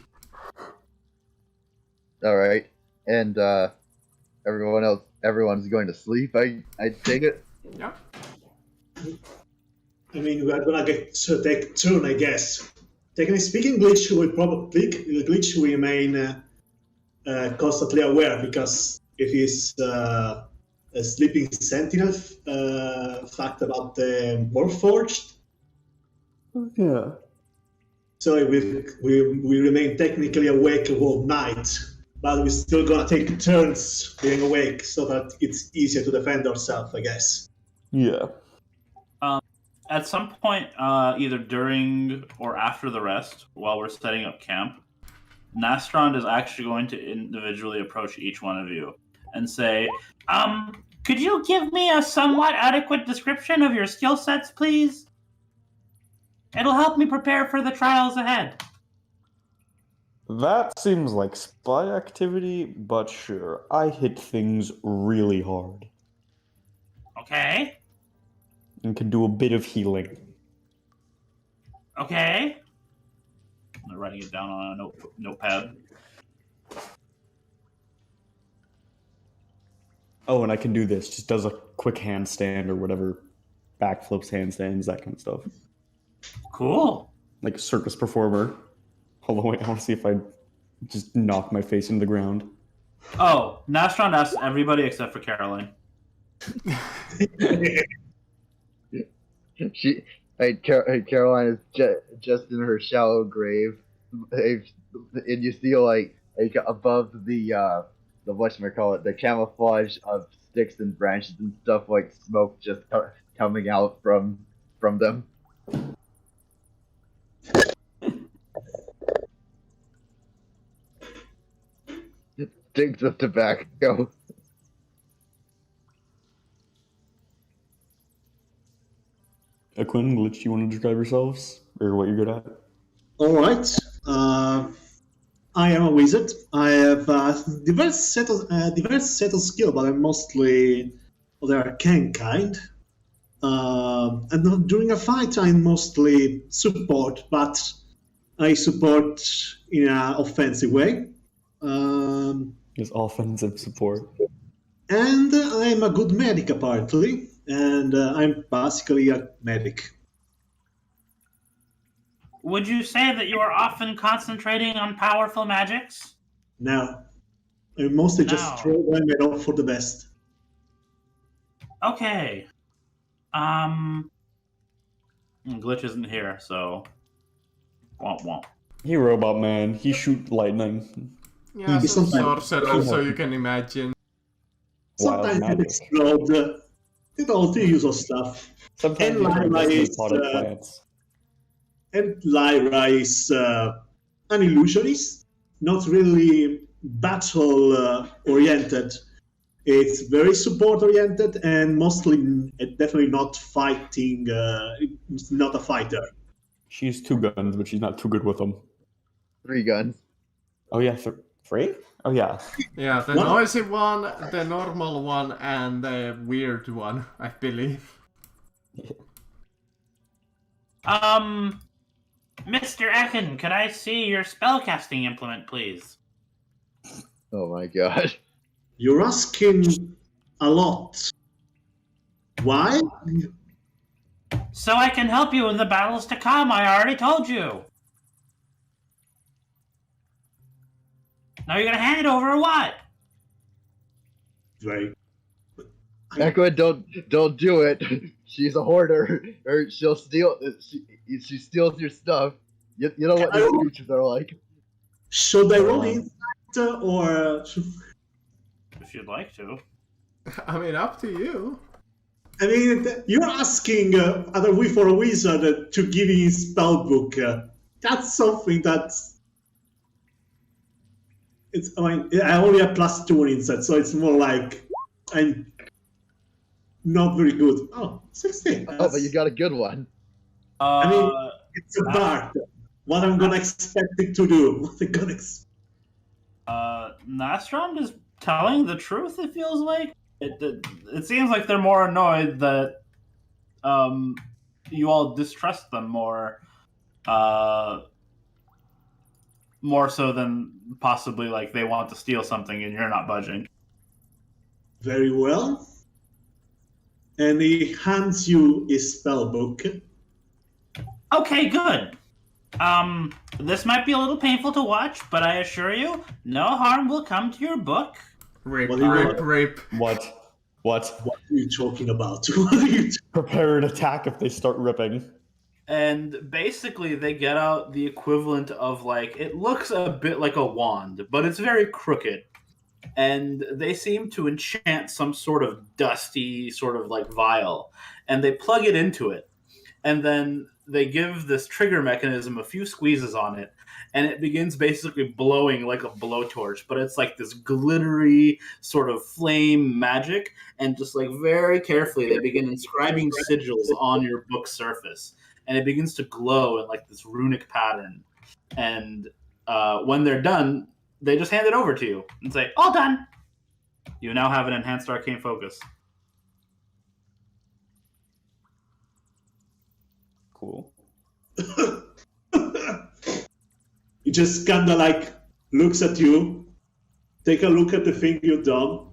All right. And everyone's going to sleep. I take it. Yeah. I mean, we are gonna get to take turn, I guess. Technically speaking, Glitch will remain constantly aware because it is a sleeping sentinel fact about the Warforged. Yeah. So we remain technically awake all night, but we're still gonna take turns being awake so that it's easier to defend ourselves, I guess. Yeah. At some point, either during or after the rest, while we're setting up camp, Nastrond is actually going to individually approach each one of you and say, could you give me a somewhat adequate description of your skill sets, please? It'll help me prepare for the trials ahead. That seems like spy activity, but sure. I hit things really hard Okay. and can do a bit of healing. Okay. I'm writing it down on a notepad. Oh, and I can do this. Just does a quick handstand or whatever. Backflips, handstands, that kind of stuff. Cool. Like a circus performer. Hold on, wait, I want to see if I just knock my face into the ground. Oh, Nastrond asks everybody except for Caroline. Caroline is just in her shallow grave, and you see like above the whatchamacallit, the camouflage of sticks and branches and stuff, like smoke just coming out from them. Sticks of tobacco. Quinn, Glitch, you want to describe yourselves? Or what you're good at? Alright. I am a wizard. I have diverse set of skill, but I'm mostly of the arcane kind. And during a fight, I'm mostly support, but I support in an offensive way. Is offensive support. And I'm a good medic, apparently. And I'm basically a medic. Would you say that you are often concentrating on powerful magics? Now, I mostly just throw them and hope for the best. Okay. Glitch isn't here, so womp womp. He robot man. He shoot lightning. Yeah, some sometimes- sorcerer, so you can imagine. Wild Sometimes it magic. explodes. All the usual stuff. Sometimes And you can Lyra invest in is, potted plants. And Lyra is an illusionist, not really battle oriented. It's very support oriented and mostly definitely not fighting. It's not a fighter. She has 2 guns, but she's not too good with them. 3 guns. Oh yeah, 3? Oh yeah. Yeah, the What? noisy one, the normal one, and the weird one, I believe. Mr. Ekin, could I see your spellcasting implement, please? Oh my god. You're asking a lot. Why? So I can help you in the battles to come, I already told you. Now you're gonna hand it over or what? Very. Echo, don't do it. She's a hoarder, or she'll steal. She steals your stuff. You know what these creatures are like. Should I roll insight or? If you'd like to. I mean, up to you. I mean, you're asking other we for a wizard to give you his spell book. That's something that's. It's. I mean, I only have +2 on insight, so it's more like I'm not very good. Oh, 16. Oh, but you got a good one. I mean, it's a bard. What I'm gonna expect it to do? What I'm gonna Nastrond is telling the truth. It feels like it seems like they're more annoyed that you all distrust them more so than possibly like they want to steal something and you're not budging. Very well. And he hands you his spell book. Okay, good. This might be a little painful to watch, but I assure you, no harm will come to your book. Rape, What do you rape, want? rape. What? What are you talking about? What are you Prepare an attack if they start ripping. And basically, they get out the equivalent of like it looks a bit like a wand, but it's very crooked. And they seem to enchant some sort of dusty sort of like vial, and they plug it into it. and then they give this trigger mechanism a few squeezes on it, and it begins basically blowing like a blowtorch, but it's like this glittery sort of flame magic, and just like very carefully they begin inscribing sigils on your book surface, and it begins to glow in like this runic pattern. And when they're done, they just hand it over to you and say, "All done." You now have an enhanced arcane focus. Cool. He just kinda like looks at you, take a look at the thing you've done.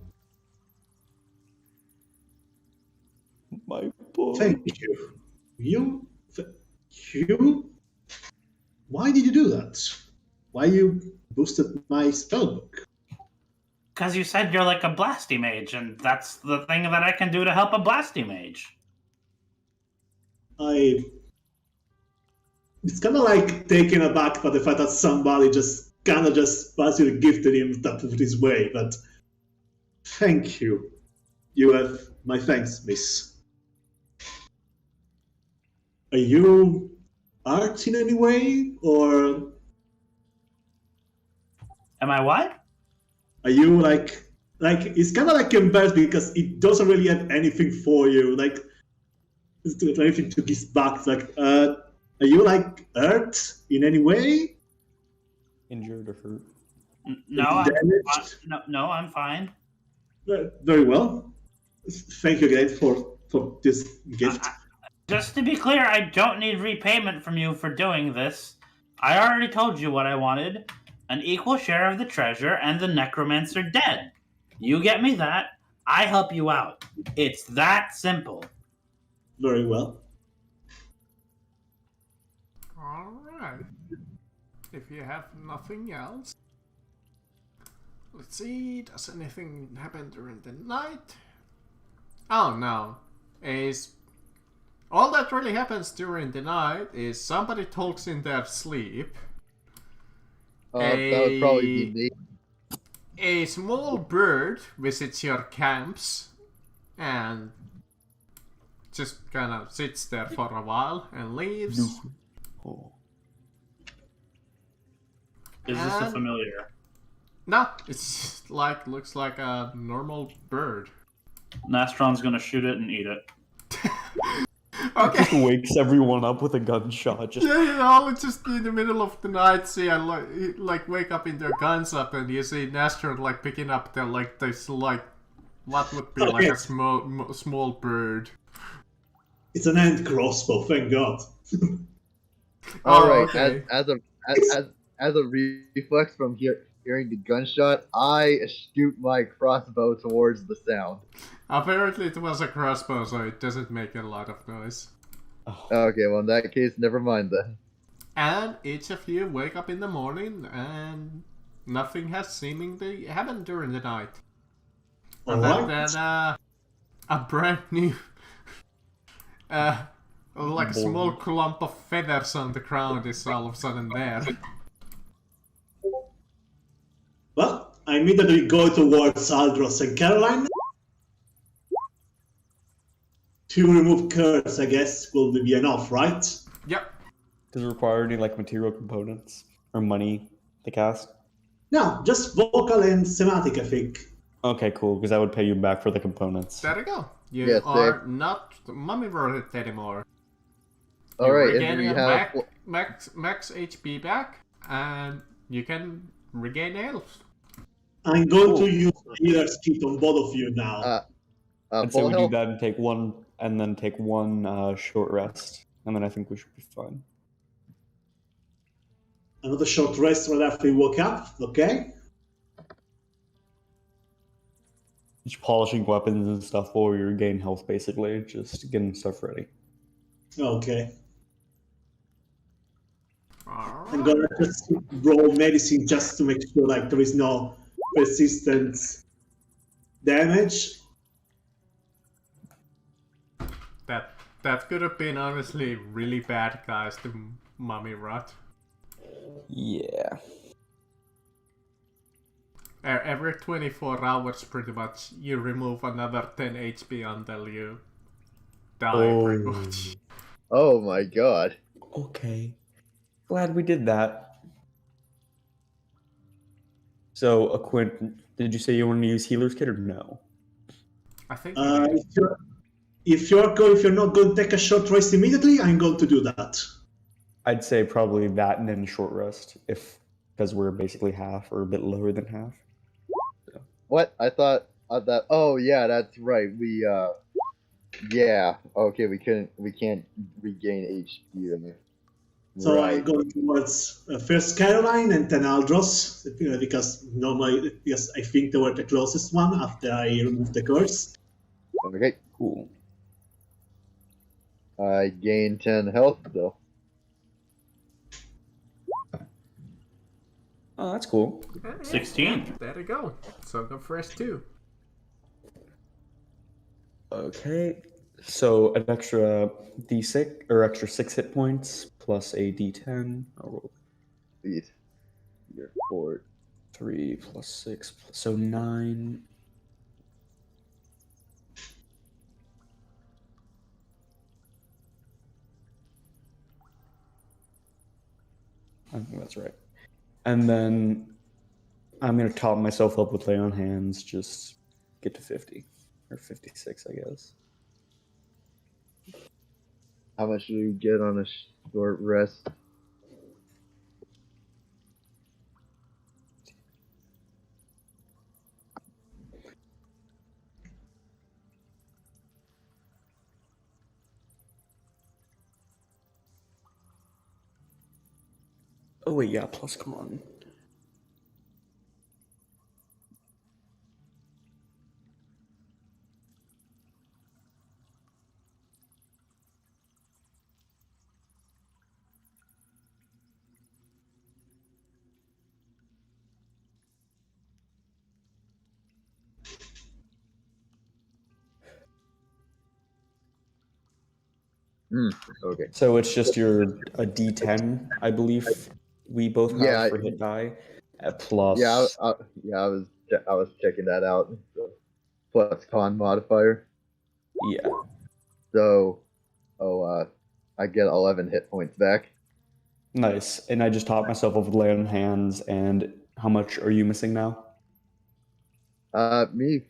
My boy. Thank you. You? Why did you do that? Why you boosted my spellbook? Because you said you're like a Blasty Mage, and that's the thing that I can do to help a Blasty Mage. It's kind of like taken aback by the fact that somebody just kind of just passively gifted him that of his way, but thank you. You have my thanks, miss. Are you art in any way, or Am I what? are you like it's kind of like embarrassed because it doesn't really have anything for you, like it's anything to give back. Like, are you like hurt in any way? Injured or hurt? No, I'm fine. Very well. Thank you again for this gift. Just to be clear, I don't need repayment from you for doing this. I already told you what I wanted. An equal share of the treasure and the necromancer dead. You get me that, I help you out. It's that simple. Very well. Alright. If you have nothing else. Let's see, does anything happen during the night? Oh no. All that really happens during the night is somebody talks in their sleep. That would probably be me. A small bird visits your camps and just kind of sits there for a while and leaves. Oh. Is this a familiar? No, it's like looks like a normal bird. Nastron's gonna shoot it and eat it. Okay. Just wakes everyone up with a gunshot. Just Yeah, you know, it's just in the middle of the night, see, I like wake up in their guns up, and you see Nastron like picking up their like this like what would be like a small bird. It's an end crossbow, thank God. All right. Okay. As a reflex from hearing the gunshot, I shoot my crossbow towards the sound. Apparently it was a crossbow, so it doesn't make a lot of noise. Okay, well in that case, never mind then. And each of you wake up in the morning, and nothing has seemingly happened during the night. Other Alright. than a brand new, like a small clump of feathers on the ground is all of a sudden there. Well, I immediately go towards Aldros and Caroline. To remove curse, I guess, will be enough, right? Yep. does it require any like material components or money to cast? No, just vocal and semantic, I think. Okay, cool. Because I would pay you back for the components. There you go. You Yes, are not mummy worth anymore. All right, You're and regaining we have max HP back, and you can regain health. I'm going to use healer's kit on both of you now. I'd say full we do health. that and take one, and then take one short rest, and then I think we should be fine. Another short rest right after you woke up, okay? Just polishing weapons and stuff while we regain health, basically, just getting stuff ready. Okay. Alright. I'm gonna just roll medicine just to make sure like there is no persistent damage. That could have been honestly really bad, guys, to mummy rot. Yeah. Every 24 hours, pretty much, you remove another 10 HP until you die, pretty much. Oh my god. Okay. Glad we did that. So, Quinn, did you say you want to use healer's kit or no? I think If you're not going to take a short rest immediately, I'm going to do that. I'd say probably that and then short rest, because we're basically half or a bit lower than half. What? I thought that. Oh yeah, that's right. Yeah. Okay, we can't regain HP in there. So Right. I'm going towards first Caroline and then Aldros, because I think they were the closest one after I removed the curse. Okay. Cool. I gain 10 health though. Oh, that's cool. 16. There you go. So go fresh too. Okay. So an extra D6 or extra 6 hit points plus a D10. I'll roll Sweet. You're 4. 3 plus 6, so 9. I think that's right. And then I'm going to top myself up with lay on hands, just get to 50. Or 56, I guess. How much do you get on a short rest? Oh, wait, yeah, plus, come on. Okay. So it's just a D10, I believe we both have Yeah, for hit die, plus... Yeah, I was checking that out. So, plus con modifier. Yeah. So, I get 11 hit points back. Nice. And I just taught myself up with lay on hands, and how much are you missing now? Me,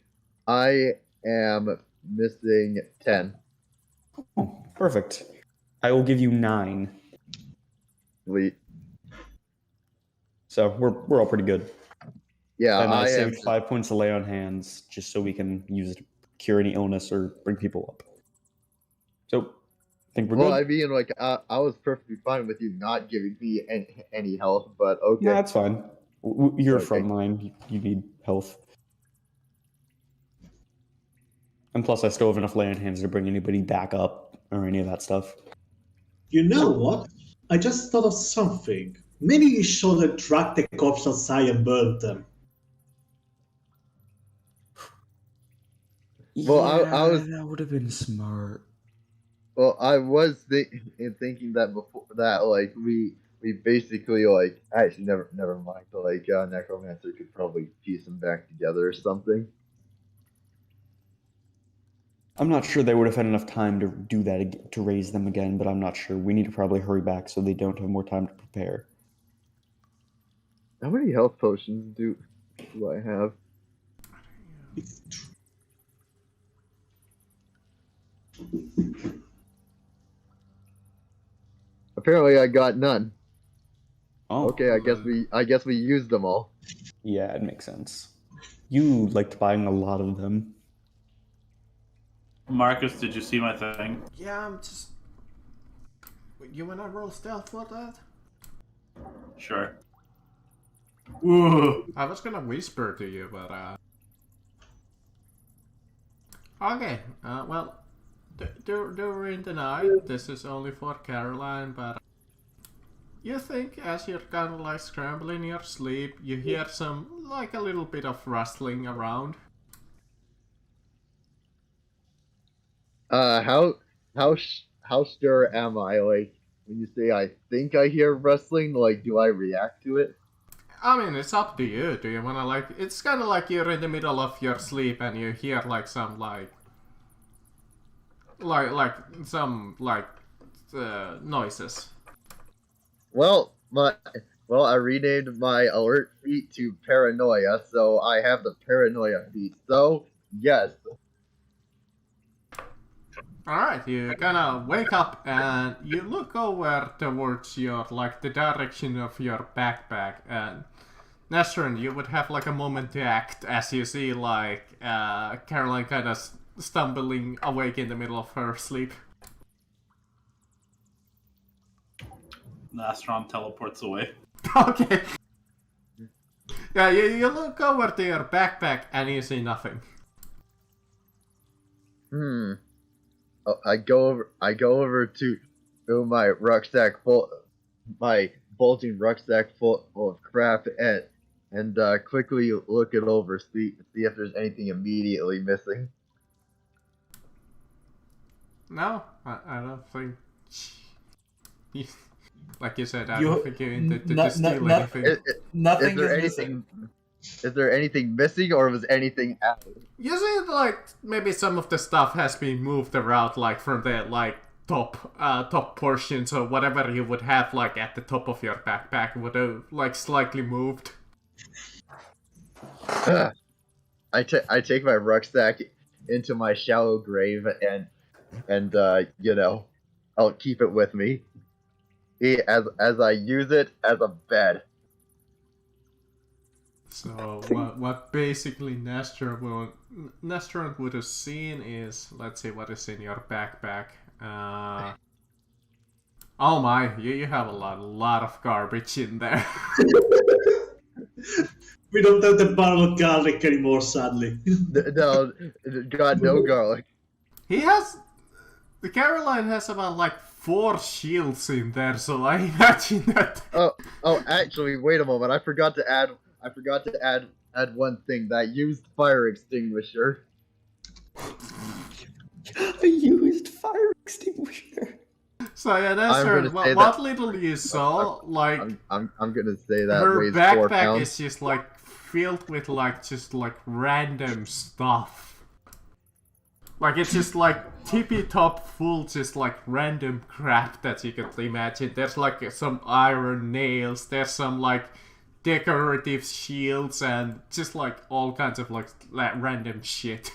I am missing 10. Oh, perfect. I will give you 9. Sweet. So we're all pretty good. Yeah, And I I am. saved 5 points of lay on hands just so we can use it to cure any illness or bring people up. So, I think we're Well, good. I mean, like, I was perfectly fine with you not giving me any health, but okay. Yeah, that's fine. You're Okay. frontline. You need health. And plus, I still have enough lay on hands to bring anybody back up or any of that stuff. You know what? I just thought of something. Maybe you should drag the corpse outside and burn them. Well, I was- That would have been smart. Well, I was thinking that before that, like, we basically, like, actually, never mind. Like, Necromancer could probably piece them back together or something. I'm not sure they would have had enough time to do that, to raise them again, but I'm not sure. We need to probably hurry back so they don't have more time to prepare. How many health potions do I have? Apparently, I got none. Oh, Okay, I guess we used them all. yeah, it makes sense. You liked buying a lot of them. Marcus, did you see my thing? Yeah, I'm just. You wanna roll stealth for that? Sure. Ooh. I was gonna whisper to you, but Okay, well, during the night, this is only for Caroline, but you think as you're kind of like scrambling in your sleep, you hear some, like a little bit of rustling around. How sure am I? Like, when you say I think I hear rustling, like, do I react to it? I mean, it's up to you. Do you wanna like? It's kind of like you're in the middle of your sleep and you hear like some like some like noises? Well, I renamed my alert feat to paranoia, so I have the paranoia feat. So yes. Alright, you kind of wake up and you look over towards your, like, the direction of your backpack, and Nestron, you would have like a moment to act as you see like Caroline kind of stumbling awake in the middle of her sleep. Nastron teleports away. Okay. Yeah, you look over to your backpack and you see nothing. Oh, I go over to my rucksack full, my bulging rucksack full of crap, and quickly look it over, see if there's anything immediately missing. No, I don't think. Like you said, I don't think you're into to steal anything. Nothing is there is anything? Is there anything missing, or was anything added? You see, like maybe some of the stuff has been moved around, like from the like top portion, so whatever you would have like at the top of your backpack would have like slightly moved. I take my rucksack into my shallow grave and you know, I'll keep it with me as I use it as a bed. So what basically Nestron would have seen is, let's see what is in your backpack. Oh my, you have a lot of garbage in there. We don't have the barrel of garlic anymore, sadly. No, God, no garlic. The Caroline has about like 4 shields in there, so I imagine that. Oh, actually, wait a moment. I forgot to add one thing. That used fire extinguisher. I used fire extinguisher. So yeah, that's I'm her. gonna say What that- little you saw, like I'm gonna say that her weighs 4 backpack pounds. is just like filled with like just like random stuff. Like it's just like tippy top full, just like random crap that you could imagine. There's like some iron nails. There's some like decorative shields and just like all kinds of like random shit.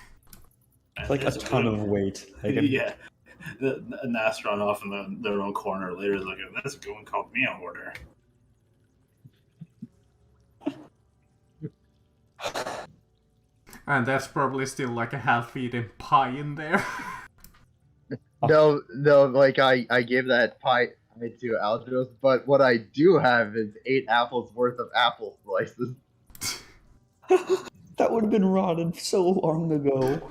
Like a ton of weight. I can- Yeah. The Nastron off in their own corner later is like, let's go and call me an order. And there's probably still like a half-eaten pie in there. No, like I gave that pie to Aldros, but what I do have is 8 apples worth of apple slices. That would have been rotted so long ago.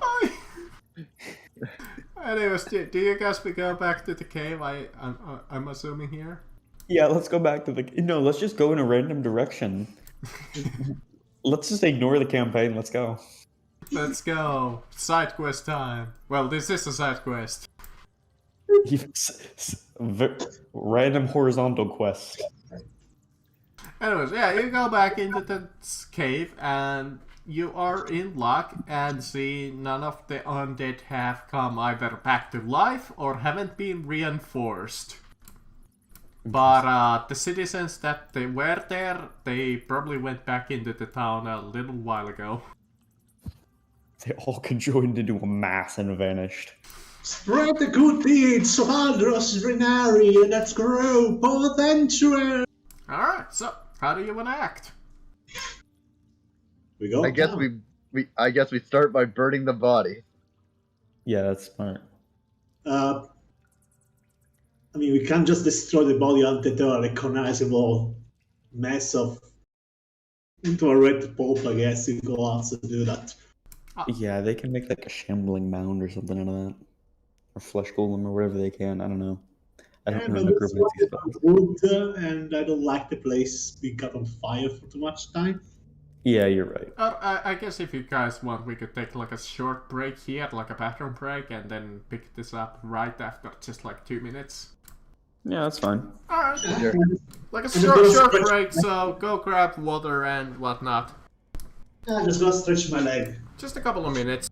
Anyways, do you guys go back to the cave? I'm assuming here. Yeah, let's go back to the. No, let's just go in a random direction. Let's just ignore the campaign. Let's go. Let's go. Side quest time. Well, this is a side quest. Random horizontal quest. Anyways, yeah, you go back into the cave and you are in luck and see none of the undead have come either back to life or haven't been reinforced. But the citizens that they were there, they probably went back into the town a little while ago. They all conjoined into a mass and vanished. Spread the good deeds of Aldros Renari, and let's grow both adventurers. Alright, so how do you want to act? We go. I guess down. we start by burning the body. Yeah, that's smart. I mean, we can't just destroy the body until they're a recognizable mess into a red pulp, I guess. You go out to do that. Yeah, they can make like a shambling mound or something out of that. Or flesh golem or whatever they can. I don't know. I don't And know it's necromancy spells. wood, and I don't like the place being caught on fire for too much time. Yeah, you're right. I guess if you guys want, we could take like a short break here, like a bathroom break, and then pick this up right after just like 2 minutes. Yeah, that's fine. Alright. Sure. Like a And short those short stretch- break, so go grab water and whatnot. I'm just gonna stretch my leg. Just a couple of minutes.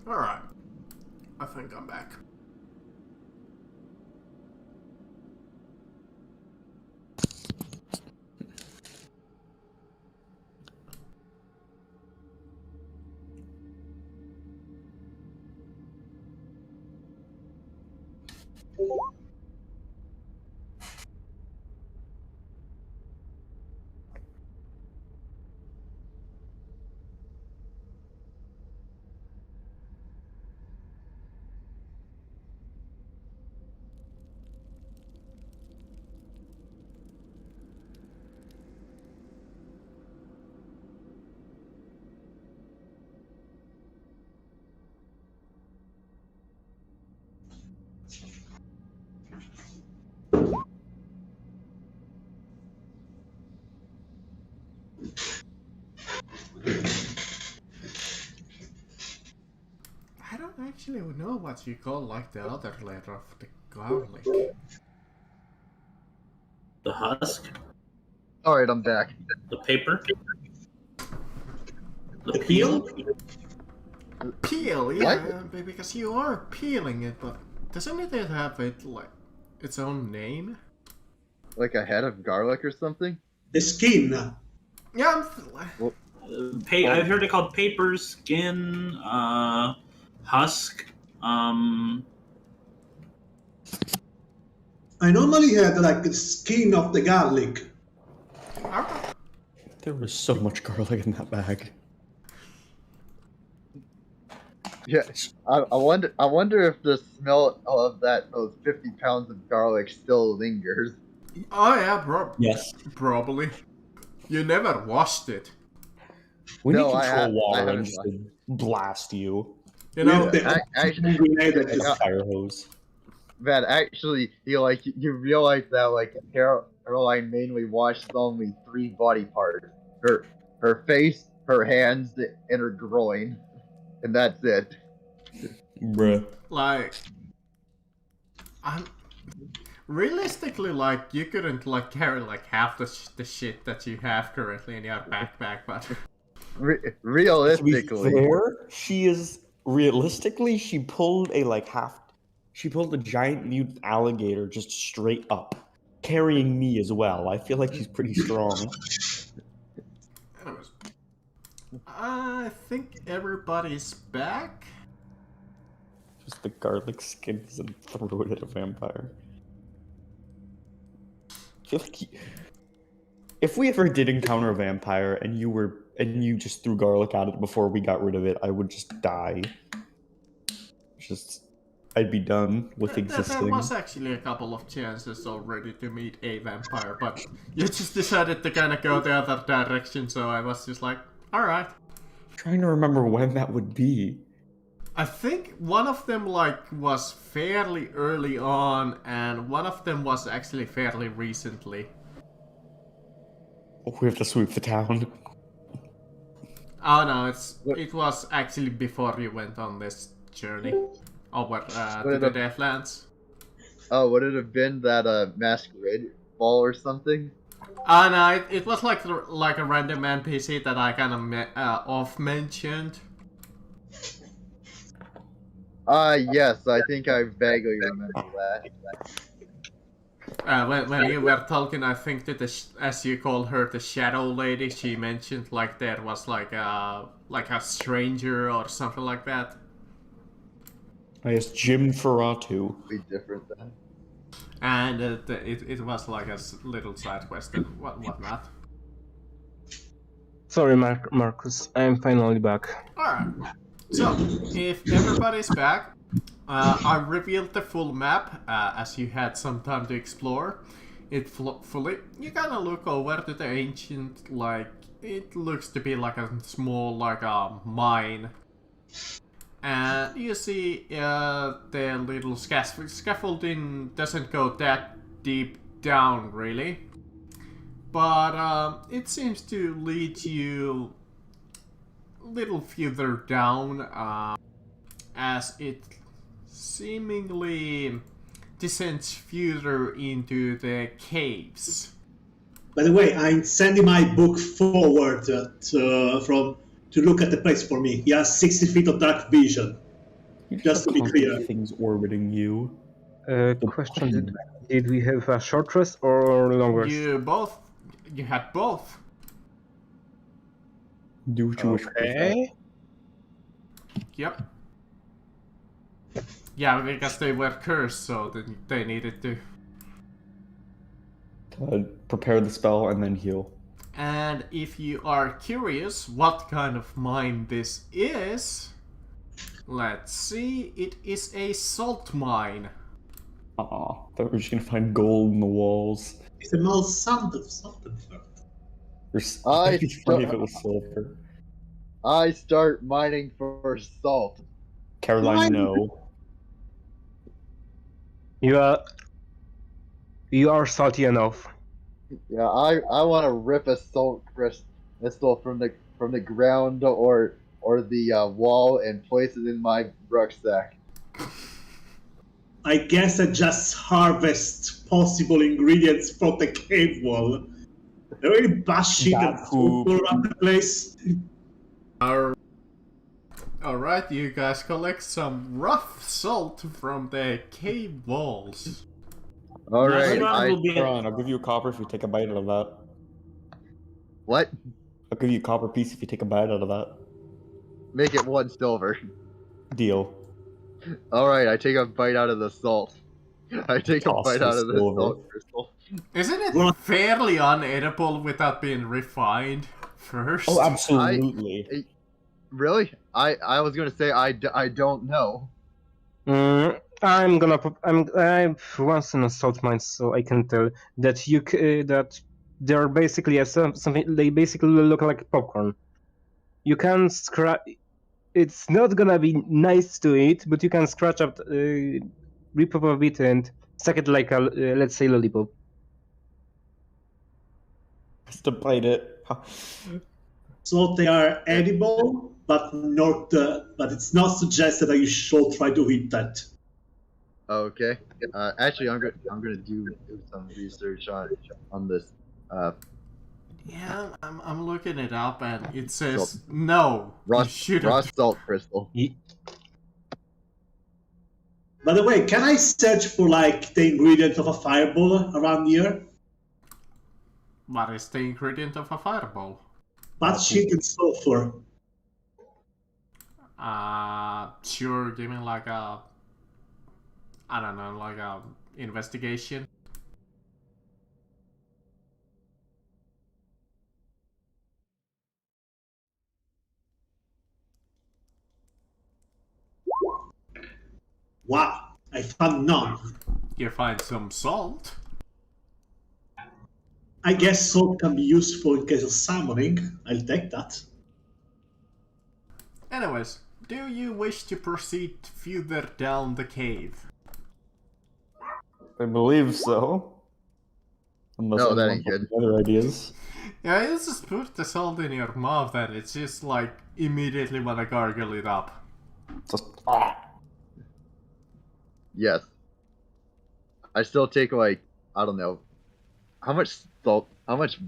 Alright. I think I'm back. I don't actually know what you call like the other layer of the garlic. The husk, All right, I'm back. the paper, The peel? Peel, yeah, because you are peeling it, but doesn't it have it like its own name? Like a head of garlic or something? The skin. Yeah, I've heard it called paper, skin, husk. I normally had like the skin of the garlic. There was so much garlic in that bag. Yeah, I wonder if the smell of those 50 pounds of garlic still lingers. Oh yeah, Yes. probably. You never washed it. We No, need I control haven't- I water haven't and just to blast you. You know, Yeah. Actually, Like Yeah. a fire hose. man, actually, you realize that like Caroline mainly washes only 3 body parts: her face, her hands, and her groin, and that's it. Bruh. like, I'm realistically like you couldn't like carry like half the shit that you have currently in your backpack, but Re- To be realistically, fair, she pulled she pulled a giant mutant alligator just straight up, carrying me as well. I feel like she's pretty strong. anyways, I think everybody's back. Just the garlic skins and throw it at a vampire. I feel like if we ever did encounter a vampire and you just threw garlic at it before we got rid of it, I would just die. I'd be done with There existing. was actually a couple of chances already to meet a vampire, but you just decided to kind of go the other direction, so I was just like, alright. Trying to remember when that would be. I think one of them like was fairly early on, and one of them was actually fairly recently. Oh, we have to sweep the town. Oh no, it was actually before you went on this journey over to the Deathlands. oh, would it have been that masquerade ball or something? Oh no, it was like a random NPC that I kind of off mentioned. Yes, I think I vaguely remember that. When you were talking, I think that as you call her, the Shadow Lady, she mentioned like there was like a stranger or something like that. I guess Jim Ferratu. Be different then. And it was like a little side quest and whatnot. Sorry, Marcus. I'm finally back. Alright. So, if everybody's back, I revealed the full map as you had some time to explore it fully. You kind of look over to the ancient, like, it looks to be like a small, like a mine. And you see the little scaffolding doesn't go that deep down, really. But it seems to lead you a little further down as it seemingly descends further into the caves. By the way, I'm sending my book forward to look at the place for me. He has 60 feet of dark vision. Just to be clear. Things orbiting you. Question: Did we have a short rest or long rest? You had both. Do what you wish. Okay. Yep. Yeah, because they were cursed, so they needed to. Prepare the spell and then heal. And if you are curious what kind of mine this is, let's see, it is a salt mine. Aw, thought we were just gonna find gold in the walls. It's a mild sound of something. It'd be funny if it was sulfur. I start mining for salt. Caroline, no. You are salty enough. Yeah, I want to rip a salt crystal from the ground or the wall and place it in my rucksack. I guess I just harvest possible ingredients from the cave wall. They're really bashing and poop. around the place. Alright, you guys collect some rough salt from the cave walls. All right, Ron, I'll give you a copper if you take a bite out of that. What? I'll give you a copper piece if you take a bite out of that. Make it 1 silver. Deal. All right, I take a bite out of the salt. I take a Toss bite the out of the silver. salt crystal. Isn't it fairly unedible without being refined first? Oh, absolutely. Really? I was gonna say I don't know. I'm once in a salt mine, so I can tell that that they're basically something. They basically look like popcorn. You can scratch. It's not gonna be nice to eat, but you can scratch up, rip up a bit, and suck it like a let's say lollipop. Just to bite it. So they are edible, but it's not suggested that you should try to eat that. Okay. Actually, I'm gonna do some research on this. Yeah, I'm looking it up and it says no. Raw Shouldn't. salt crystal. By the way, can I search for like the ingredient of a fireball around here? What is the ingredient of a fireball? Bad shit and sulfur. Sure, give me like a, I don't know, like a investigation. Wow, I found none. You find some salt. I guess salt can be useful in case of summoning. I'll take that. Anyways, do you wish to proceed further down the cave? I believe so. Unless No, that anyone ain't good. has other ideas. Yeah, you just put the salt in your mouth and it's just like immediately wanna gargle it up. Just Yes. I still take like, I don't know, how much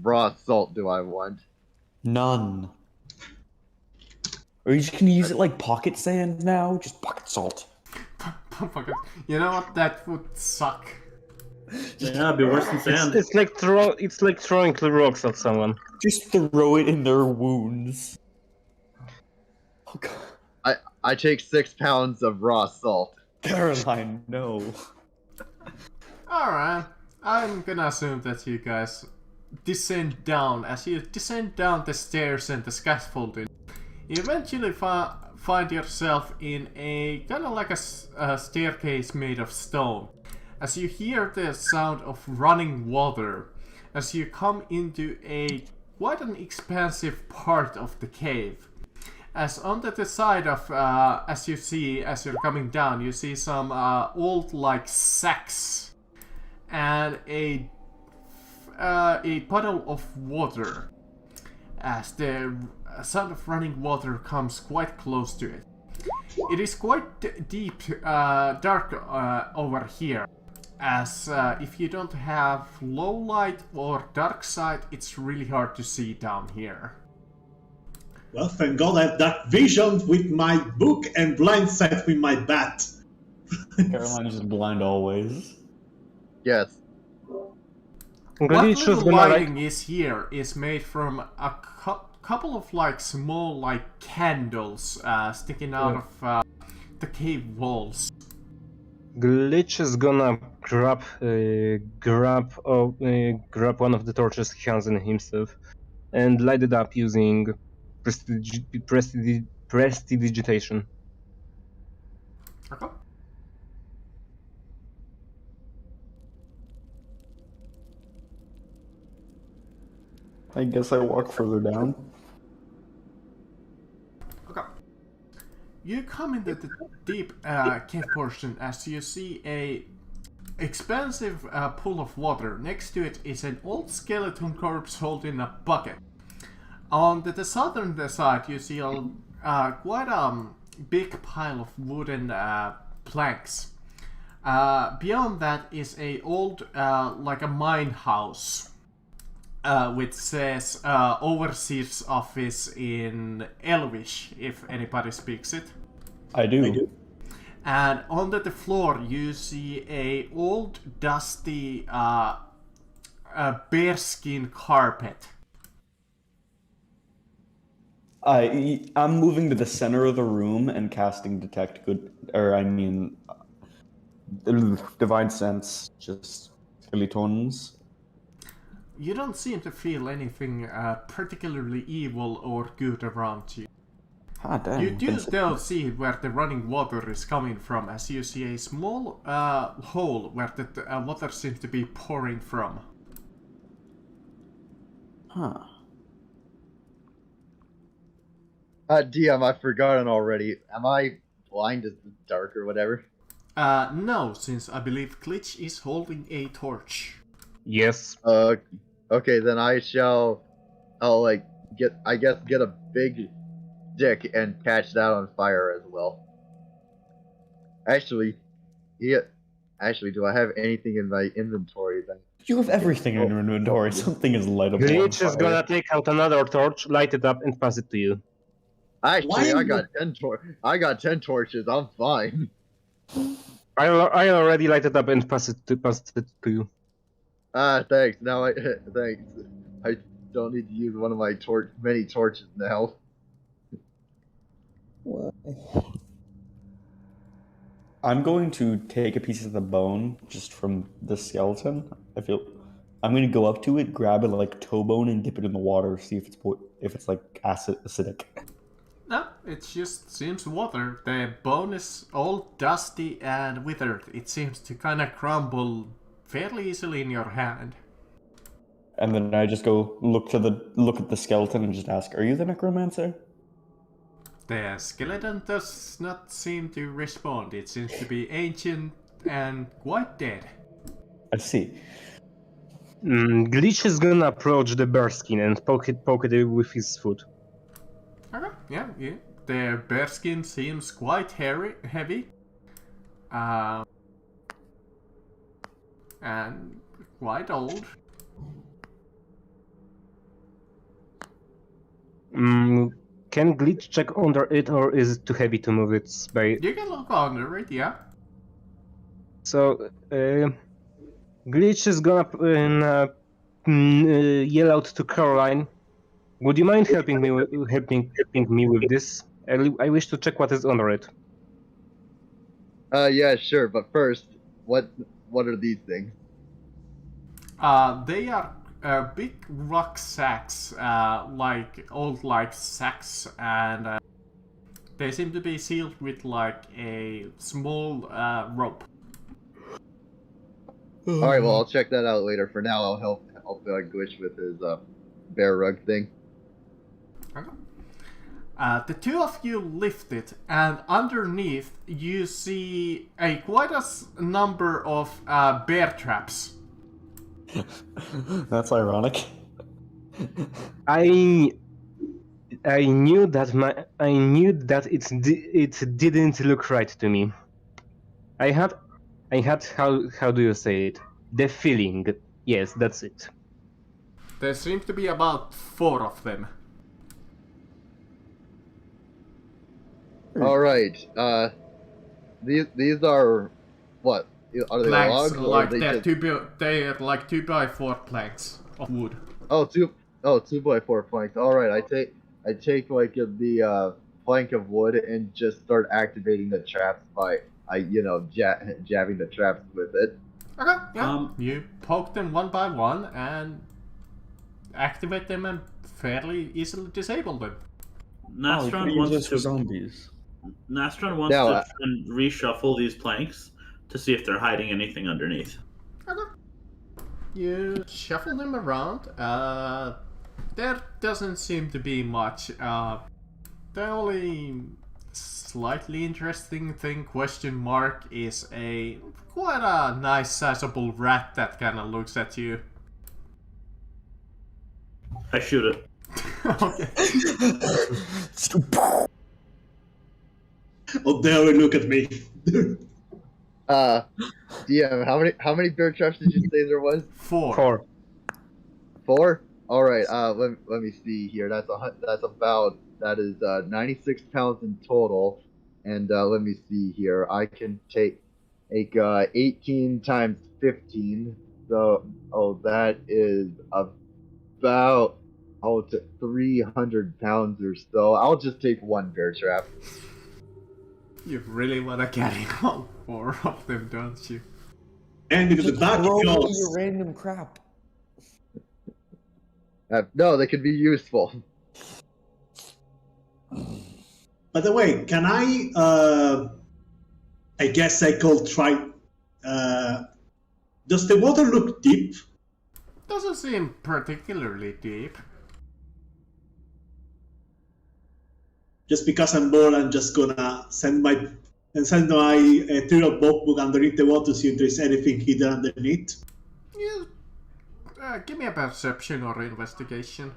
raw salt do I want? none. Or you just can use it like pocket sand now. Just pocket salt. You know what? That would suck. Yeah, it'd be worse than sand. It's like throwing rocks at someone. Just throw it in their wounds. Oh god. I take 6 pounds of raw salt. Caroline, no. Alright, I'm gonna assume that you guys descend down. As you descend down the stairs and the scaffolding, you eventually find yourself in a kind of like a staircase made of stone. As you hear the sound of running water, as you come into a quite an expansive part of the cave. As on the side of, as you're coming down, you see some old like sacks and a puddle of water. As the sound of running water comes quite close to it. It is quite deep, dark over here. As if you don't have low light or dark sight, it's really hard to see down here. Well, thank God I have dark vision with my book and blind sight with my bat. Caroline is just blind always. Yes. What Glitch was little gonna lighting is here is made from a couple of like small like candles sticking out of the cave walls. Glitch is gonna grab one of the torches he has in himself and light it up using prestidigitation. Okay. I guess I walk further down. Okay. You come into the deep cave portion as you see a expansive pool of water. Next to it is an old skeleton corpse holding a bucket. On the southern side, you see quite a big pile of wooden planks. Beyond that is a old, like a mine house, which says Overseer's Office in Elvish, if anybody speaks it. I do. And on the floor, you see a old, dusty, bearskin carpet. I'm moving to the center of the room and casting detect good, divine sense, just skeletons. You don't seem to feel anything particularly evil or good around you. Ah, damn. You do though see where the running water is coming from, as you see a small hole where the water seems to be pouring from. Huh. DM, I've forgotten already. Am I blind as the dark or whatever? No, since I believe Glitch is holding a torch. Yes. Okay, then I'll get a big stick and catch that on fire as well. Actually, do I have anything in my inventory then? You have everything in your inventory. Something is lightable. Glitch is gonna take out another torch, light it up, and pass it to you. Actually, I got 10 torches. I'm fine. I already lighted up and passed it to you. Thanks. Thanks. I don't need to use one of my many torches now. I'm going to take a piece of the bone just from the skeleton. I'm going to go up to it, grab it like toe bone, and dip it in the water. See if it's like acidic. No, it just seems water. The bone is all dusty and withered. It seems to kind of crumble fairly easily in your hand. And then I just go look at the skeleton and just ask, "Are you the necromancer?" The skeleton does not seem to respond. It seems to be ancient and quite dead. I see. Glitch is gonna approach the bearskin and poke it with his foot. Okay, yeah. The bearskin seems quite heavy. And quite old. Can Glitch check under it, or is it too heavy to move it? You can look under it, yeah. So, Glitch is gonna yell out to Caroline, "Would you mind helping me with this? I wish to check what is under it." Yeah, sure. But first, what are these things? They are big rucksacks, like old like sacks, and they seem to be sealed with like a small rope. All right, well, I'll check that out later. For now, I'll help Glitch with his bear rug thing. Okay. The two of you lift it, and underneath you see quite a number of bear traps. That's ironic. I knew that it didn't look right to me. I had how do you say it? The feeling. Yes, that's it. There seem to be about 4 of them. All right. These are what? Are they Planks, logs? Or like are they they're just... they're like 2x4 planks of wood. Oh, 2x4 planks. All right. I take like the plank of wood and just start activating the traps by jabbing the traps with it. Okay, yeah. You poke them one by one and activate them and fairly easily disable them. Nastron wants to zombies. Nastron wants Now, to try and reshuffle these planks to see if they're hiding anything underneath. Okay. You shuffle them around. There doesn't seem to be much. The only slightly interesting thing, question mark, is a quite a nice sizable rat that kind of looks at you. I shoot it. Okay. Oh, there, look at me. DM, how many bear traps did you say there was? 4. 4? All right. Let me see here. That is 96 pounds in total, and let me see here. I can take 18 times 15. So that is about 300 pounds or so. I'll just take 1 bear trap. You really want to carry all 4 of them, don't you? And into the back Throw it away goes. your random crap. No, they could be useful. By the way, can I guess I could try. Does the water look deep? Doesn't seem particularly deep. Just because I'm bored, I'm just gonna send my ethereal book underneath the water to see if there's anything hidden underneath. Yeah. Give me a perception or investigation.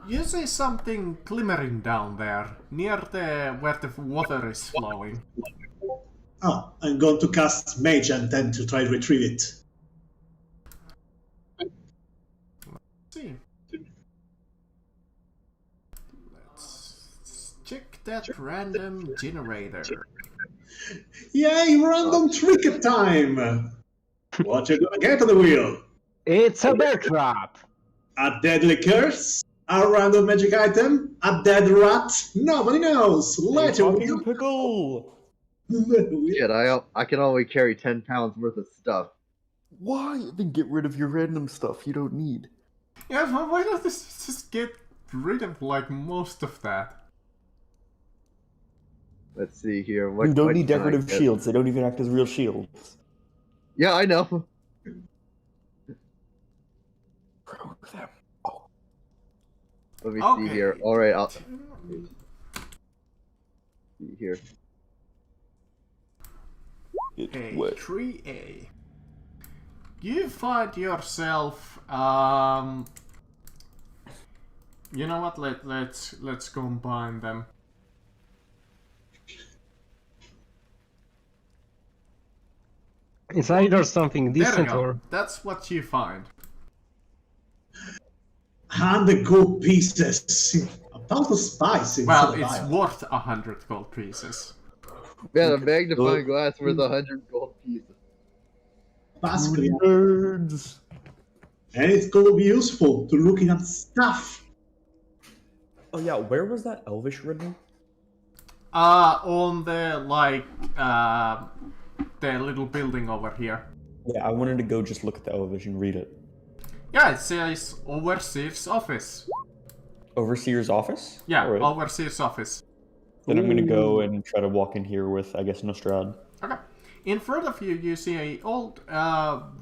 You see something glimmering down there, near where the water is flowing. Oh, I'm going to cast Mage and then to try to retrieve it. Let's see. Let's check that random generator. Yay, random trick time! What you gonna get on the wheel? It's a bear trap. A deadly curse? A random magic item? A dead rat? Nobody knows! Let it wheel! Pickle! Shit, I can only carry 10 pounds worth of stuff. Why? Then get rid of your random stuff you don't need. Yeah, why don't this just get rid of like most of that? Let's see here. You don't need can I decorative get? shields. They don't even act as real shields. Yeah, I know. Broke them. Let me Okay. see here. All right, I'll see here. Get A wet. 3A. You find yourself you know what, let's combine them. It's either something There we decent go. or That's what you find. 100 gold pieces. A pound of spice in Well, the it's vial. worth 100 gold pieces. Yeah, the magnifying glass worth 100 gold pieces. Basically, Nerds. and it's going to be useful to looking at stuff. Oh yeah, where was that Elvish written? On the the little building over here. Yeah, I wanted to go just look at the Elvish and read it. Yeah, it says Overseer's office. Overseer's office? Yeah, Alright. Overseer's office. Then I'm gonna go and try to walk in here with, I guess, Nostrad. Okay. In front of you, you see a old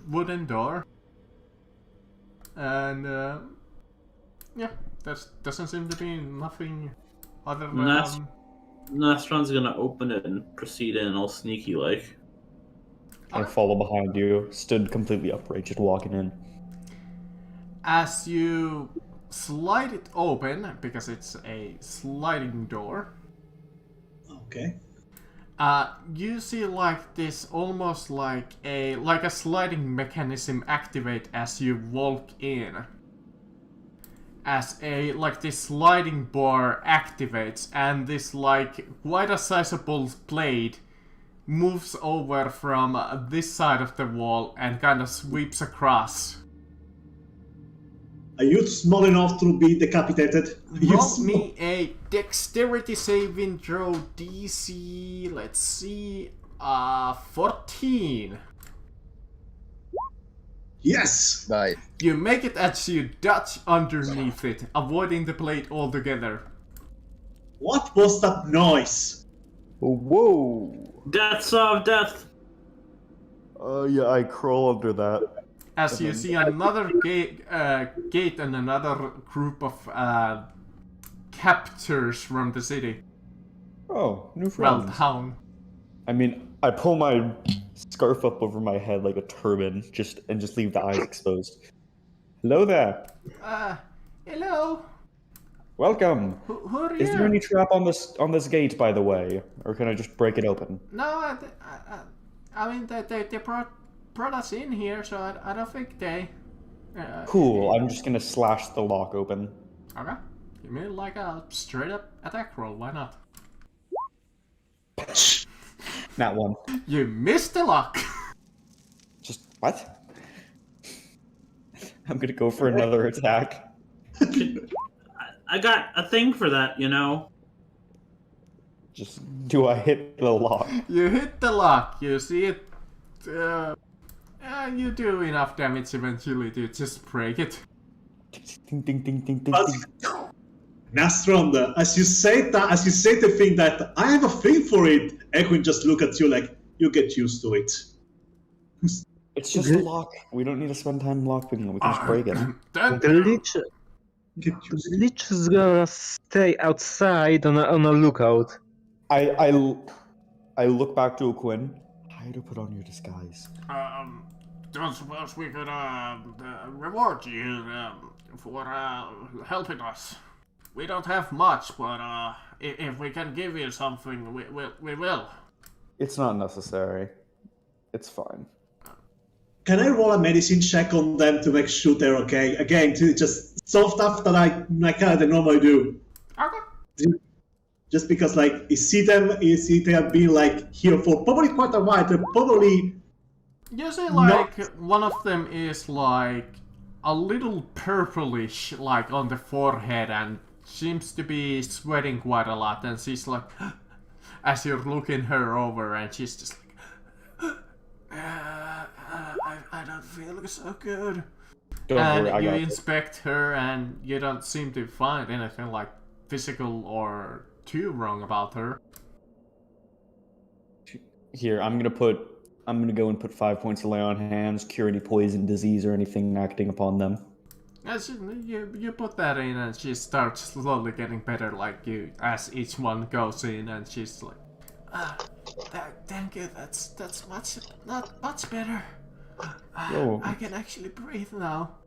wooden door. And yeah, there doesn't seem to be nothing other than... Nastron's gonna open it and proceed in all sneaky like. I follow behind you, stood completely upright, just walking in. As you slide it open, because it's a sliding door, Okay. you see like this almost like a sliding mechanism activate as you walk in. As this sliding bar activates, and this quite a sizable blade moves over from this side of the wall and kind of sweeps across. Are you small enough to be decapitated? Are you Roll small? me a dexterity saving throw DC, let's see, 14. Yes! Nice. You make it as you dodge underneath it, avoiding the blade altogether. What was that noise? Whoa! Deaths of death. Yeah, I crawl under that. As you see another gate and another group of captors from the city. Oh, new Well, friends. town. I mean, I pull my scarf up over my head like a turban, just leave the eyes exposed. Hello there. Hello. Welcome. Who are Is you? there any trap on this gate, by the way, or can I just break it open? No, I mean they brought us in here, so I don't think they. Cool. I'm just gonna slash the lock open. Okay. Give me like a straight up attack roll. Why not? That one. You missed the lock. Just what? I'm gonna go for another attack. I got a thing for that, you know. Just do I hit the lock? You hit the lock. You see it. You do enough damage eventually to just break it. Ding ding ding ding ding. But- ding. Nastron, as you say the thing that I have a thing for it, Equin just look at you like you get used to it. It's just a lock. We don't need to spend time locking it. We can just break it. The lich, Get the used to it. lich is gonna stay outside on a lookout. I look back to Quinn. How to put on your disguise? Don't suppose we could reward you for helping us. We don't have much, but if we can give you something, we will. It's not necessary. It's fine. Can I roll a medicine check on them to make sure they're okay? Again, to just some stuff that I kind of normally do. Okay. Just because, like, you see they have been like here for probably quite a while. They're probably You see, like, one of them is like a little purplish, like on the forehead, and seems to be sweating quite a lot. And she's like, as you're looking her over, and she's just like, I don't feel so good. Don't And worry, I you got it. inspect her, and you don't seem to find anything like physical or too wrong about her. Here, I'm gonna go and put 5 points of lay on hands, cure any poison, disease, or anything acting upon them. As you put that in, and she starts slowly getting better, like as each one goes in, and she's like, thank you. That's not much better. Oh. I can actually breathe now.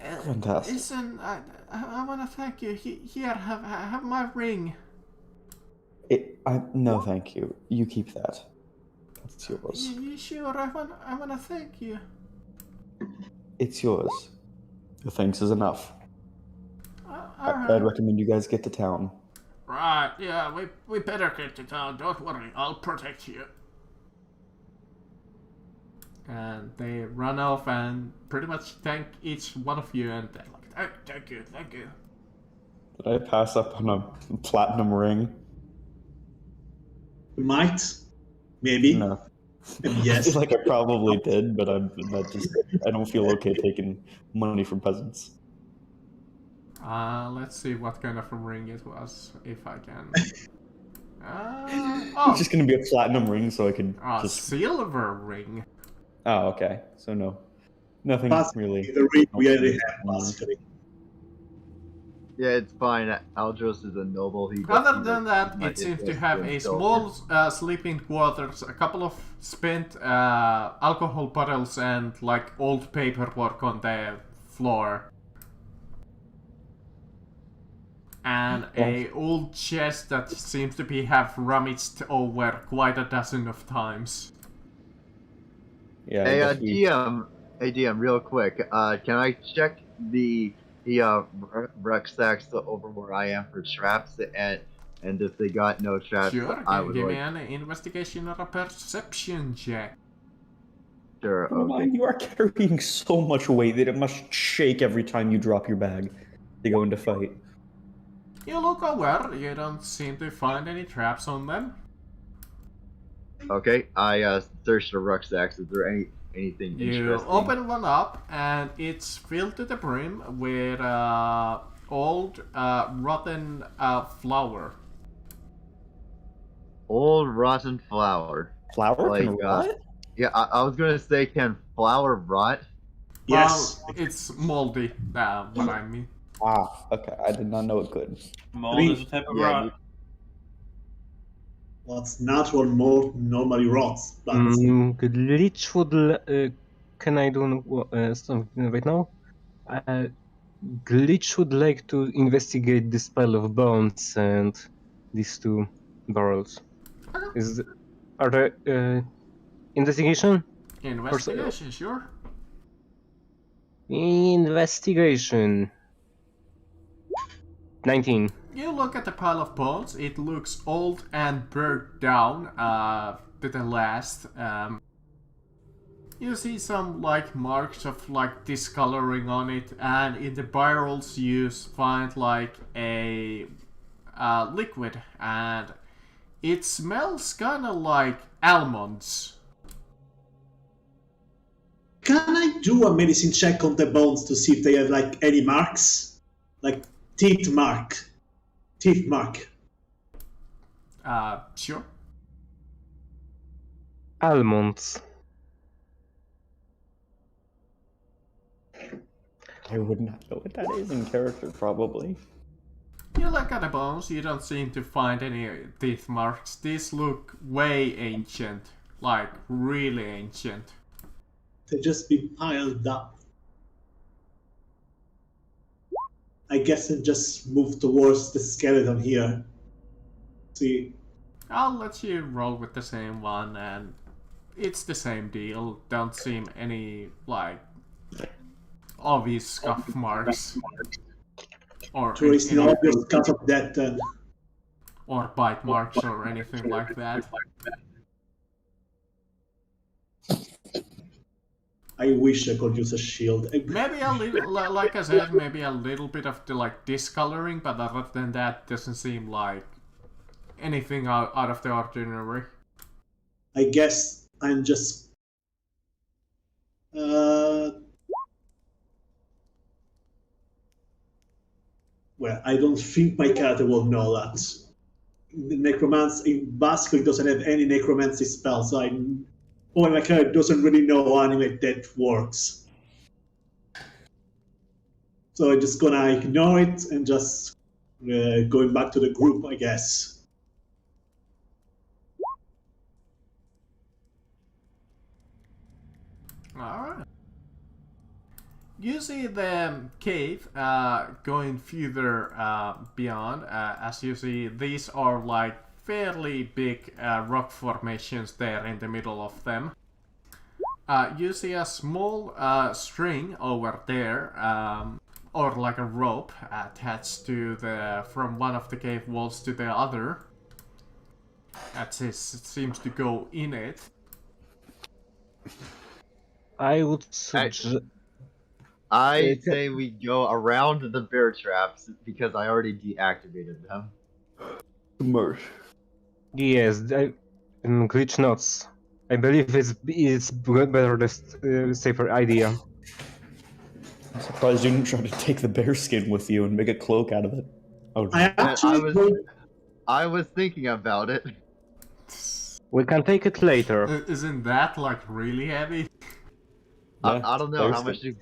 Fantastic. Listen, I want to thank you. Here, have my ring. No, thank you. You keep that. That's yours. You sure? I want to thank you. It's yours. The thanks is enough. Alright. I'd recommend you guys get to town. Right, yeah, we better get to town. Don't worry, I'll protect you. And they run off and pretty much thank each one of you, and they're like, thank you. Did I pass up on a platinum ring? You might, maybe, No. maybe I yes. feel like I probably did, but I don't feel okay taking money from peasants. Let's see what kind of a ring it was, if I can. It's Oh, just gonna be a platinum ring, so I can a just. silver ring. Oh, okay. So no, nothing Basically, really. the ring we already have, basically. Yeah, it's fine. Aldros is a noble. He Other doesn't than that, might it seems to invest have in a silver. small sleeping quarters, a couple of spent alcohol bottles, and like old paperwork on the floor. And a old chest that seems to be have rummaged over quite a dozen of times. Yeah. Hey, I guess we- DM, real quick. Can I check the rucksacks over where I am for traps, and if they got no traps, Sure, I give would me like. an investigation or a perception check. Sure. Never Okay. mind, you are carrying so much weight that it must shake every time you drop your bag to go into fight. You look over, you don't seem to find any traps on them. Okay. I searched the rucksacks. Is there anything You interesting? open one up, and it's filled to the brim with old rotten flour. Old rotten flour. Flour Like, can rot? Yeah, I was gonna say, can flour rot? Yes. Well, it's moldy, what I mean. Ah, okay. I did not know it could. Mold mean, is a type of yeah, rot. What's natural more normally rots, but Glitch would. Can I do something right now? Glitch would like to investigate this pile of bones and these two barrels. Are there investigation? Investigation, sure. Investigation. 19. You look at the pile of bones, it looks old and burnt down to the last. You see some like marks of like discoloring on it, and in the barrels you find like a liquid, and it smells kind of like almonds. can I do a medicine check on the bones to see if they have like any marks, like teeth mark? Sure. Almonds. I would not know what that is in character, probably. You look at the bones, you don't seem to find any teeth marks. These look way ancient, like really ancient. They've just been piled up. I guess I just move towards the skeleton here. See, I'll let you roll with the same one, and it's the same deal. Don't seem any, like, obvious scuff marks. Or, there is no obvious cause of death then. or bite marks or anything like that. I wish I could use a shield. Maybe a little, like I said, maybe a little bit of the, like, discoloring, but other than that, doesn't seem like anything out of the ordinary. I guess I'm just. Well, I don't think my character will know that. The necromancy basically doesn't have any necromancy spells, so my character doesn't really know how animate death works. So I'm just gonna ignore it and just going back to the group, I guess. Alright. You see the cave going further beyond, as you see these are like fairly big rock formations there in the middle of them. You see a small string over there, or like a rope attached to from one of the cave walls to the other. That seems to go in it. I would suggest. I say we go around the bear traps because I already deactivated them. Smart. Yes, glitch knots. I believe it's better the safer idea. I'm surprised you didn't try to take the bear skin with you and make a cloak out of it. Oh, I no. actually I was thinking about it. We can take it later. Isn't that like really heavy? I don't know bear how much skin.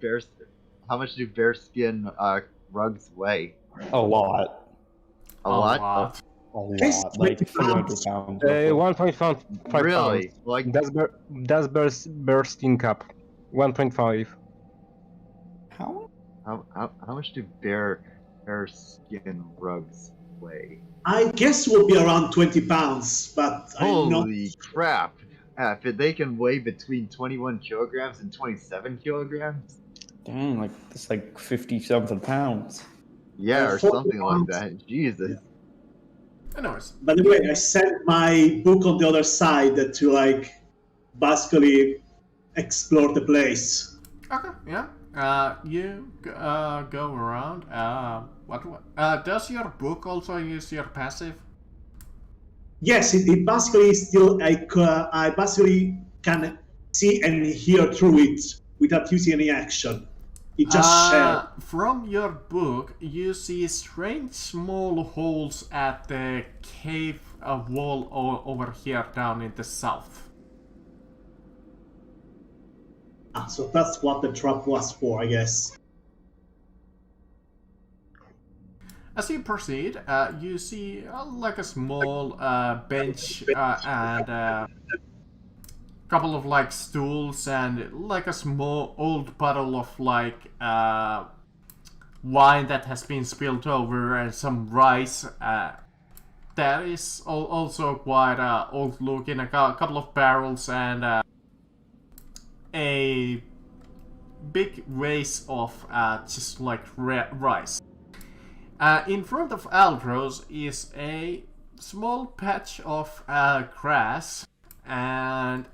do bear skin rugs weigh? A lot. A lot? A Yes, lot. Like 300 pounds. pounds. roughly. 1.5 Really? pounds. Like That's bear skin cap. 1.5. How? how much do bear skin rugs weigh? I guess will be around 20 pounds, but I'm not. Holy crap! If they can weigh between 21 kilograms and 27 kilograms? Dang, like it's like 50-something pounds. Yeah, or 40 something like pounds. that. Jesus. Anyways, By the way, I sent my book on the other side to like basically explore the place. okay, yeah. You go around. Does your book also use your passive? Yes, it basically still I basically can see and hear through it without using any action. It just shared. From your book, you see strange small holes at the cave wall over here down in the south. So that's what the trap was for, I guess. As you proceed, you see like a small bench and a couple of like stools and like a small old bottle of like wine that has been spilled over and some rice. That is also quite old looking. A couple of barrels and a big vase of just like rice. In front of Aldros is a small patch of grass, and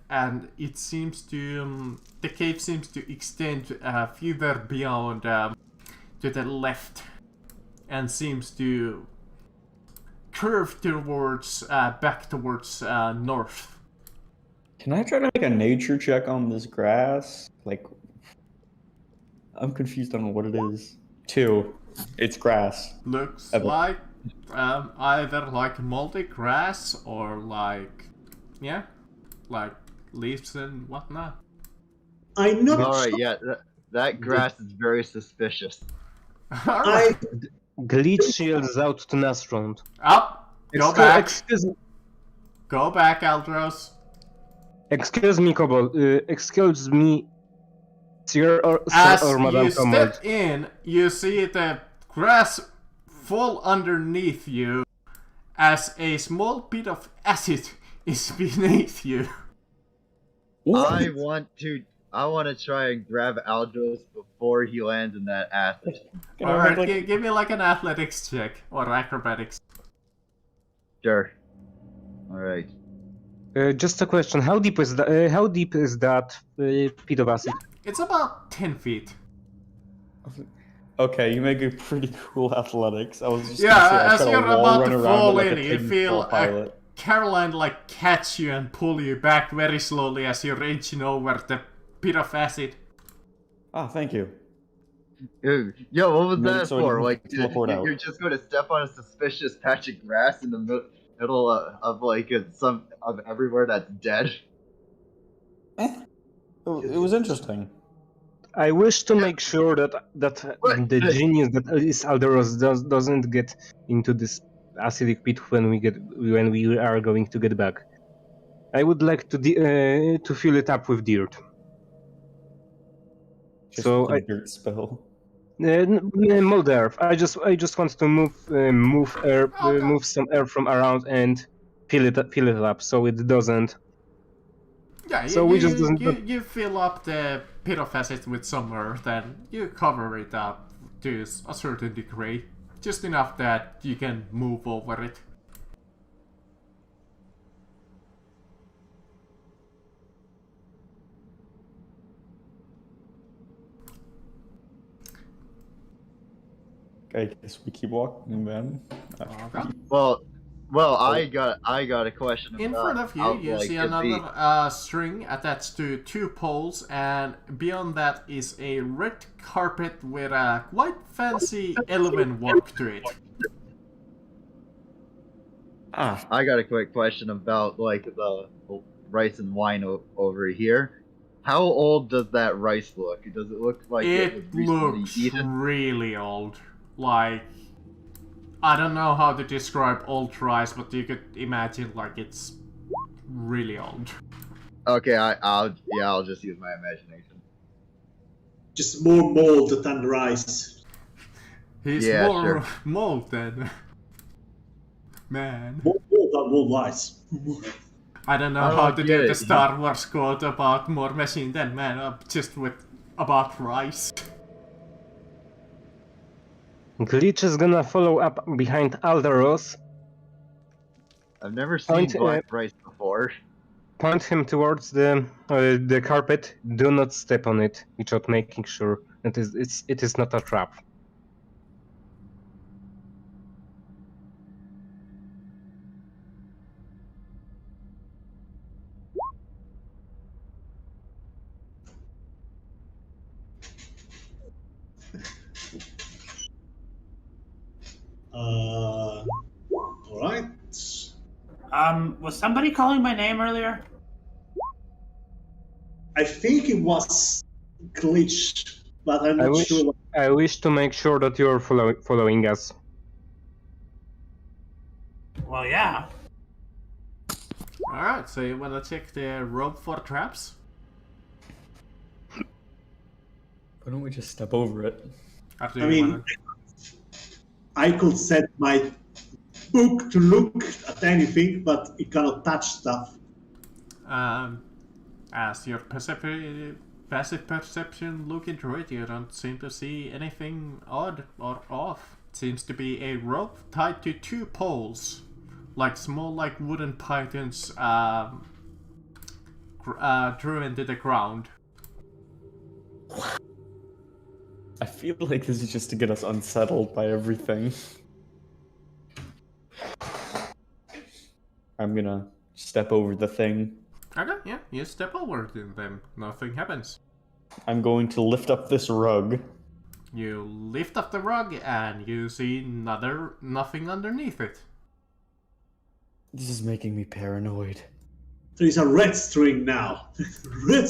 it seems to the cave seems to extend further beyond to the left, and seems to curve towards back towards north. Can I try to make a nature check on this grass? Like, I'm confused on what it is. 2. It's grass. Looks Ever. like either like moldy grass or like like leaves and whatnot. I'm not Alright, sure. yeah, that grass is very suspicious. I Glitch shields out to Nastrond. Up, go back, Excuse Aldros. me, Kobold. Excuse me, sir or As Madam you Kobold. step in, you see the grass fall underneath you as a small bit of acid is beneath you. I want to try and grab Aldros before he lands in that acid. Can I Alright, make, like, give me like an athletics check or acrobatics. Sure. Alright. Just a question: how deep is that? How deep is that pit of acid? It's about 10 feet. Okay, you make a pretty cool athletics. I was just Yeah, gonna say, I as kinda you're wall about run to around fall like a in, you tinfoil feel pilot. Caroline like catch you and pull you back very slowly as you're inching over the pit of acid. Ah, thank you. Yo, what was Made it that so I for? didn't Like, teleport out. you're just going to step on a suspicious patch of grass in the middle of like some of everywhere that's dead? It was interesting. I wish to make sure that the genius that is Alderos doesn't get into this acidic pit when we are going to get back. I would like to fill it up with dirt. Just So a dirt spill. mold earth. I just want to move some earth from around and fill it up so it doesn't. Yeah, So we just doesn't. you fill up the pit of acid with some earth and you cover it up to a certain degree. Just enough that you can move over it. I guess we keep walking then. Okay. Well, I got a question. In about front of you, how, you like, see if another string attached to 2 poles, and beyond that is a red carpet with a quite fancy elven walk to it. I got a quick question about like the rice and wine over here. How old does that rice look? Does it look like it was It recently looks eaten? really old. Like, I don't know how to describe old rice, but you could imagine like it's really old. Okay, I'll just use my imagination. Just more mold than rice. He's Yeah, more sure. mold than man. More mold than more rice. I don't know I how don't to get do the it. Star Wars quote about more machine than man, just with about rice. Glitch is gonna follow up behind Aldaros, I've never seen Point, black rice before. point him towards the carpet. Do not step on it without making sure that it is not a trap. Alright. Was somebody calling my name earlier? I think it was Glitch, but I'm I not wish sure. I wish to make sure that you are following us. Well, yeah. Alright, so you wanna check the rope for traps? Why don't we just step over it? After I you mean, wanna... I could set my book to look at anything, but it cannot touch stuff. As your passive perception look into it, you don't seem to see anything odd or off. It seems to be a rope tied to 2 poles, like small, like wooden pythons, driven to the ground. I feel like this is just to get us unsettled by everything. I'm gonna step over the thing. Okay, yeah, you step over to them. Nothing happens. I'm going to lift up this rug. You lift up the rug and you see nothing underneath it. This is making me paranoid. There is a red string now. Red.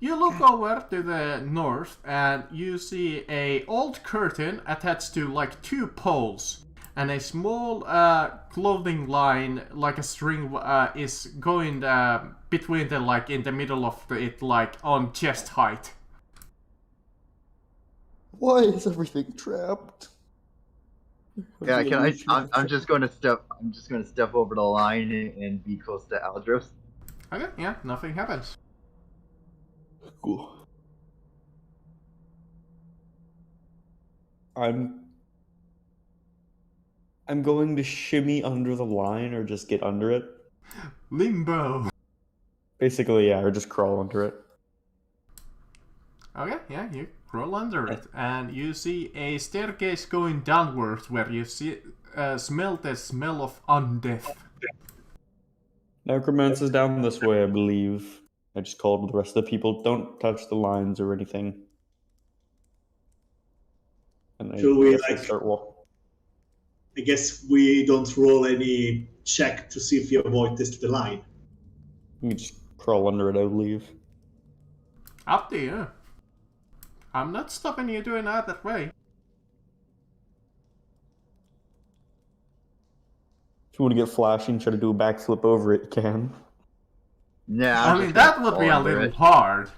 You look over to the north and you see a old curtain attached to like 2 poles, and a small clothing line, like a string, is going between the, like in the middle of it, like on chest height. Why is everything trapped? Yeah, I'm just going to step over the line and be close to Aldros. Okay, yeah, nothing happens. Cool. I'm going to shimmy under the line or just get under it. Limbo. Basically, yeah, or just crawl under it. Okay, yeah, you crawl under it, and you see a staircase going downwards where you smell the smell of undeath. Necromancer's down this way, I believe. I just called the rest of the people, don't touch the lines or anything. And Should we, guess I like- start walking. I guess we don't roll any check to see if you avoid this to the line. You just crawl under it, I believe. Up to you. I'm not stopping you doing that way. If you want to get flashy and try to do a backflip over it, you can. Yeah, I mean, that would be a little hard.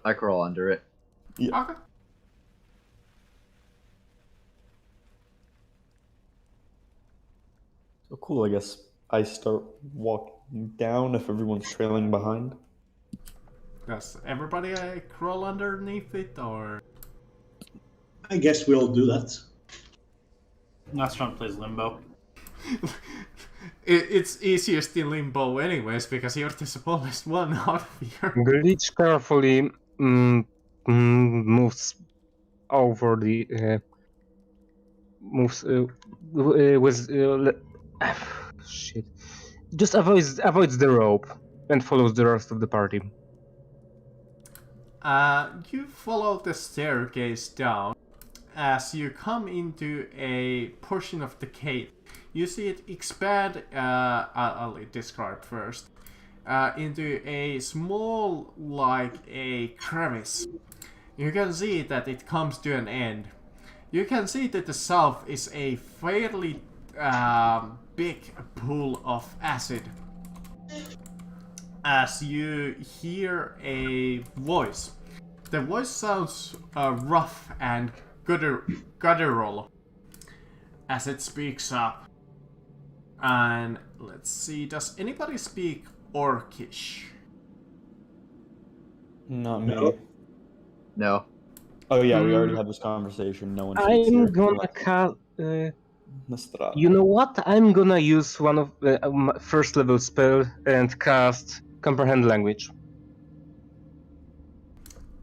I crawl under it. Yeah. Okay. So cool, I guess I start walking down if everyone's trailing behind. Does everybody crawl underneath it, or...? I guess we'll do that. Nostron plays Limbo. It's easiest in limbo anyways, because you're the smallest one out of here. Glitch carefully moves over the moves with shit. Just avoids the rope and follows the rest of the party. You follow the staircase down. As you come into a portion of the cave, you see it expand, I'll describe first, into a small, like a crevice. You can see that it comes to an end. You can see that the south is a fairly big pool of acid. As you hear a voice. The voice sounds rough and guttural as it speaks up. And let's see, does anybody speak Orcish? Not me. No. No. Oh yeah, we already had this conversation. No one speaks I'm here. gonna cast. Nostradamus. You know what? I'm gonna use one of first level spell and cast comprehend language.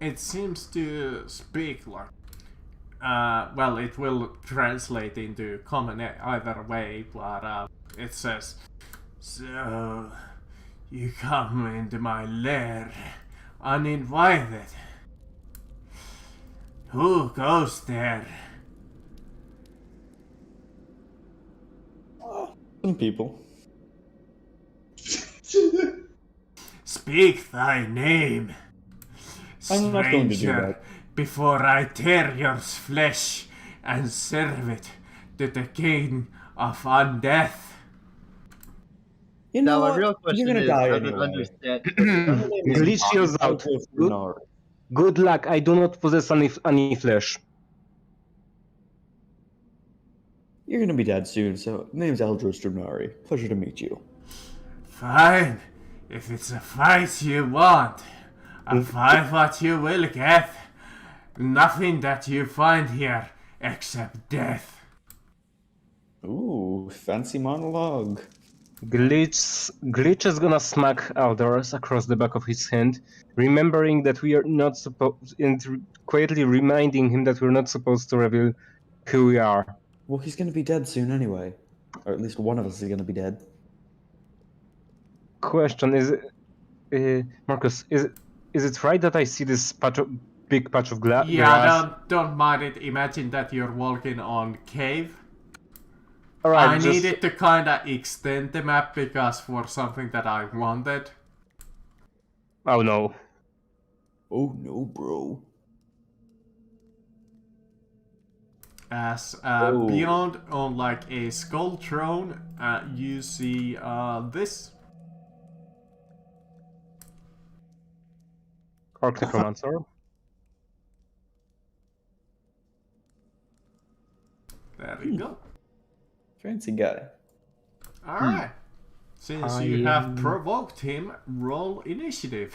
It seems to speak like... well, it will translate into common either way, but it says, "So, you come into my lair uninvited. Who goes there?" Some people. "Speak thy name, I'm not going to do stranger, that. before I tear your flesh and serve it to the king of undeath." You know Now, my what? real question You're gonna is, die does it anyway. understand? Glitch heals out. Good luck. I do not possess any flesh. You're gonna be dead soon, so name's Eldros Drunari. Pleasure to meet you. Fine, if it's a fight you want, a fight what you will get. Nothing that you find here except death. Ooh, fancy monologue. Glitch is gonna smack Aldous across the back of his hand, remembering that we are not supposed, and quietly reminding him that we're not supposed to reveal who we are. Well, he's gonna be dead soon anyway. Or at least one of us is gonna be dead. Question is, Marcus, is it right that I see this big patch of grass? Yeah, don't mind it. Imagine that you're walking on cave. Alright, I needed to kinda extend the map because for something that I wanted. Oh no. Oh no, bro. As Oh. beyond on like a skull throne, you see this. Orc Necromancer. There you go. Fancy guy. Alright. Since you have provoked him, roll initiative.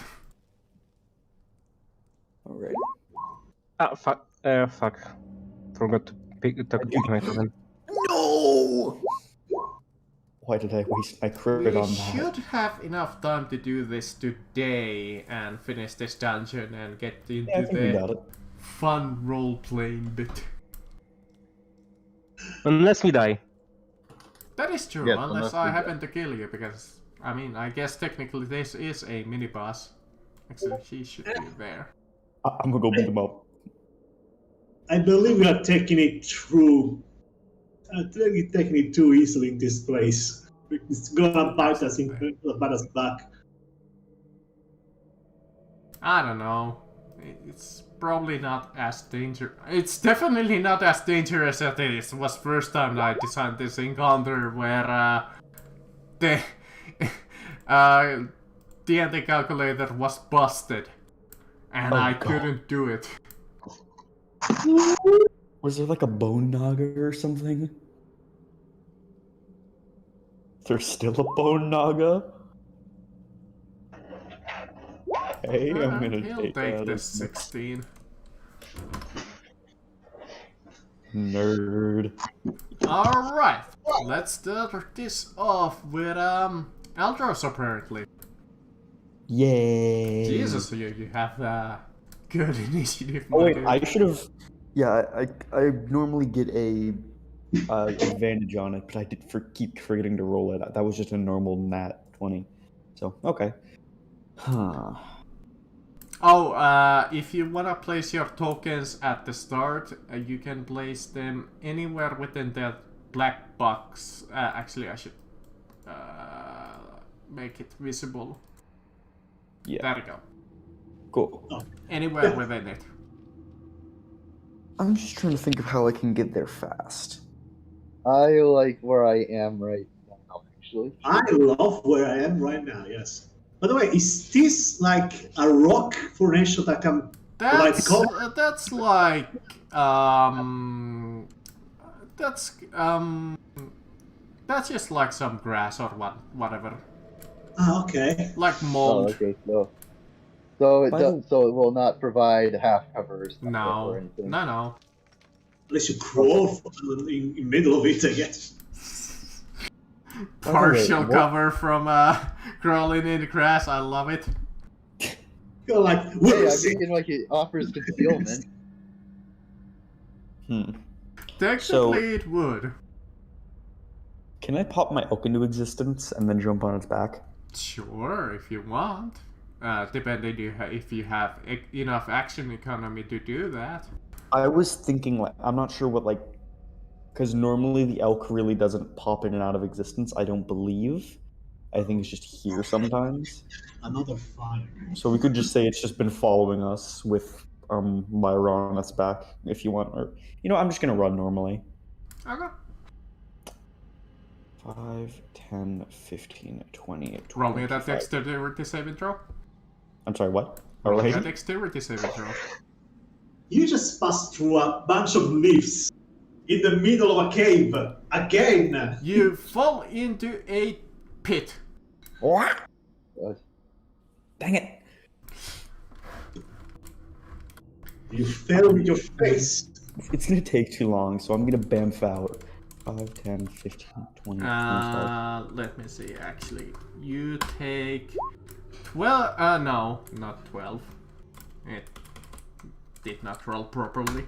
Alright. Ah, fuck. Fuck. Forgot to pick my token. No! Why did I waste my crit We on that? should have enough time to do this today and finish this dungeon and get into Yeah, I think we got the it. fun role-playing bit. Unless we die. That is true, Yes, unless unless I we happen to kill you, because, I mean, I guess technically this is a mini-boss. Actually, she should be there. I'm gonna go beat him up. I believe we are taking it through. Taking it too easily in this place. It's gonna bite us back. I don't know. It's probably not as dangerous. It's definitely not as dangerous as it was first time I designed this encounter where the D&D calculator was busted and I God. couldn't do it. Was there like a bone naga or something? There's still a bone naga? Hey, I'm gonna He'll take take that the as 16. Nerd. Alright, let's start this off with Eldros apparently. Yay! Jesus, you have good initiative. Oh my wait, dude. I should have. Yeah, I normally get a advantage on it, but I did keep forgetting to roll it. That was just a normal nat 20. So okay. Huh. Oh, if you wanna place your tokens at the start, you can place them anywhere within that black box. Actually, I should make it visible. Yeah. There we go. Cool. Anywhere within it. I'm just trying to think of how I can get there fast. I like where I am right now, actually. I love where I am right now, yes. By the way, is this like a rock formation that can provide That's cover? that's like that's just like some grass or whatever, Ah, okay. like Oh, mold. okay, so it By does, so it will not provide half covers or No, anything. no. Unless you crawl in middle of it, I guess. Partial what? cover from crawling in the grass. I love it. You're like, Hey, we'll I'm see. thinking like it offers concealment. Technically, it would. Can I pop my elk into existence and then jump on its back? Sure, if you want. Depending if you have enough action economy to do that. I was thinking, like, I'm not sure what, like, because normally the elk really doesn't pop in and out of existence, I don't believe. I think it's just here sometimes. Another fire. So we could just say it's just been following us with Lyra on its back, if you want. Or, I'm just going to run normally. Okay. 5, 10, 15, 20, Roll me that 25. dexterity saving throw. I'm sorry, what? Roll me Alright. that dexterity saving throw. You just passed through a bunch of leaves in the middle of a cave. Again! You fall into a pit. What? Uh, Dang it. You fell with your face. It's going to take too long, so I'm going to bamf out. 5, 10, 15, 20, 25. Let me see, actually. You take 12, no, not 12. It did not roll properly.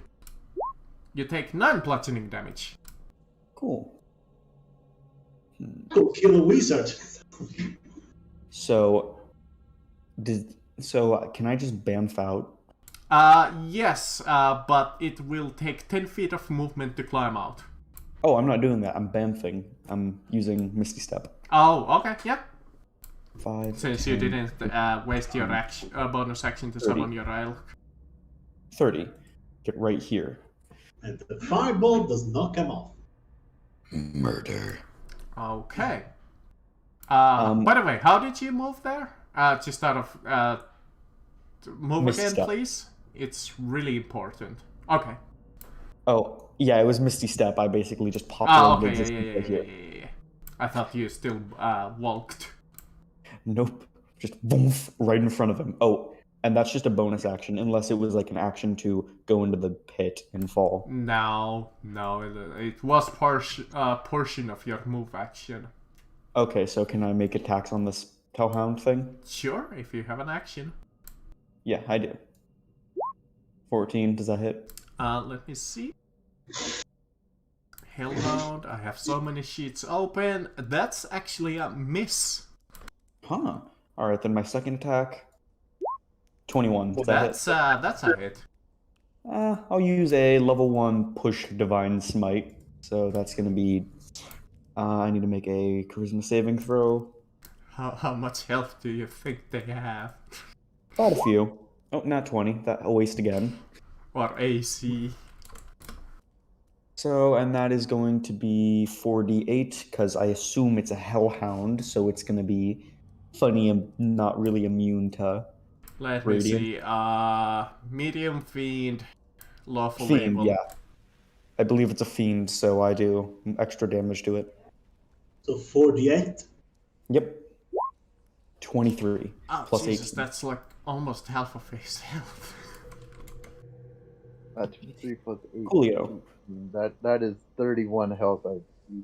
You take 9 bludgeoning damage. Cool. Go kill a wizard. So, can I just bamf out? Yes, but it will take 10 feet of movement to climb out. Oh, I'm not doing that. I'm bamfing. I'm using Misty Step. Oh, okay, yeah. 5, Since 10, you didn't waste your action, bonus action to 30. summon your elk. 30. Get right here. And the fireball does not come off. Murder. Okay. Um, By the way, how did you move there? Just out of move Misty again, step. please. It's really important. Okay. Oh, yeah, it was Misty Step. I basically just popped Oh, into okay. existence right here. Yeah. I thought you still walked. Nope. Just boom, right in front of him. Oh, and that's just a bonus action, unless it was like an action to go into the pit and fall. No, it was portion of your move action. Okay, so can I make attacks on this Hellhound thing? Sure, if you have an action. Yeah, I do. 14, does that hit? Let me see. Hellhound, I have so many sheets open. That's actually a miss. Huh. Alright, then my second attack. 21, does that hit? That's a hit. I'll use a level 1 push Divine Smite. So that's gonna be... I need to make a Charisma saving throw. How much health do you think they have? About a few. Oh, not 20. That a waste again. Or AC? So, and that is going to be 4d8, because I assume it's a Hellhound, so it's going to be funny and not really immune to Let me Radiant. see. Medium Fiend, Lawful Fiend, Able. yeah. I believe it's a Fiend, so I do extra damage to it. So 48. Yep. 23. Oh, Plus Jesus, 18. that's like almost half of his health. 23 plus 8. Julio. That is 31 health.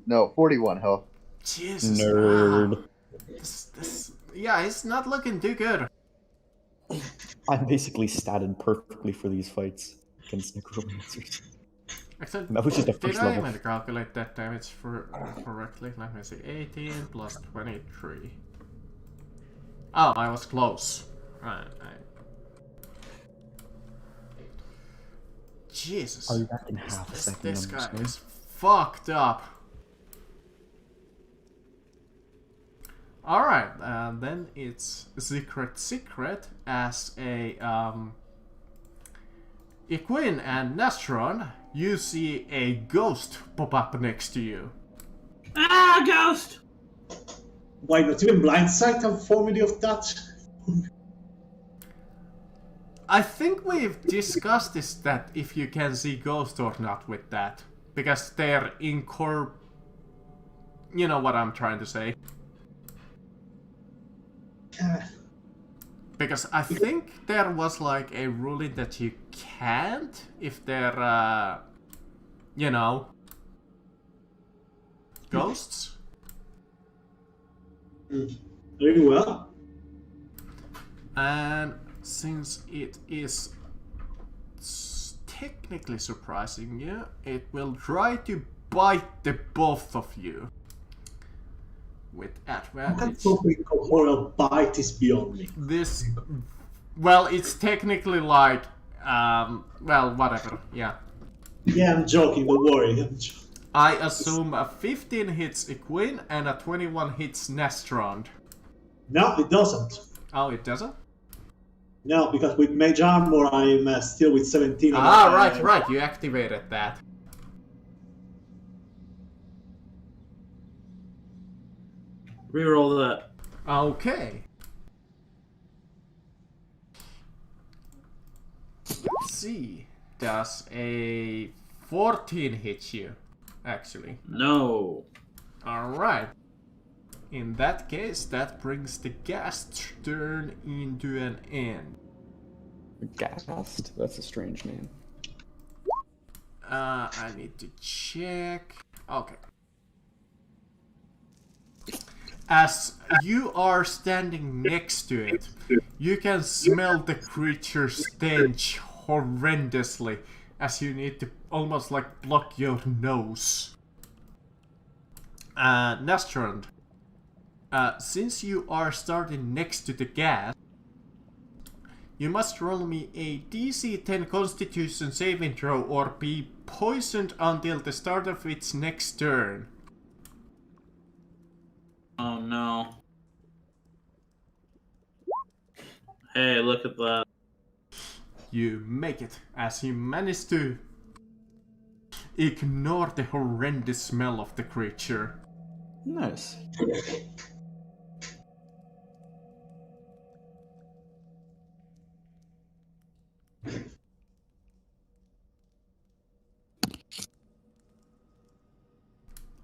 No, 41 health. Jesus. Nerd. Yeah, it's not looking too good. I'm basically statted perfectly for these fights against necromancers. Except, That was just a did first I level. even calculate that damage correctly? Let me see. 18 plus 23. Oh, I was close. Right. Jesus. I'll be back in half a second. This I'm guy just gonna- is fucked up. Alright, then it's Secret as a Equine and Nastron. You see a ghost pop up next to you. Ah, ghost! Why not even blindsight and formality of touch? I think we've discussed this, that if you can see ghosts or not with that. Because they're you know what I'm trying to say. Because I think there was like a ruling that you can't if they're, you know, ghosts. Very well. And since it is technically surprising you, it will try to bite the both of you with That advantage. topic of horror bite is beyond me. This, well, it's technically like, well, whatever, yeah. Yeah, I'm joking, don't worry. I'm joking. I assume a 15 hits Equine and a 21 hits Nestrond. No, it doesn't. Oh, it doesn't? No, because with Mage Armor I'm still with 17. Ah, right, you activated that. Reroll that. Okay. Let's see. Does a 14 hit you, actually? No. Alright. In that case, that brings the ghast turn into an end. Ghast? That's a strange name. I need to check. Okay. As you are standing next to it, you can smell the creature's stench horrendously, as you need to almost like block your nose. Nestrand, since you are starting next to the gas, you must roll me a DC 10 Constitution saving throw or be poisoned until the start of its next turn. Oh no. Hey, look at that. You make it, as you manage to ignore the horrendous smell of the creature. Nice.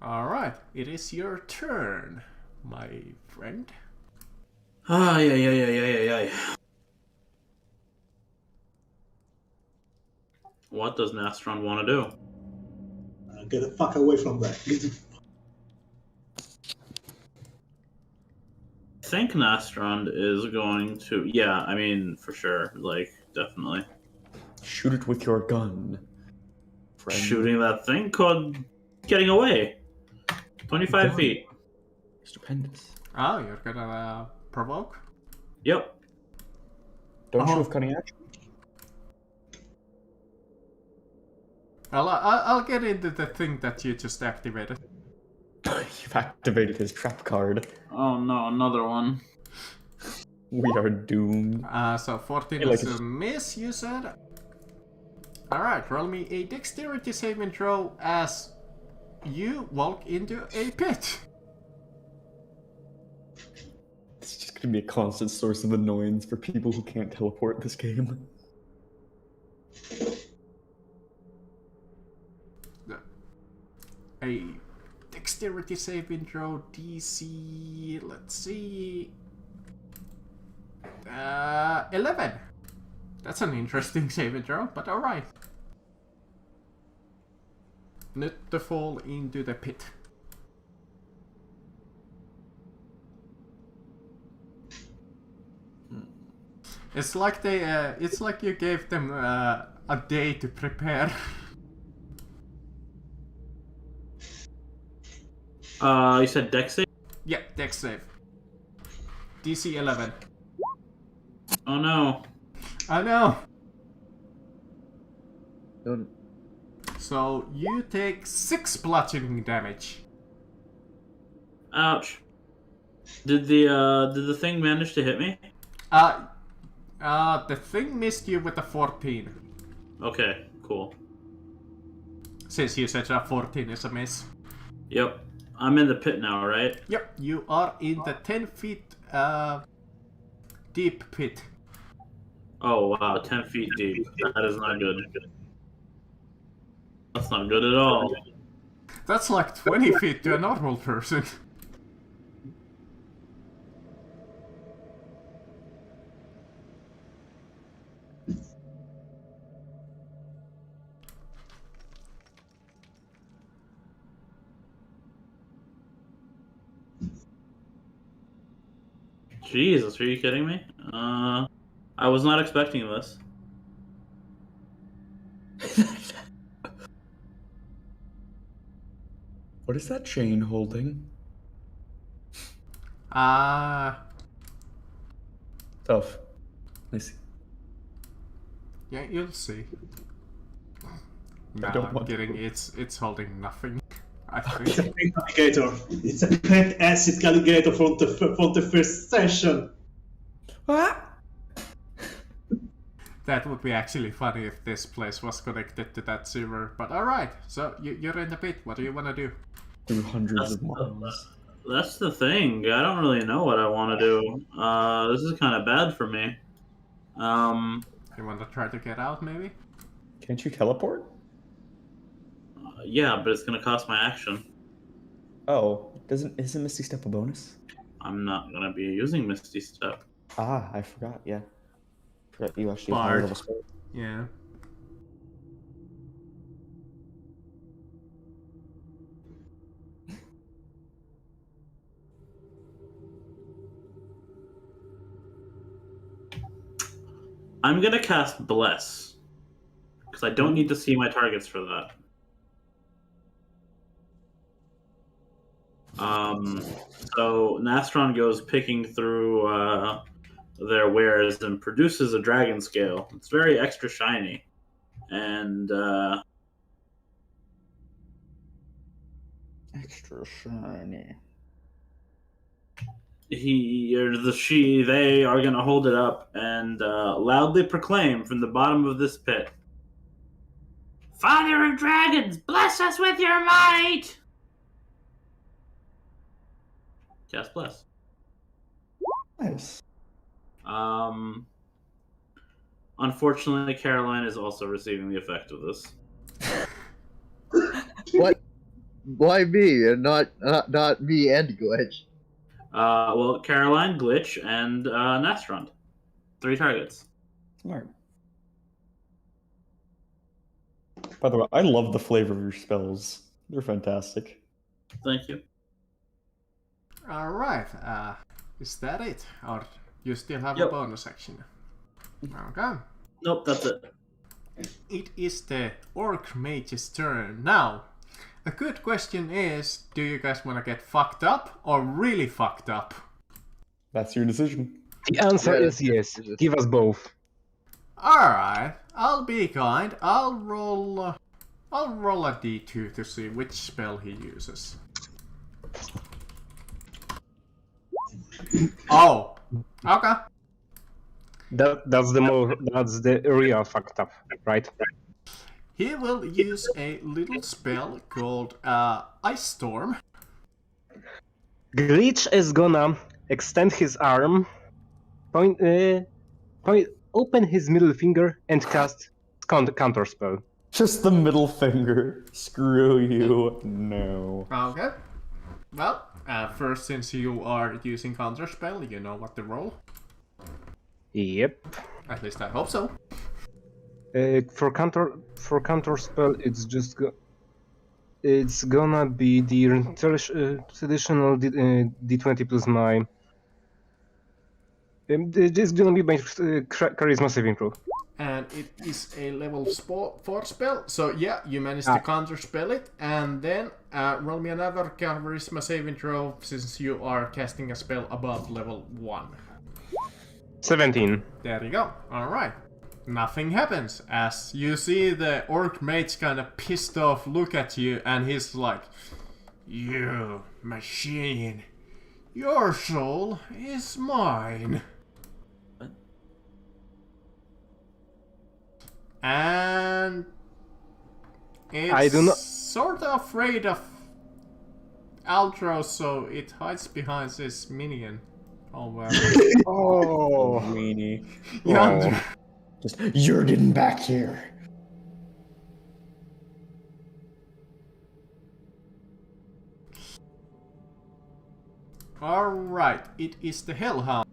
Alright, it is your turn, my friend. Ah, yeah. What does Nastron want to do? Get the fuck away from that. I think Nastron is going to... Yeah, I mean, for sure. Like, definitely. Shoot it with your gun. Friend. Shooting that thing called getting away. 25 feet. Stupendous. Oh, you're gonna provoke? Yep. Don't you have cutting action? I'll get into the thing that you just activated. You've activated his trap card. Oh no, another one. We are doomed. So 14 Hey, like is a miss, you said? Alright, roll me a dexterity saving throw as you walk into a pit. It's just gonna be a constant source of annoyance for people who can't teleport this game. A dexterity saving throw DC, let's see, 11. That's an interesting saving throw, but alright. not to fall into the pit. It's like it's like you gave them a day to prepare. You said dex save? Yeah, dex save. DC 11. Oh no. I know. Don't. So you take 6 bludgeoning damage. Ouch. Did the thing manage to hit me? The thing missed you with a 14. Okay, cool. Since you said a 14 is a miss. Yep. I'm in the pit now, right? Yep, you are in the 10 feet deep pit. Oh wow, 10 feet deep. That is not good. That's not good at all. That's like 20 feet to a normal person. Jesus, are you kidding me? I was not expecting this. What is that chain holding? Tough. I see. Yeah, you'll see. I Nah, don't I'm want to. kidding. It's holding nothing. I It's a think. pet alligator. It's a pet acid alligator from the first session. What? That would be actually funny if this place was connected to that sewer. But alright, so you're in the pit. What do you want to do? Through hundreds of miles. That's the thing. I don't really know what I want to do. This is kind of bad for me. You want to try to get out, maybe? Can't you teleport? Yeah, but it's gonna cost my action. Oh, isn't Misty Step a bonus? I'm not gonna be using Misty Step. Ah, I forgot. Yeah, forgot you actually have Bard. higher level spell. Yeah. I'm gonna cast Bless. Because I don't need to see my targets for that. So Nastron goes picking through their wares and produces a dragon scale. It's very extra shiny. And Extra shiny. he or they are gonna hold it up and loudly proclaim from the bottom of this pit. Father of dragons, bless us with your might! Cast Bless. Nice. Unfortunately, Caroline is also receiving the effect of this. What? Why me and not me and Glitch? Well, Caroline, Glitch, and Nastron. 3 targets. Smart. By the way, I love the flavor of your spells. They're fantastic. Thank you. Alright, is that it? Or you still have Yep. a bonus action? Okay. Nope, that's it. It is the Orc Mage's turn. Now, a good question is, do you guys want to get fucked up or really fucked up? That's your decision. The answer Yeah, is yes. Give us both. Alright, I'll be kind. I'll roll a d2 to see which spell he uses. Oh, okay. That's the real fucked up, right? He will use a little spell called Ice Storm. Glitch is gonna extend his arm, open his middle finger, and cast counter spell. Just the middle finger. Screw you. No. Okay. Well, first, since you are using counterspell, you know what to roll. Yep. At least I hope so. For counter spell, it's just it's gonna be the traditional D20 plus my. It's gonna be my charisma saving throw. And it is a level 4 spell, so yeah, you managed to counterspell it, and then roll me another charisma saving throw since you are casting a spell above level 1. 17. There you go. Alright. Nothing happens as you see the orc mage kind of pissed off look at you, and he's like, "You machine, your soul is mine." And it's I do not- sort of afraid of Altros, so it hides behind this minion. Oh well. Oh, weenie. Yonder. Just, you're getting back here. Alright, it is the Hellhound.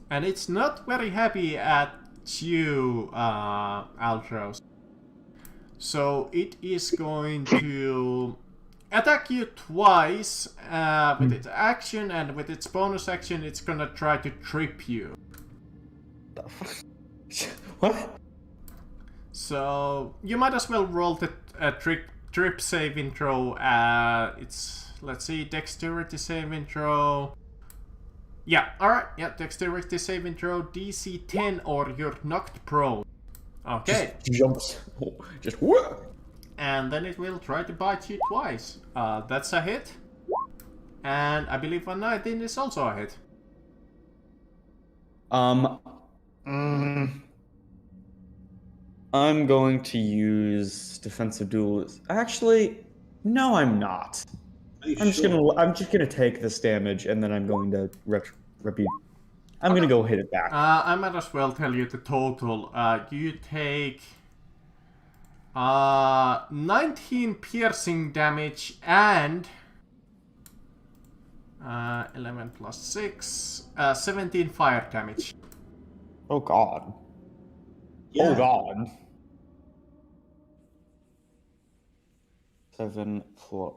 And it's not very happy at you, Altros. So it is going to attack you twice with its action, and with its bonus action it's gonna try to trip you. What? So you might as well roll the trip saving throw. It's, let's see, dexterity saving throw. Yeah, alright, yeah, dexterity saving throw, DC 10 or you're knocked prone. Okay. Just jumps. Just whoa. And then it will try to bite you twice. That's a hit. And I believe a 19 is also a hit. I'm going to use defensive duelist. Actually, no, I'm not. I'm just gonna take this damage, and then I'm going to repeat. I'm gonna go hit it back. I might as well tell you the total. You take 19 piercing damage and 11 plus 6, 17 fire damage. Oh god. Yeah. Oh god. 7 plus.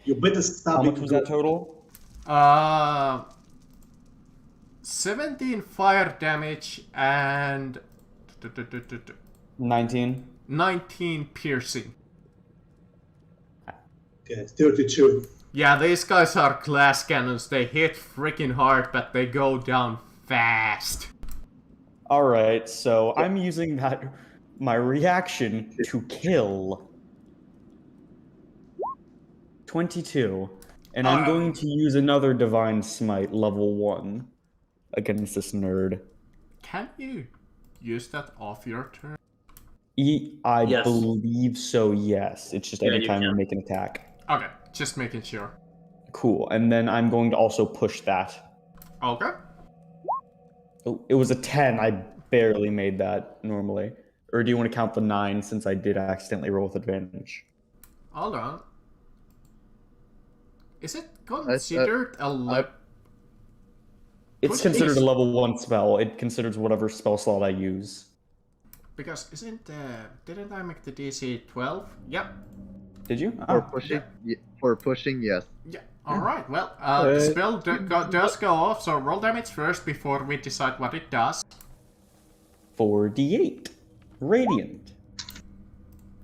You better stop How it. much was that total? 17 fire damage and 19. 19 piercing. Okay, 32. Yeah, these guys are glass cannons. They hit freaking hard, but they go down fast. Alright, so I'm using my reaction to kill. 22. And I'm going to use another Divine Smite, level 1, against this nerd. Can you use that off your turn? I Yes. believe so, yes. It's just Yeah, every you time can. I make an attack. Okay, just making sure. Cool, and then I'm going to also push that. Okay. Oh, it was a 10. I barely made that normally. Or do you want to count the 9 since I did accidentally roll with advantage? Hold on. Is it considered a It's Push considered these. a level 1 spell. It considers whatever spell slot I use. Because didn't I make the DC 12? Yep. Did you? For Oh. pushing, for pushing, yes. Yeah. Alright, well, the spell does go off, so roll damage first before we decide what it does. 4d8. Radiant.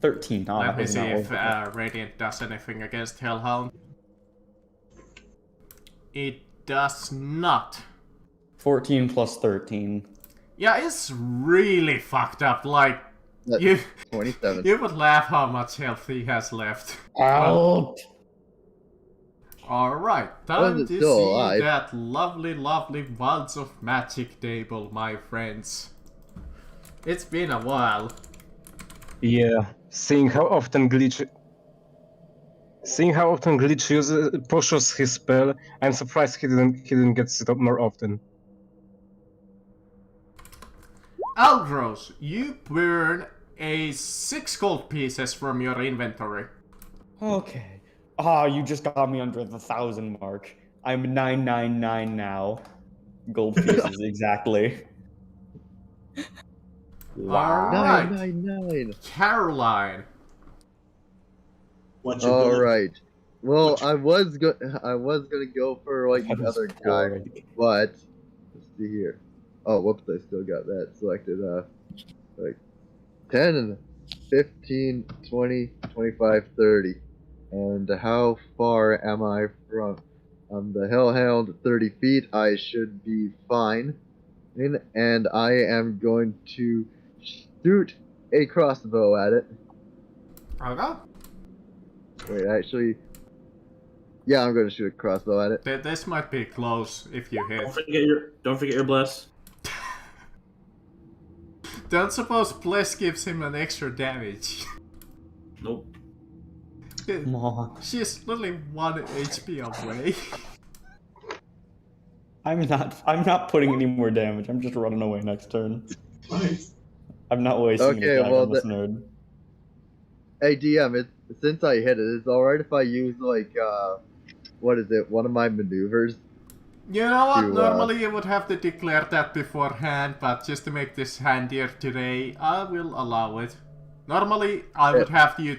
13. Oh, Let me see not if over. Radiant does anything against Hellhound. It does not. 14 plus 13. Yeah, it's really fucked up. Like, That's you 27. you would laugh how much health he has left. Out! Alright, time Was to it still see alive? that lovely, lovely Wilds of Magic table, my friends. It's been a while. Yeah, seeing how often Glitch pushes his spell, I'm surprised he didn't get it up more often. Aldros, you burn 6 gold pieces from your inventory. Okay. Ah, you just got me under the 1,000 mark. I'm 999 now. Gold pieces, exactly. Alright, 999. Caroline. What you All gonna right. Well, What- I was gonna go for like That the is other guy, boring. but let's see here. Oh, whoops! I still got that selected. Like 10, 15, 20, 25, 30. And how far am I from? The Hellhound 30 feet. I should be fine. And I am going to shoot a crossbow at it. Okay. Wait, actually, yeah, I'm going to shoot a crossbow at it. This might be close if you hit. Don't forget your bless. Don't suppose Bless gives him an extra damage. Nope. Come on. She's literally 1 HP away. I'm not putting any more damage. I'm just running away next turn. Nice. I'm not wasting Okay, a dagger well, on this nerd. Hey DM, since I hit it, it's alright if I use like what is it? One of my maneuvers. You know what? To, Normally you would have to declare that beforehand, but just to make this handier today, I will allow it. Normally, I would have you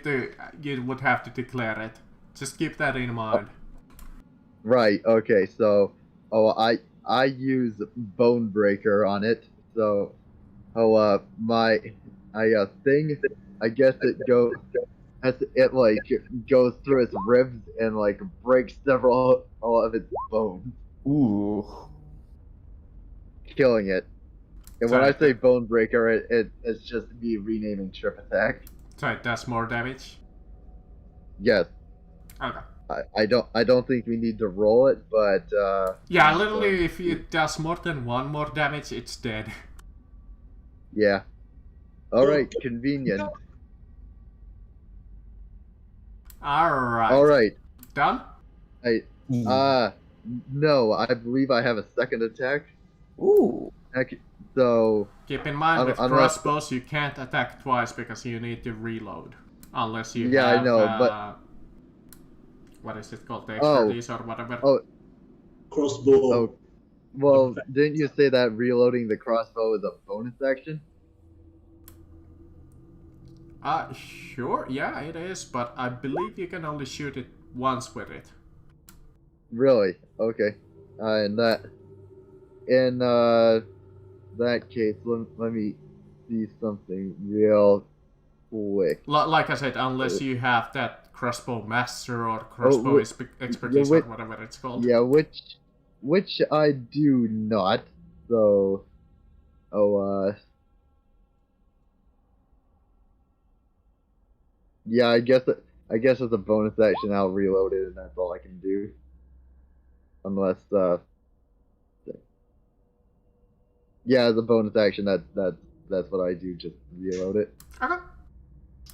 would have to declare it. Just keep that in mind. Right. Okay. So, I use Bone Breaker on it. So, my thing, I guess it goes through its ribs and like breaks several of its bones, Ooh. killing it. And when Sorry. I say Bone Breaker, it's just me renaming Trip Attack. So it does more damage. Yes. Okay. I don't think we need to roll it, but Yeah, literally, if it does more than 1 more damage, it's dead. yeah. All right, convenient. Alright. All right. Done? No, I believe I have a second attack. Ooh. So Keep in mind, with unless- crossbows, you can't attack twice because you need to reload. Unless you Yeah, I have, know, but- what is it called? The Oh. expertise or whatever? Oh. Crossbow. Oh, well, didn't you say that reloading the crossbow is a bonus action? Sure, yeah, it is, but I believe you can only shoot it once with it. Really? Okay. In that case, let me see something real quick. Like I said, unless you have that crossbow master or crossbow expertise wait. or whatever it's called. Yeah, which I do not. So, yeah, I guess as a bonus action, I'll reload it, and that's all I can do. Unless, yeah, as a bonus action, that's what I do. Just reload it. Okay.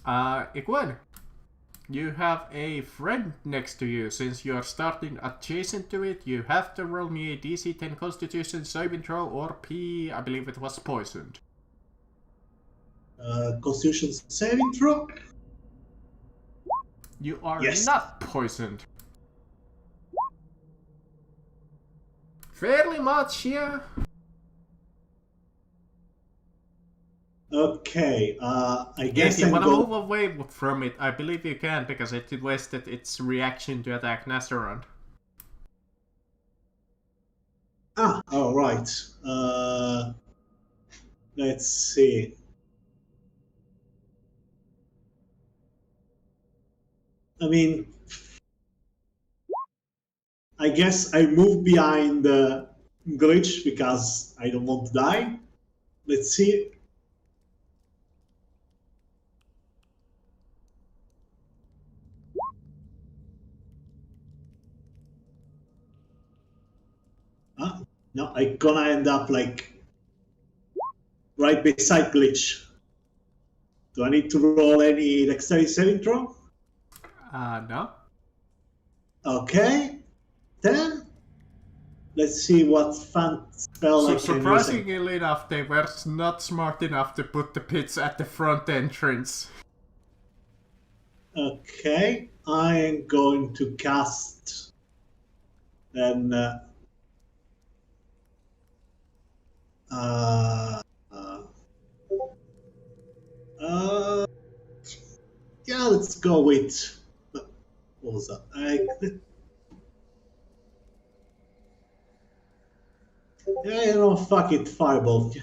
Igwen, you have a friend next to you. Since you are starting adjacent to it, you have to roll me a DC 10 Constitution saving throw or P, I believe it was poisoned. Constitution saving throw. You are Yes. not poisoned. Fairly much, yeah. Okay. I guess If you I'm want to going. move away from it, I believe you can, because it wasted its reaction to attack Nasteron. All right. Let's see. I mean, I guess I move behind Glitch because I don't want to die. Let's see. No, I'm gonna end up like right beside Glitch. Do I need to roll any dexterity saving throw? No. Okay. Then let's see what fun spell So I can use. surprisingly enough, they were not smart enough to put the pits at the front entrance. Okay, I am going to cast an yeah, let's go with What was that? Yeah, you know, fuck it, fireball.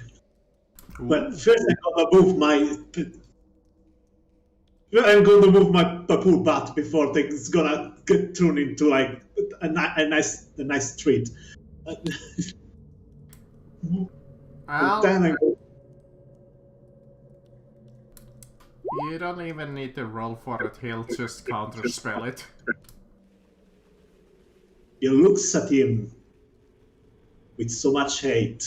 But first I'm gonna move my Papoor bat before things gonna get turned into like a nice treat. Well, Then I go, you don't even need to roll for it, he'll just counterspell it. he looks at him with so much hate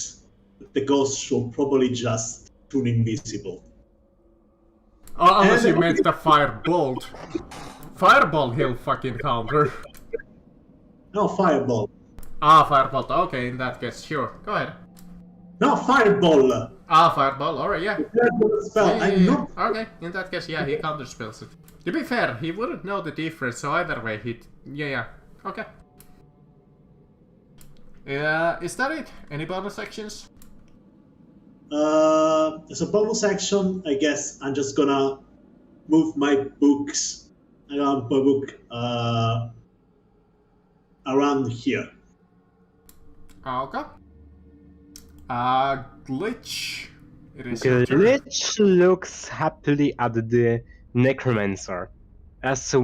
that the ghost should probably just turn invisible. Oh, unless you meant the firebolt. Fireball he'll fucking counter. No, fireball. Ah, firebolt, okay, in that case, sure, go ahead. No, fireball. Ah, fireball, alright, yeah. Spell. Yeah, I'm not. Okay, in that case, yeah, he counterspells it. To be fair, he wouldn't know the difference, so either way, yeah, okay. Is that it? Any bonus actions? As a bonus action, I guess I'm just gonna move my books around my book around here. Okay. Glitch. It is your turn. Glitch looks happily at the necromancer as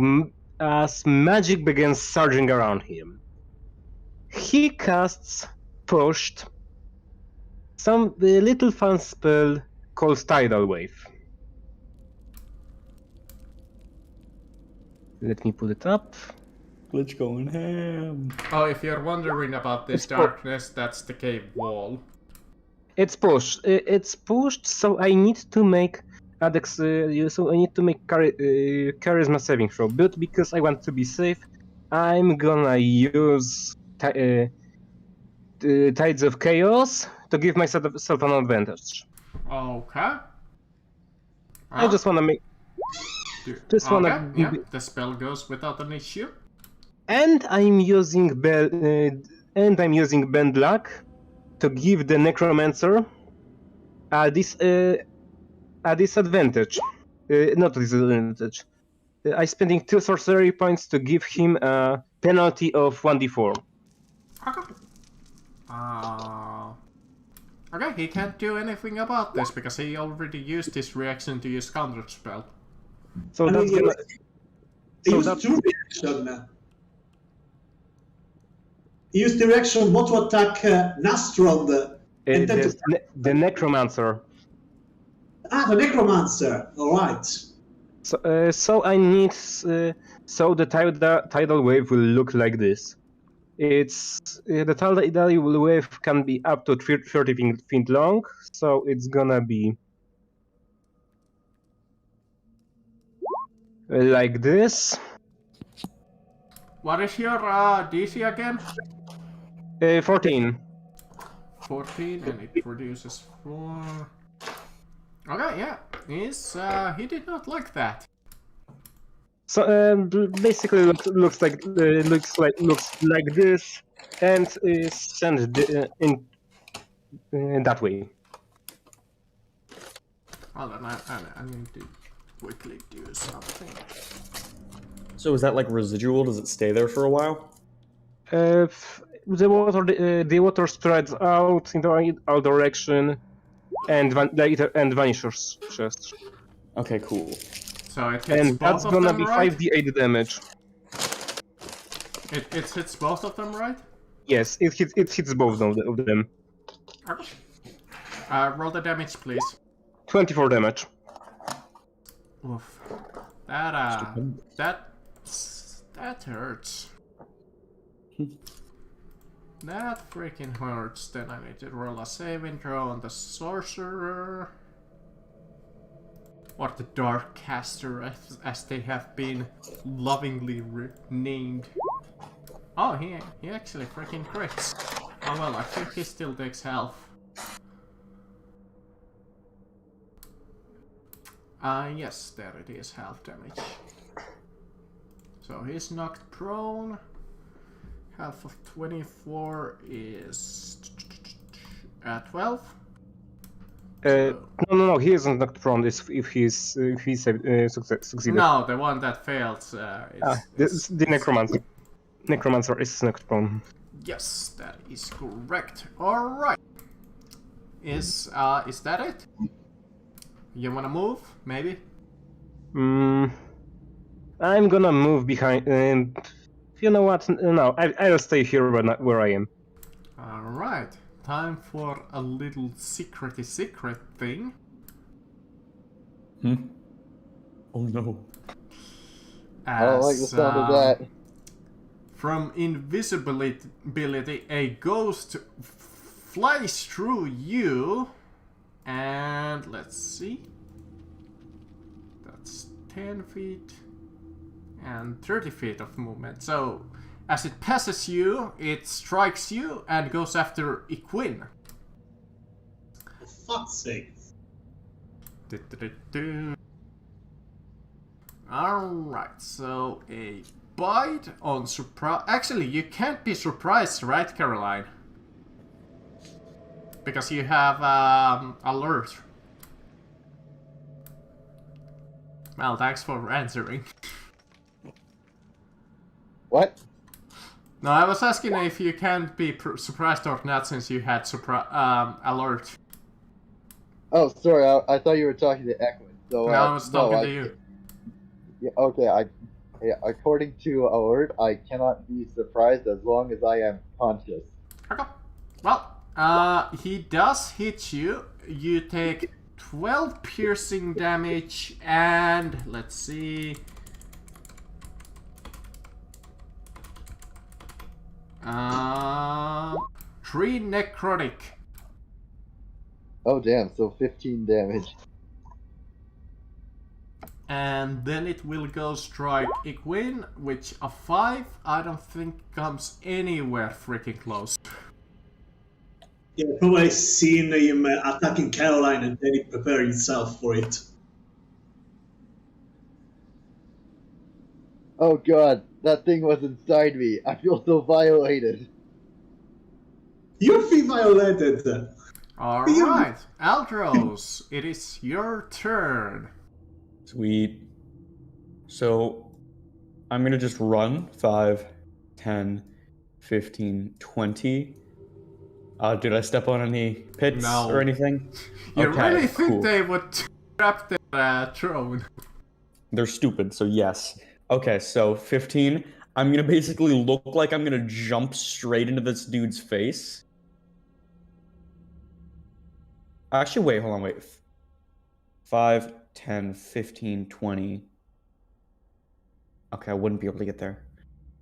magic begins surging around him. He casts Pushed, the little fun spell called Tidal Wave. Let me put it up. Glitch going ham. Oh, if you're wondering about this darkness, that's the cave wall. It's pushed. It's pushed, so I need to make charisma saving throw. But because I want to be safe, I'm gonna use Tides of Chaos to give myself an advantage. Okay. I just wanna make. Just okay, wanna. yeah, the spell goes without an issue. And I'm using Bend Luck to give the necromancer this disadvantage. Not disadvantage. I'm spending 2 sorcery points to give him a penalty of 1d4. Okay. Okay, he can't do anything about this because he already used his reaction to use counter spell. So that's gonna. He used two reaction. He used the reaction both to attack Nastrond and then The necromancer. the necromancer. All right. So I need. So the tidal wave will look like this. It's the tidal wave can be up to 30 feet long, so it's gonna be like this. What is your DC again? 14. 14, and it produces 4. Okay, yeah, he did not like that. So basically, looks like this, and sent in that way. Hold on, I need to quickly do something. So is that like residual? Does it stay there for a while? The water spreads out in the all direction, and vanishes. Just. Okay, cool. So it hits And both that's of gonna them, be right? 5d8 damage. It hits both of them, right? Yes, it hits both of them. Roll the damage, please. 24 damage. Oof. That hurts. That freaking hurts. Then I need to roll a saving throw on the sorcerer. Or the dark caster, as they have been lovingly named. Oh, he actually freaking crits. Oh well, I think he still takes health. Yes, there it is, half damage. So he's knocked prone. Half of 24 is 12. No, he isn't knocked prone if he's succeeded. No, the one that failed. The necromancer. Necromancer is knocked prone. Yes, that is correct. All right. Is that it? You wanna move? Maybe. I'm gonna move behind. You know what? No, I'll stay here where I am. All right. Time for a little secret thing. Oh no. I don't like the sound of that. From invisibility, a ghost flies through you, and let's see. That's 10 feet and 30 feet of movement. So, as it passes you, it strikes you and goes after Equin. For fuck's sake. Alright, so a bite on surprise. Actually, you can't be surprised, right, Caroline? Because you have alert. Well, thanks for answering. What? No, I was asking if you can't be surprised or not since you had alert. Oh, sorry. I thought you were talking to Equin. So, No, I was talking to you. Yeah, okay. According to alert, I cannot be surprised as long as I am conscious. Okay. Well, he does hit you. You take 12 piercing damage and let's see. 3 necrotic. Oh damn! So 15 damage. And then it will go strike Equin, which a 5 I don't think comes anywhere freaking close. Yeah, probably seen him attacking Caroline and then he prepared himself for it. Oh god, that thing was inside me. I feel so violated. You feel violated. Alright, Aldros, it is your turn. Sweet. So, I'm gonna just run 5, 10, 15, 20. Did I step on any pits No. or anything? You Okay, really think cool. they would trap the throne? They're stupid, so yes. Okay, so 15. I'm gonna basically look like I'm gonna jump straight into this dude's face. Actually, wait, hold on, wait. 5, 10, 15, 20. Okay, I wouldn't be able to get there.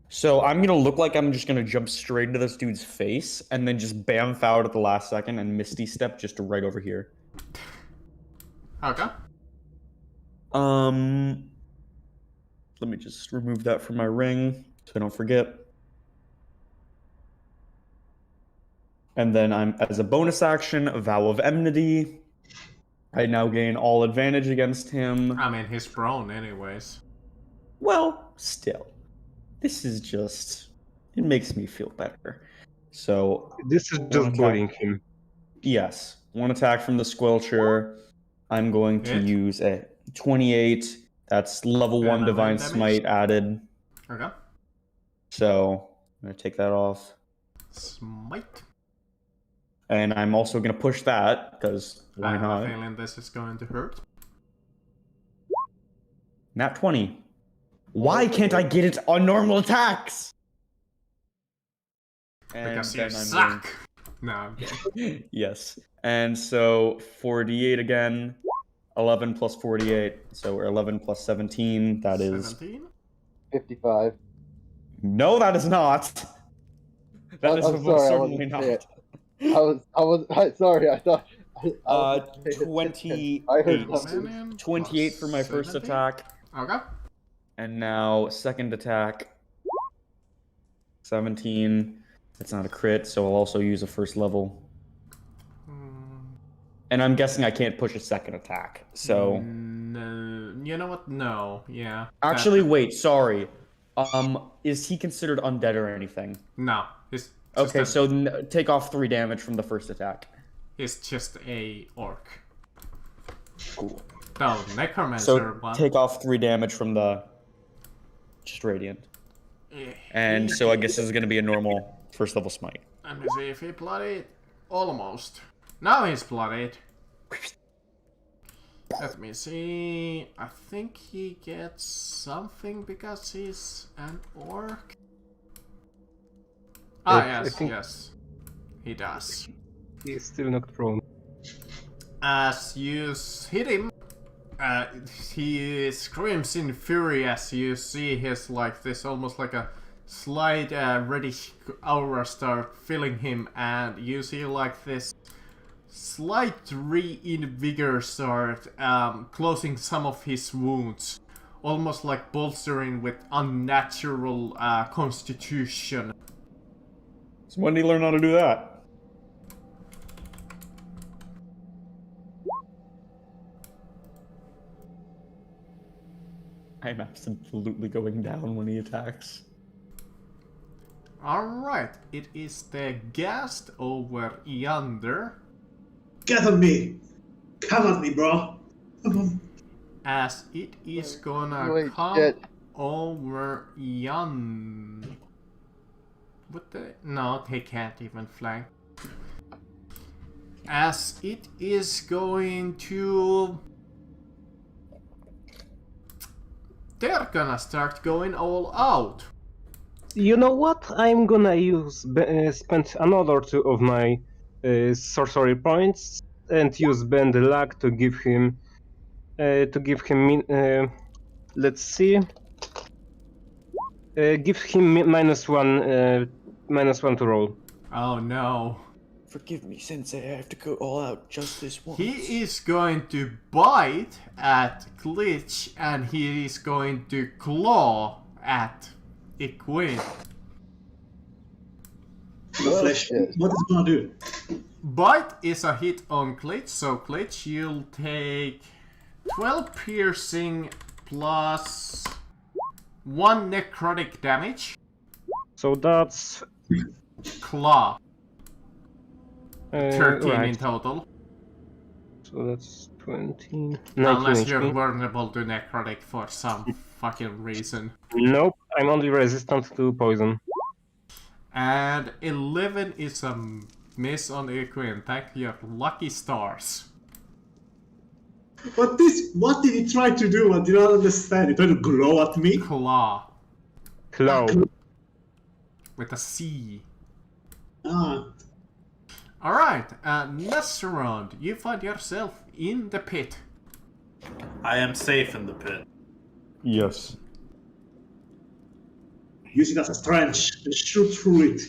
So I'm gonna look like I'm just gonna jump straight into this dude's face and then just bamf out at the last second and Misty Step just right over here. Okay. Let me just remove that from my ring so I don't forget. And then I'm, as a bonus action, a Vow of Enmity. I now gain all advantage against him. I mean, he's prone anyways. Well, still. This is just... It makes me feel better. So... This is one just attack- bullying him. Yes. One attack from the Squelcher. I'm going to Hit. use a 28. That's level 1 And Divine damage. Smite added. Okay. So, I'm going to take that off. Smite. And I'm also going to push that, because I why have a not? feeling this is going to hurt. Nat 20. Why can't I get it on normal attacks? And Because you then I'm suck! No, I'm kidding. going- Yes. And so 48 again. 11 plus 48. So we're 11 plus 17. That is... 17? 55. No, that is not. That is I'm most sorry, I certainly wasn't not. saying it. Sorry, I thought. I 28. I heard something. Million 28 plus for my first 17? attack. Okay. And now second attack. 17. That's not a crit, so I'll also use a first level. And I'm guessing I can't push a second attack. So No, you know what? No, yeah. actually, wait, sorry. Is he considered undead or anything? No, he's just Okay, a, so take off 3 damage from the first attack. he's just a orc. Cool. No, Necromancer So one. take off 3 damage from the just radiant. And so I guess this is gonna be a normal first level smite. Let me see if he bloodied. Almost. Now he's bloodied. Let me see. I think he gets something because he's an orc. I Yes, think- yes. He does. He's still not prone. As you hit him, he screams in fury as you see his like this, almost like a slight reddish aura start filling him, and you see like this slight reinvigor start closing some of his wounds, almost like bolstering with unnatural constitution. So when did he learn how to do that? I'm absolutely going down when he attacks. Alright, it is the ghast over yonder. Get on me! Come at me, bro! As it is gonna Wait, come shit. over yon. What the? No, they can't even flank. As it is going to. They're gonna start going all out. You know what? I'm gonna spend another 2 of my sorcery points and use Bend Luck to give him let's see, give him -1 to roll. Oh no. Forgive me, Sensei, I have to go all out just this once. He is going to bite at Glitch and he is going to claw at Equine. Flesh, what is it gonna do? Bite is a hit on Glitch, so Glitch, you'll take 12 piercing plus 1 necrotic damage. So that's Claw, 13 in right. total. So that's 20. 19 Unless you're HP. vulnerable to necrotic for some fucking reason. Nope, I'm only resistant to poison. And 11 is a miss on Equine. Thank your lucky stars. What did he try to do? I did not understand. He tried to glow at me? Claw Claw. with a C. Ah, Alright, next round, you find yourself in the pit. I am safe in the pit. Yes. use it as a trench and shoot through it.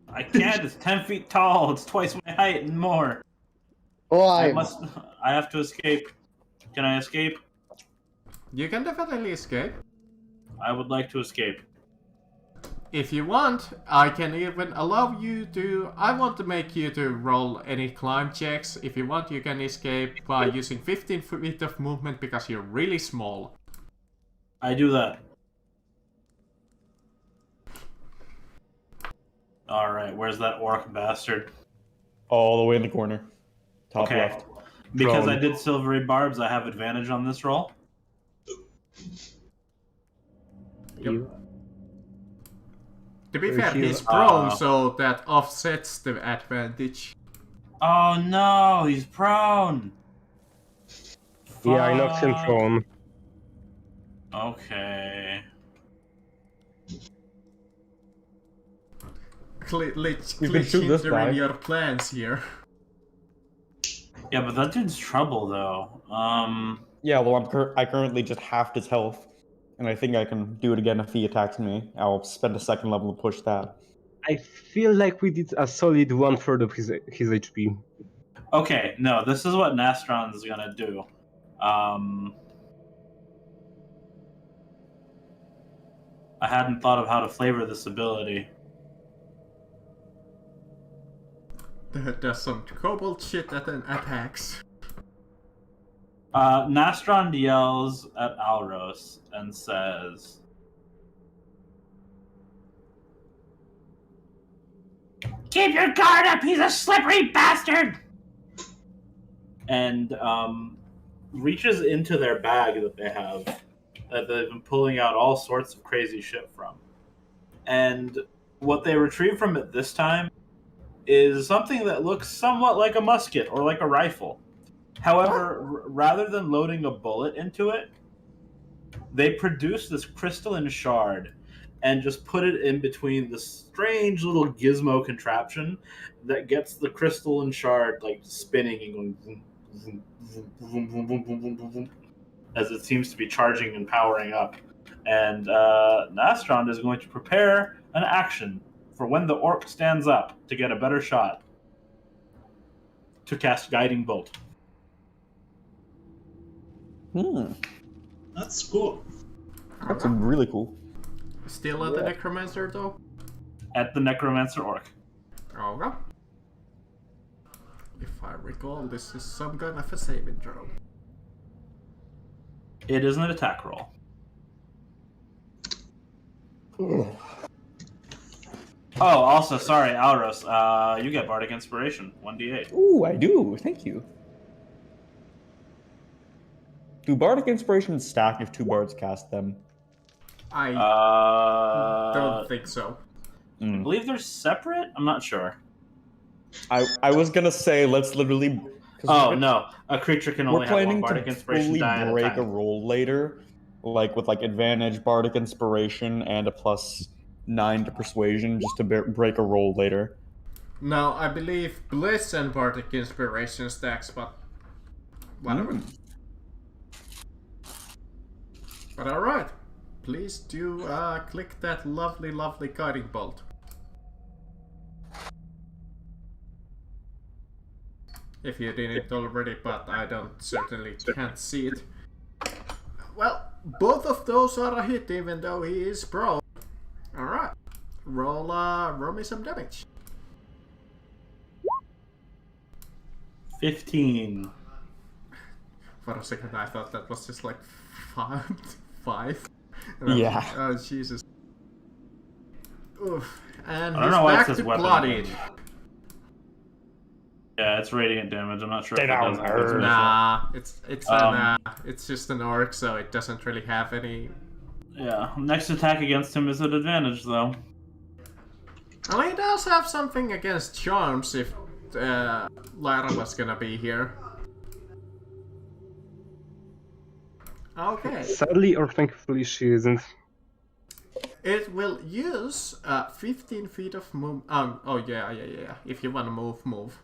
I can't. It's 10 feet tall. It's twice my height and more. Why? I have to escape. Can I escape? You can definitely escape. I would like to escape. If you want, I can even allow you to... I want to make you to roll any climb checks. If you want, you can escape by using 15 feet of movement because you're really small. I do that. Alright, where's that orc bastard? All the way in the corner. Top Okay. left. Because Prone. I did silvery barbs, I have advantage on this roll. You. To be Where fair, he- he's prone, so that offsets the advantage. Oh no, he's prone. Yeah, I knocked him Fuck. prone. Okay. You can shoot this guy. hindering your plans here. Yeah, but that dude's trouble though. Yeah, well, I currently just halved his health, and I think I can do it again if he attacks me. I'll spend a second level to push that. I feel like we did a solid 1/3 of his HP. Okay, no, this is what Nastron is gonna do. I hadn't thought of how to flavor this ability. Does some kobold shit that then attacks. Nastron yells at Alros and says, Keep your guard up, he's a slippery bastard! and reaches into their bag that they have, that they've been pulling out all sorts of crazy shit from. And what they retrieve from it this time is something that looks somewhat like a musket or like a rifle. However, rather than loading a bullet into it, they produce this crystalline shard and just put it in between this strange little gizmo contraption that gets the crystalline shard like spinning and going zoom, zoom, zoom, zoom, zoom, zoom, zoom, zoom, zoom, as it seems to be charging and powering up. And Nastron is going to prepare an action for when the orc stands up to get a better shot to cast Guiding Bolt. That's cool. That's really cool. Still at the Necromancer, though? At the Necromancer Orc. Okay. If I recall, this is some kind of a saving throw. It is an attack roll. Oh, also, sorry, Alros, you get Bardic Inspiration, 1d8. Ooh, I do. Thank you. Do Bardic Inspirations stack if two bards cast them? I don't think so. I believe they're separate? I'm not sure. I was gonna say, let's literally... Oh, no. A creature can only We're have one planning Bardic to Inspiration fully die at a break a time. roll later, like with like advantage, Bardic Inspiration, and a +9 to Persuasion, just to break a roll later. No, I believe Bliss and Bardic Inspiration stacks, but whatever. But alright, please do click that lovely, lovely Guiding Bolt. If you didn't already, but I certainly can't see it. Well, both of those are a hit, even though he is prone. Alright, roll me some damage. 15. For a second I thought that was just like 5. And I'm Yeah. like, oh Jesus. Oof. And I don't he's know why it back says to weapon bloodied. damage. Yeah, it's radiant damage. I'm not sure Stay if it down, does nerd. Nah, it's just an orc, so it doesn't really have any. Yeah, next attack against him is at advantage, though. Well, he does have something against charms if Lyra was gonna be here. Okay. Sadly or thankfully, she isn't. It will use 15 feet of move. Oh yeah. If you wanna move.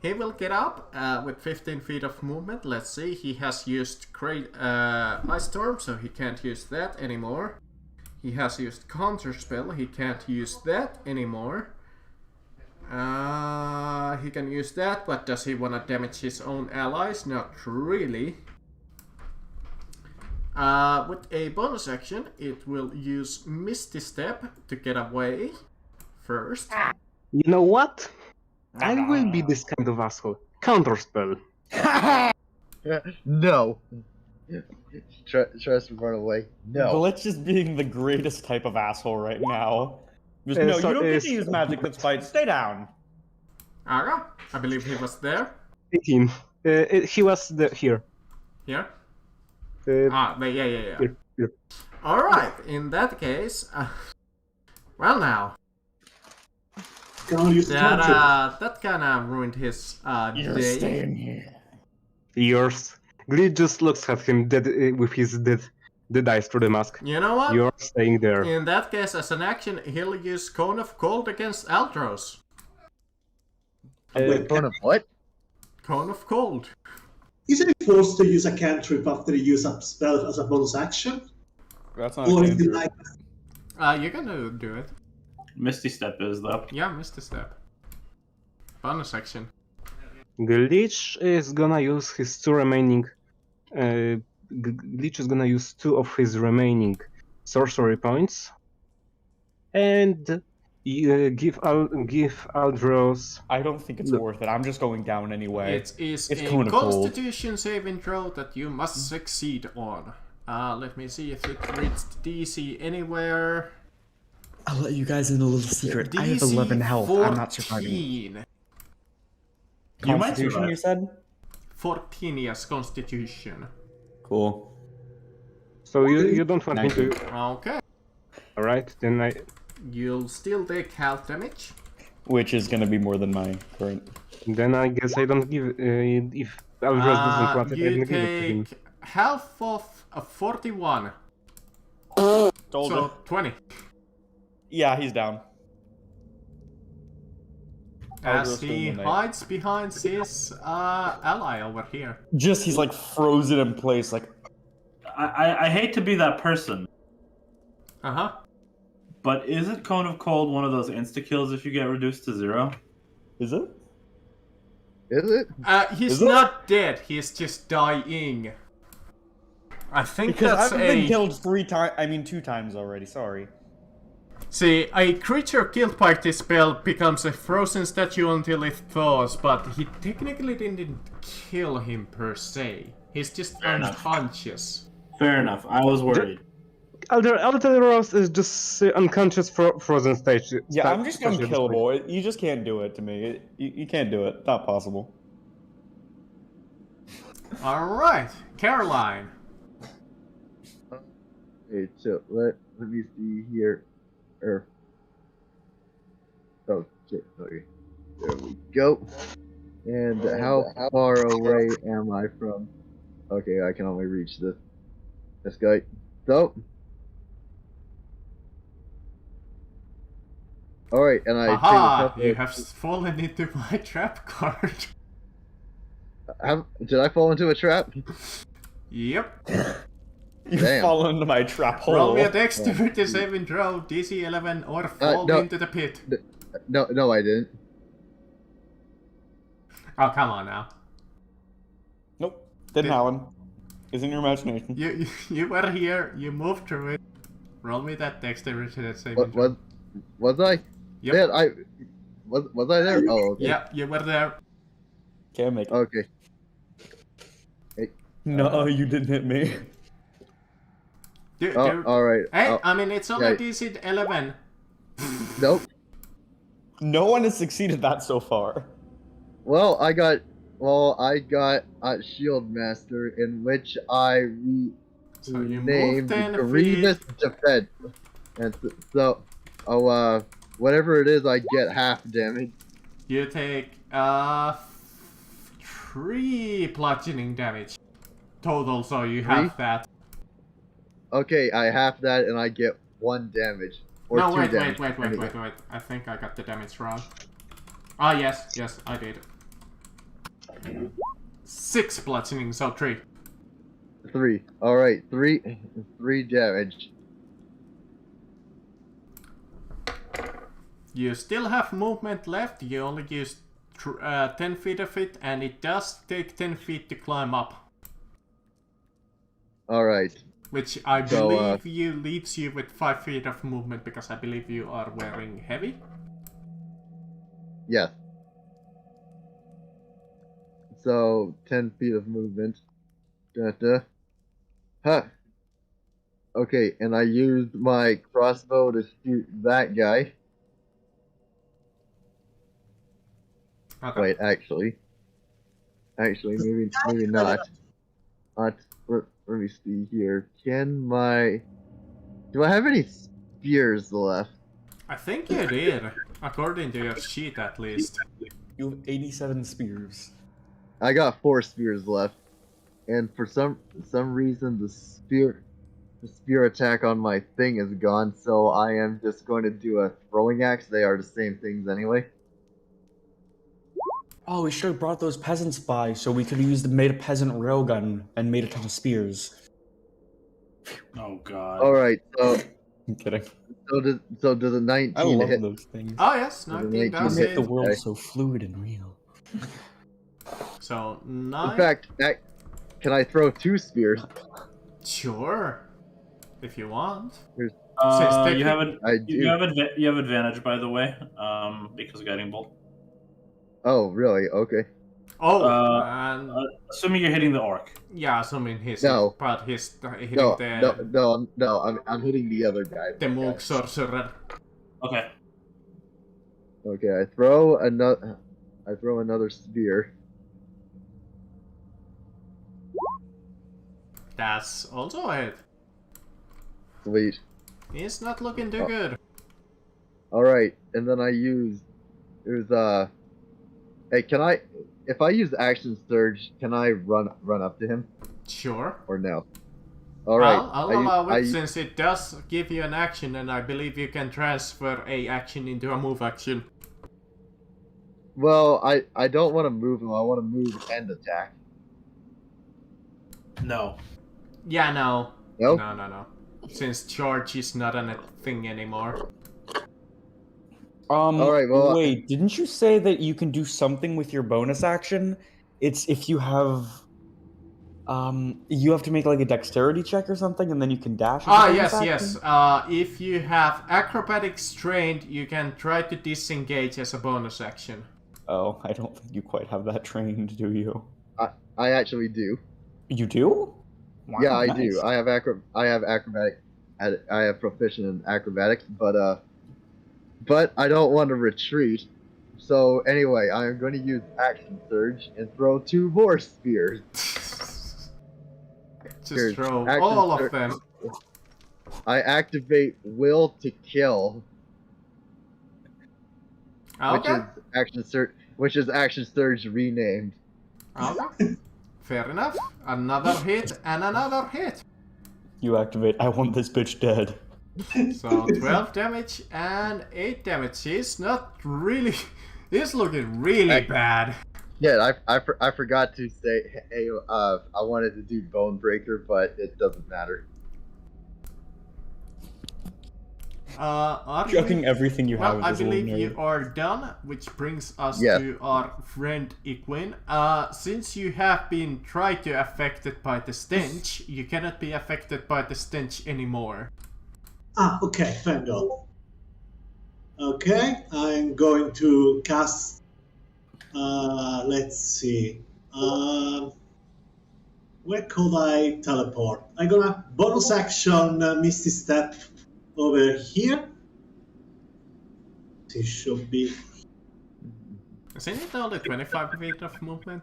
He will get up with 15 feet of movement. Let's see. He has used Ice Storm, so he can't use that anymore. He has used Counter Spell. He can't use that anymore. He can use that, but does he want to damage his own allies? Not really. With a bonus action, it will use Misty Step to get away first. You know what? I will be this kind of asshole. Counterspell. No. Tries to run away. No. Glitch is being the greatest type of asshole right now. Just, Uh, no, so you don't get is- to use magic that's fight. Stay down. Aga, I believe he was there. 18. He was here. Here? Uh, But yeah. Here. Alright, in that case, well now, Can't use counter. that kinda ruined his day. here. Yours. Glitch just looks at him dead with his dead eyes through the mask. You know what? You're staying there. In that case, as an action, he'll use Cone of Cold against Altros. Wait, Cone of what? Cone of Cold. Isn't he forced to use a cantrip after he uses a spell as a bonus action? That's not Or a is it cantrip. like You can do it. Misty Step is, though. Yeah, missed a step. Bonus action. Glitch is gonna use his two remaining. Glitch is gonna use 2 of his remaining sorcery points, and give Aldros. I don't think it's worth it. I'm just going down anyway. It is It's a Cone of Cold. Constitution saving throw that you must succeed on. Let me see if it reached DC anywhere. I'll let you guys in a little secret. I have DC 11 health. I'm not surviving. 14. You might Constitution, survive. you said? 14 years constitution. Cool. So you don't want me to. Okay. Alright, then I. You'll still take half damage. Which is gonna be more than my current. Then I guess I don't give. If Aldros doesn't want it, I You don't give it to him. take half of a 41. Told So you. 20. Yeah, he's down. As Aldros he doing the night. hides behind his ally over here. Just he's like frozen in place, like I hate to be that person, Uh-huh. but isn't Cone of Cold one of those insta kills if you get reduced to 0? is it? Is it? He's Is it? not dead, he's just dying. I think Because that's I've been a... killed 2 times already, sorry. See, a creature killed by this spell becomes a frozen statue until it thaws, but he technically didn't kill him per se. He's just Fair enough. unconscious. Fair enough. I was worried. Aldros is just unconscious frozen stage. Yeah, I'm just stage at this point. unkillable. You just can't do it to me. You can't do it. Not possible. Alright, Caroline. Okay, so let me see here. Oh shit, sorry. There we go. And how far away am I from? Okay, I can only reach this guy. So. Alright, and I Aha! take You a have fallen into my trap card. did I fall into a trap? Yep. You've Damn. fallen into my trap hole. Roll me a dexterity saving throw, DC 11, or fall no. into the pit. No, I didn't. Oh, come on now. Nope. Didn't happen. It's in your imagination. You were here, you moved through it. Roll me that dexterity saving throw. Was I? Yep. Yeah, was I there? Oh, okay. Yeah, you were there. Can't make it. Okay. No, you didn't hit me. Oh, alright. Hey, Oh, I mean, it's only yeah. DC 11. nope. No one has succeeded that so far. Well, I got a Shield Master in which I So you move renamed 10 Grievous feet. Defense. And so, whatever it is, I get half damage. You take 3 bludgeoning damage total, so you have that. Okay, I half that and I get 1 damage. Or No, 2 wait. damage. I think I got the damage wrong. Ah, yes, I did. 6 bludgeoning, so 3. 3. Alright, 3 damage. You still have movement left, you only used 10 feet of it, and it does take 10 feet to climb up. Alright. Which I So, believe leaves you with 5 feet of movement, because I believe you are wearing heavy. Yes. So, 10 feet of movement. Huh. Okay, and I used my crossbow to shoot that guy. Okay. Wait, actually, maybe not. Let me see here. Do I have any spears left? I think you did, according to your sheet at least. You have 87 spears. I got 4 spears left, and for some reason the spear attack on my thing is gone. So I am just going to do a throwing axe. They are the same things anyway. Oh, we should have brought those peasants by so we could have made a peasant railgun and made a ton of spears. Oh god. All right, so I'm kidding. so does a 19 I love hit? those things. Oh yes, Does a 19 does hit hit. The world Okay. so fluid and real. So In 9. fact, can I throw 2 spears? Sure, if you want. You have I do. you have advantage, by the way, because of guiding bolt. Oh, really? Okay. Oh, Uh, and Assuming you're hitting the orc. yeah, assuming he's No. but he's hitting No. I'm hitting the other guy. the Moog sorcerer. Okay. Okay, I throw another spear. That's also a hit. Sweet. He's not looking too good. All right, and then hey, can I? If I use action surge, can I run up to him Sure. or no? All right. I'll allow it since it does give you an action, and I believe you can transfer a action into a move action. Well, I don't want to move him. I want to move and attack. No. Yeah, no. No? No. Since charge is not a thing anymore. Alright, well, wait, didn't you say that you can do something with your bonus action? It's if you have you have to make like a dexterity check or something, and then you can dash. Yes. If you have acrobatics trained, you can try to disengage as a bonus action. Oh, I don't think you quite have that trained, do you? I actually do. You do? Wow, Yeah, I nice. do. I have acrobatic. I have proficient in acrobatics, but I don't want to retreat. So anyway, I am going to use action surge and throw 2 more spears. Just Here's throw action all sur- of them. I activate Will to Kill, Okay. which is action surge renamed. Okay. Fair enough. Another hit and another hit. You activate. I want this bitch dead. So 12 damage and 8 damage. He's not really. He's looking really bad. Yeah, I forgot to say, hey, I wanted to do Bone Breaker, but it doesn't matter. Are Chucking we- everything you have. Well, I is a believe little you nerd. are done, which brings us Yes. to our friend Iquin. Since you have been tried to affected by the stench, you cannot be affected by the stench anymore. Okay, thank God. Okay, I'm going to cast. Let's see. Where could I teleport? I'm gonna bonus action Misty Step over here. This should be. Isn't it only 25 feet of movement?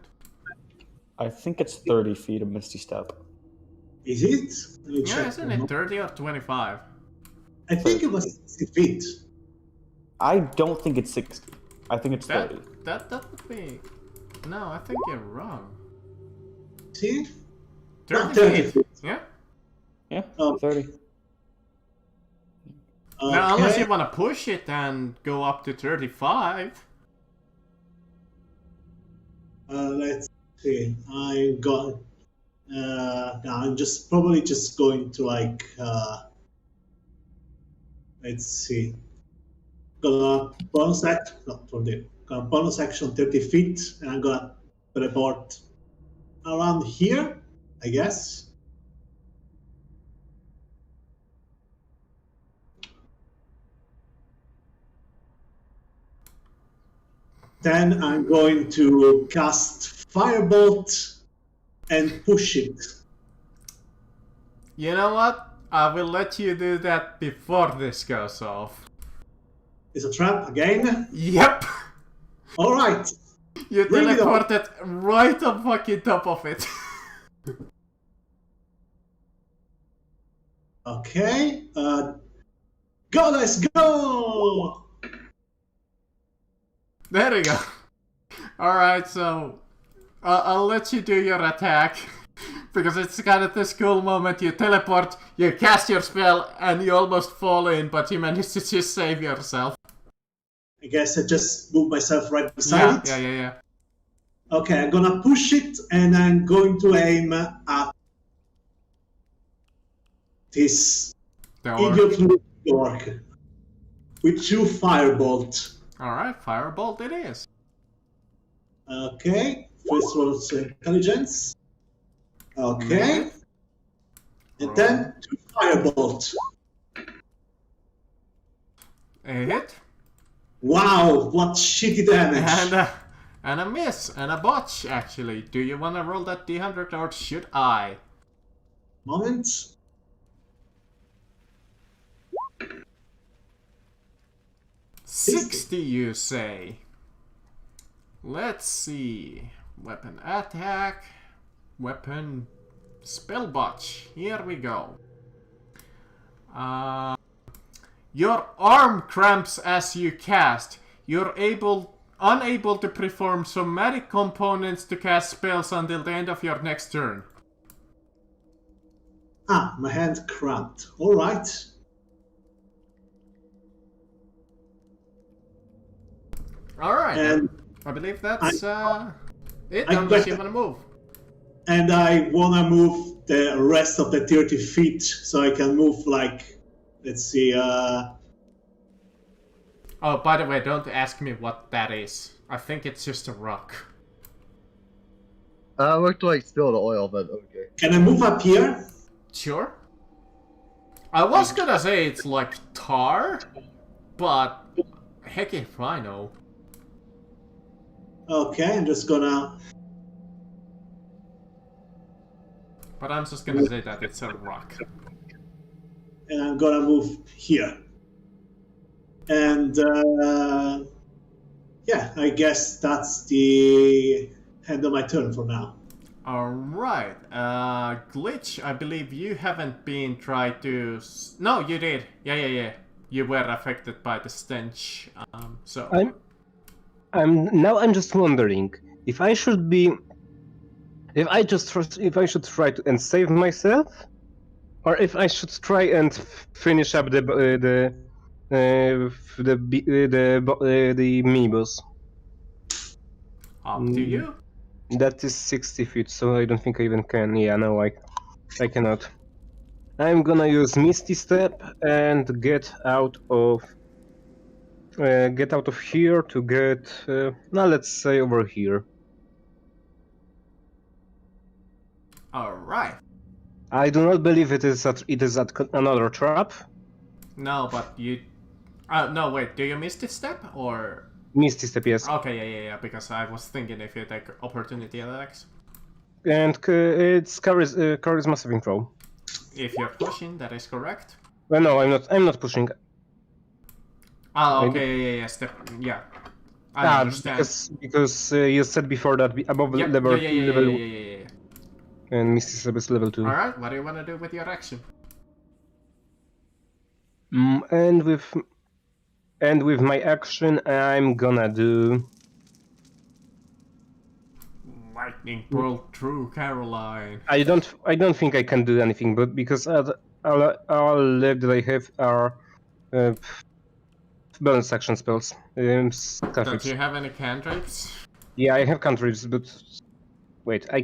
I think it's 30 feet of Misty Step. Is it? Let me Yeah, check. isn't it 30 or 25? I think it was 60 feet. I don't think it's 60. I think it's 30. That would be... No, I think you're wrong. See? 30 30 feet. feet. Yeah? Yeah, Oh. 30. Now, unless Okay. you want to push it and go up to 35. Let's see. I got. No, I'm just probably just going to like. Let's see. Gonna bonus act. Not for the. Gonna bonus action 30 feet, and I'm gonna teleport around here, I guess. Then I'm going to cast Firebolt and push it. You know what? I will let you do that before this goes off. It's a trap again. Yep! All right. You Bring it on. teleported right on fucking top of it. Okay. Go, let's go! There you go. Alright, so I'll let you do your attack. Because it's kind of this cool moment. You teleport, you cast your spell, and you almost fall in, but you manage to just save yourself. I guess I just moved myself right beside it. Yeah. Okay, I'm gonna push it, and I'm going to aim at this The orc. idiot little orc with 2 firebolt. Alright, firebolt it is. Okay, first roll's intelligence. Okay, and then 2 firebolt. A hit. Wow, what shitty damage! And a miss, and a botch, actually. Do you want to roll that D100 or should I? Moment. $60, you say? Let's see. Weapon attack. Weapon Spell botch. Here we go. Your arm cramps as you cast. You're unable to perform somatic components to cast spells until the end of your next turn. Ah, my hand cramped. Alright. Alright, And I believe that's it, I unless bet- you wanna move. And I wanna move the rest of the 30 feet so I can move like, let's see, Oh, by the way, don't ask me what that is. I think it's just a rock. Looked like spilled oil, but okay. can I move up here? Sure. I was gonna say it's like tar, but heck if I know. Okay, I'm just gonna... But I'm just gonna say that it's a rock. And I'm gonna move here. And yeah, I guess that's the end of my turn for now. Alright, Glitch, I believe you haven't been tried to... No, you did. Yeah. You were affected by the stench, so... I'm just wondering if I should try to and save myself, or if I should try and finish up the Meebos. Up to you. That is 60 feet, so I don't think I even can. Yeah, no, I cannot. I'm gonna use Misty Step and get out of here to get now let's say over here. Alright. I do not believe it is at another trap. No, but you... no, wait, do you miss this step, or... Misty Step, yes. Okay, yeah, because I was thinking if you take opportunity attacks. And it's charisma saving throw. If you're pushing, that is correct. Well, no, I'm not pushing. Oh, okay, yeah, step... Yeah. I understand. Because you said before that above Yep, level... yeah. And Misty Step is level 2. Alright, what do you want to do with your action? And with my action, I'm gonna do... Lightning bolt through Caroline. I don't think I can do anything, but because all left that I have are bonus action spells. Don't you have any cantrips? Yeah, I have cantrips, but wait, I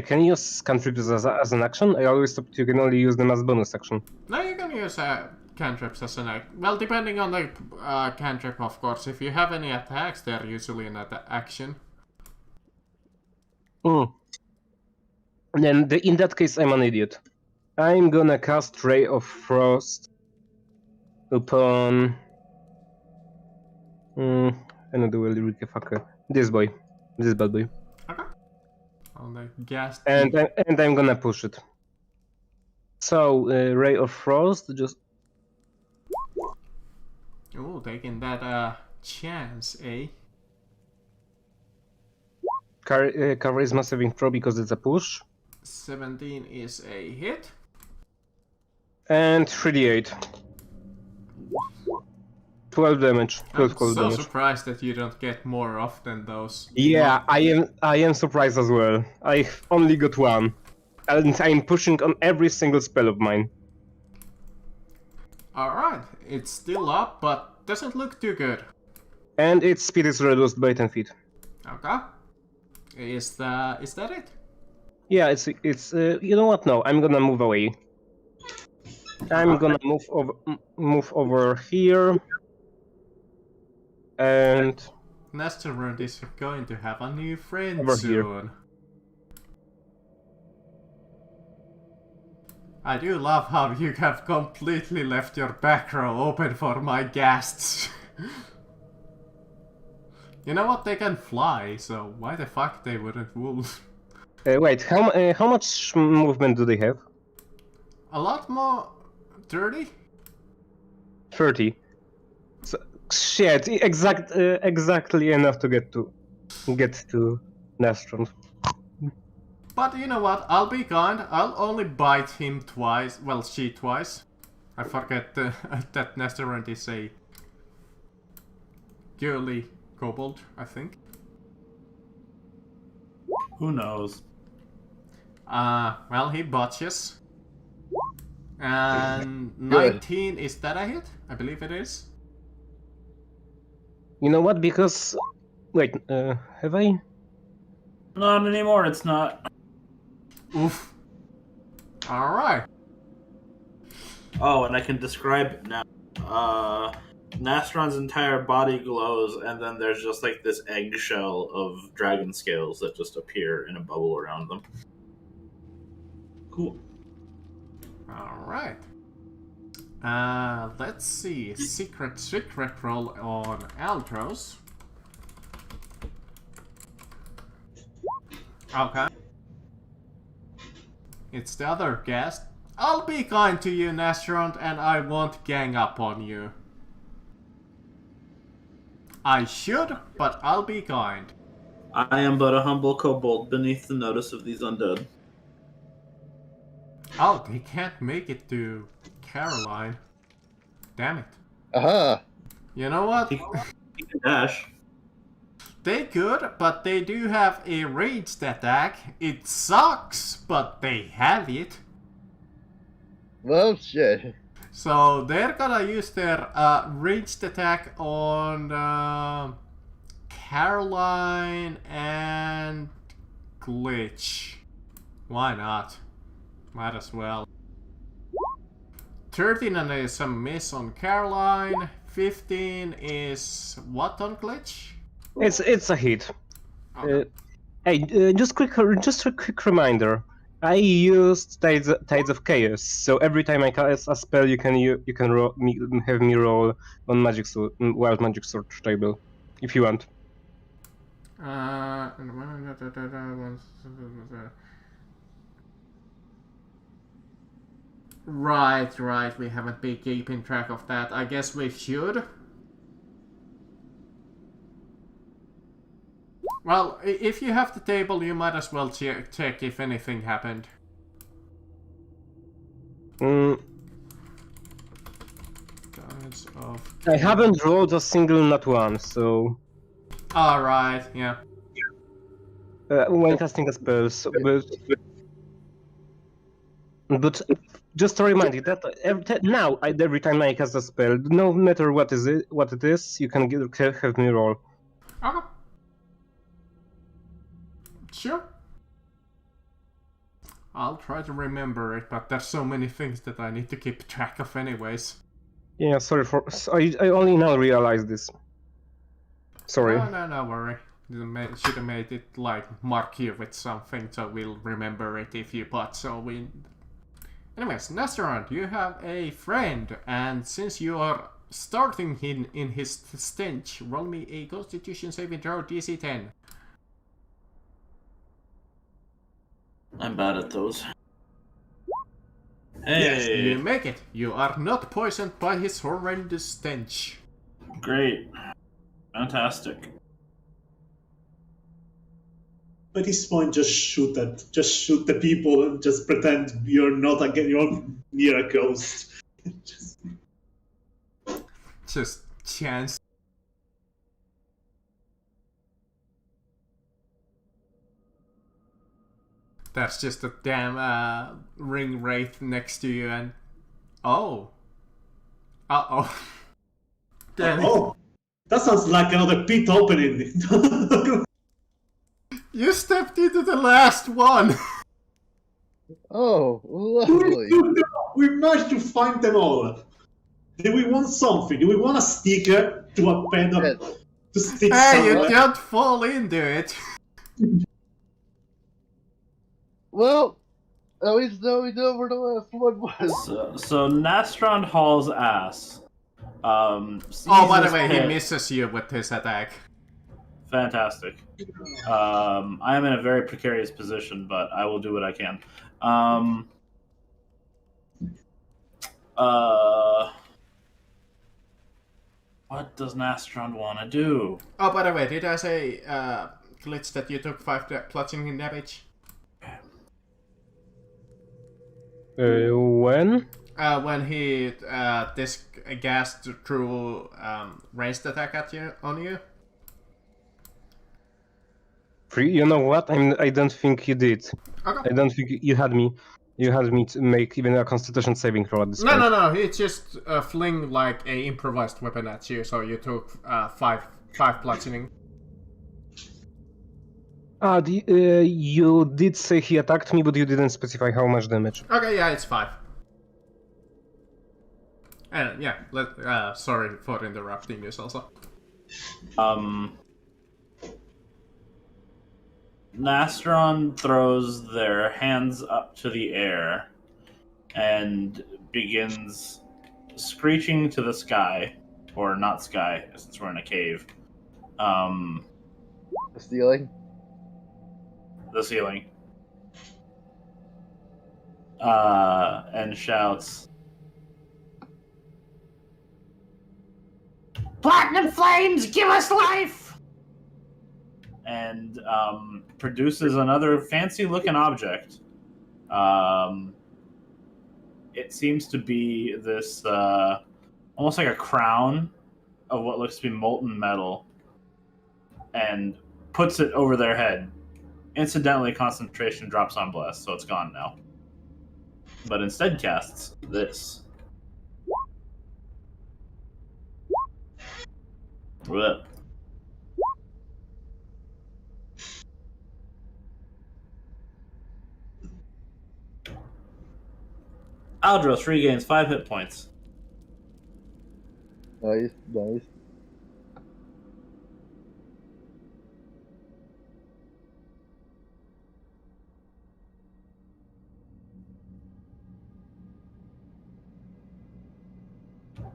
can use cantrips as an action. I always thought you can only use them as bonus action. No, you can use cantrips as an act. Well, depending on the cantrip, of course. If you have any attacks, they're usually an action. Then in that case, I'm an idiot. I'm gonna cast Ray of Frost upon... another fucker. This bad boy. Okay. On the gas. And I'm gonna push it. So, Ray of Frost, just... Ooh, taking that chance, eh? Charisma saving throw because it's a push. 17 is a hit. And 3d8. 12 damage. 12 I'm cold so damage. surprised that you don't get more often those. Yeah, I am surprised as well. I only got one. And I'm pushing on every single spell of mine. Alright, it's still up, but doesn't look too good. And its speed is reduced by 10 feet. Okay. Is that it? Yeah, it's you know what? No, I'm gonna move away. I'm gonna move over here. And Nesterworld is going to have a new friend Over soon. here. I do love how you have completely left your back row open for my ghasts. You know what? They can fly, so why the fuck they wouldn't move? wait, how much movement do they have? A lot more. 30? 30. So, shit, exactly enough to get to Nestron. But you know what? I'll be kind. I'll only bite him twice. Well, she twice. I forget that Nestorant is a girly kobold, I think. Who knows? Well, he botches. And 19, is that a hit? I believe it is. You know what? Because wait, have I? Not anymore. It's not. Oof. Alright. Oh, and I can describe it now. Nastron's entire body glows, and then there's just like this eggshell of dragon scales that just appear in a bubble around them. Cool. Alright. Let's see. Secret roll on Aldros. Okay. It's the other guest. I'll be kind to you, Nastrond, and I won't gang up on you. I should, but I'll be kind. I am but a humble kobold beneath the notice of these undead. Oh, they can't make it to Caroline. Damn it. Aha! You know what? He can dash. They could, but they do have a ranged attack. It sucks, but they have it. Well, shit. So they're gonna use their ranged attack on Caroline and Glitch. Why not? Might as well. 13 and is a miss on Caroline. 15 is what on Glitch? It's a hit. Okay. Hey, just a quick reminder. I used Tides of Chaos, so every time I cast a spell, you can have me roll on Wild Magic Sword table, if you want. Right. We haven't been keeping track of that. I guess we should. Well, if you have the table, you might as well check if anything happened. Mm, Tides of... I haven't rolled a single nat one, so Alright, yeah. when casting a spell, but just to remind you that every time I cast a spell, no matter what it is, you can have me roll. Okay. Sure. I'll try to remember it, but there's so many things that I need to keep track of anyways. Yeah, sorry I only now realized this. Sorry. No worry. Should have made it like mark you with something so we'll remember it if you but so we... Anyways, Nestorant, you have a friend, and since you are starting him in his stench, roll me a Constitution saving throw DC 10. I'm bad at those. Yes, Hey, you make it. You are not poisoned by his horrendous stench. great, fantastic. At this point, just shoot the people and just pretend you're not you're near a ghost. Just chance. That's just a damn ring wraith next to you and... Oh. Uh-oh. Damn it. Oh, that sounds like another pit opening. You stepped into the last one! Oh, lovely. We managed to find them all. Do we want something? Do we want a sticker to a pedal Yes. to stick Hey, you somewhere? don't fall into it! Well, at least now we know where the last one was. So Nastron hauls ass. Oh, by the sees way, this he pit. misses you with his attack. Fantastic. I am in a very precarious position, but I will do what I can. What does Nastron want to do? Oh, by the way, did I say, Glitch, that you took 5 bludgeoning damage? When? When he this gas threw ranged attack at you on you. You know what? I don't think you did. Okay. I don't think you had me. You had me to make even a Constitution saving throw at this point. No. He just fling like a improvised weapon at you, so you took five bludgeoning. You did say he attacked me, but you didn't specify how much damage. Okay, yeah, it's 5. And yeah, sorry for interrupting this also. Nastron throws their hands up to the air and begins screeching to the sky, or not sky, since we're in a cave. The ceiling. The ceiling. And shouts, Platinum Flames, give us life! and produces another fancy-looking object. It seems to be this almost like a crown of what looks to be molten metal, and puts it over their head. Incidentally, concentration drops on Bless, so it's gone now. But instead casts this. Blech. Aldros regains 5 hit points. Nice.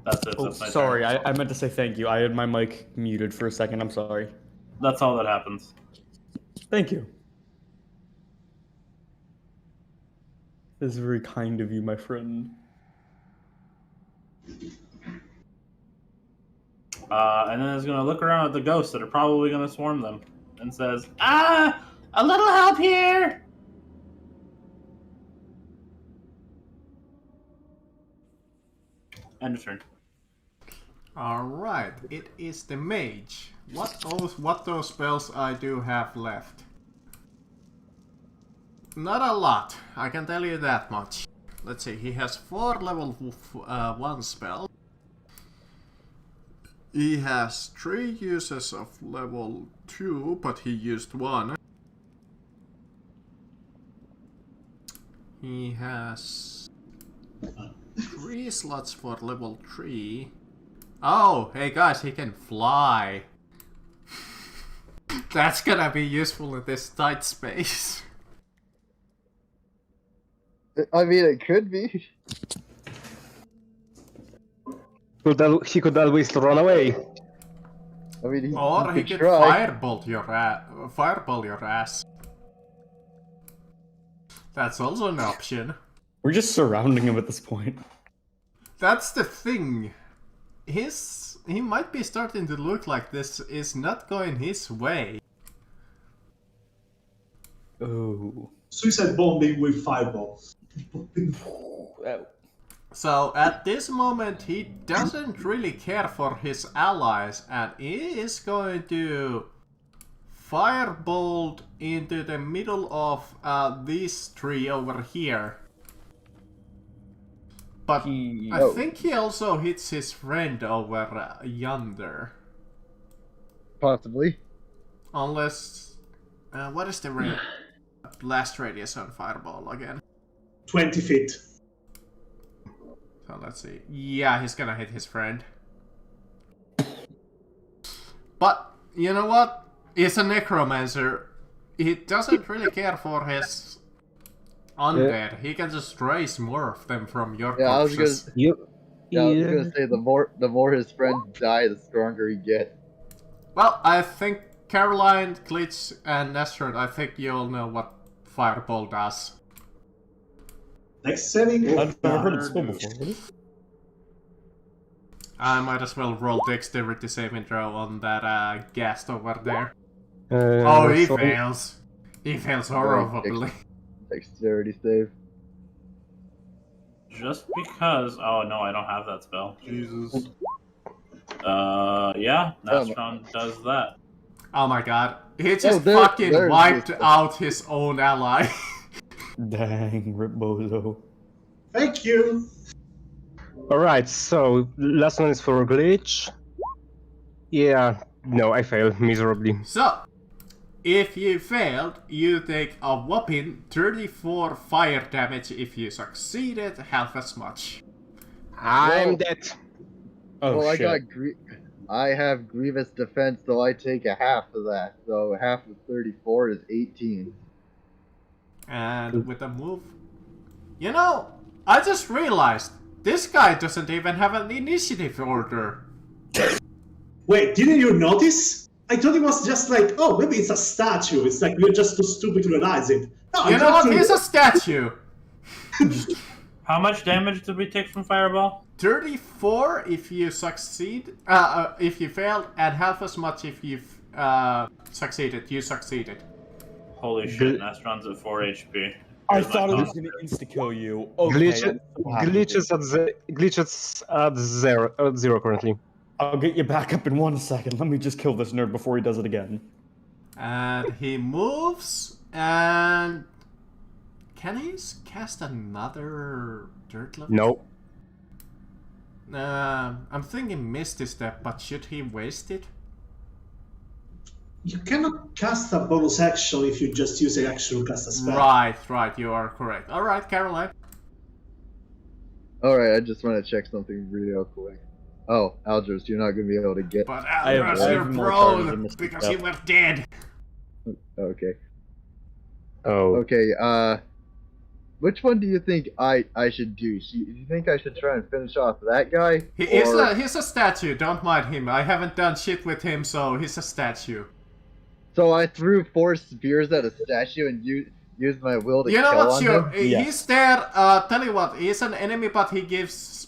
That's it. Oh, That's my sorry, turn. I meant to say thank you. I had my mic muted for a second. I'm sorry. That's all that happens. Thank you. This is very kind of you, my friend. And then it's going to look around at the ghosts that are probably going to swarm them and says, a little help here! End of turn. Alright, it is the mage. What those spells I do have left? Not a lot, I can tell you that much. Let's see, he has 4 level 1 spells. He has 3 uses of level 2, but he used 1. He has 3 slots for level 3. Oh, hey guys, he can fly. That's gonna be useful in this tight space. I mean, it could be. He could always run away. I mean, Or he could try. fireball your ass. That's also an option. We're just surrounding him at this point. That's the thing. He might be starting to look like this is not going his way. Oh. Suicide bombing with fireballs. So at this moment he doesn't really care for his allies and he is going to firebolt into the middle of these 3 over here. But I think he also hits his friend over yonder. Possibly. Unless... what is the blast radius on fireball again? 20 feet. So let's see. Yeah, he's gonna hit his friend. But, you know what? He's a necromancer. He doesn't really care for his undead. He can just raise more of them from your corpses. I was gonna say the more his friends die, the stronger he gets. Well, I think Caroline, Glitch, and Nestron, I think you all know what Fireball does. Next saving. I've never heard of the spell before. What is it? I might as well roll dexterity saving throw on that ghast over there. He fails. He fails horribly. Dexterity save. just because. Oh no, I don't have that spell. Jesus. Yeah, Nastron does that. Oh my god. He just there's wiped this- out his own ally. Dang, Rip Bozo. Thank you. Alright, so last one is for Glitch. Yeah, no, I failed miserably. So, if you failed, you take a whopping 34 fire damage. If you succeeded, half as much. I'm dead. Oh well, shit. I have Grievous Defense, so I take a half of that. So half of 34 is 18. And with a move... You know, I just realized, this guy doesn't even have an initiative order. Wait, didn't you notice? I thought it was just like, oh, maybe it's a statue. It's like we're just too stupid to realize it. No, You it's know what, actually- he's a statue. How much damage did we take from Fireball? 34 if you succeed, if you failed, and half as much if you've succeeded. You succeeded. Holy shit, Nastron's at 4 HP. I Here's my thought it was cost. gonna insta-kill you. Okay, Glitches at zero currently. I'll get you back up in 1 second. Let me just kill this nerd before he does it again. And he moves, and can he cast another dirt level? No. I'm thinking Misty Step, but should he waste it? You cannot cast a bonus action if you just use an action to cast a spell. Right, you are correct. Alright, Caroline. Alright, I just want to check something real quick. Oh, Aldros, you're not going to be able to get... But I have Aldros, you're more charges than prone Misty because Step. you were dead. Okay. Oh. Okay, which one do you think I should do? Do you think I should try and finish off that guy? He's a statue, don't mind him. I haven't done shit with him, so he's a statue. So I threw 4 spears at a statue and used my will to You know kill what, on sure, him? Yeah. he's there, tell you what, he's an enemy, but he gives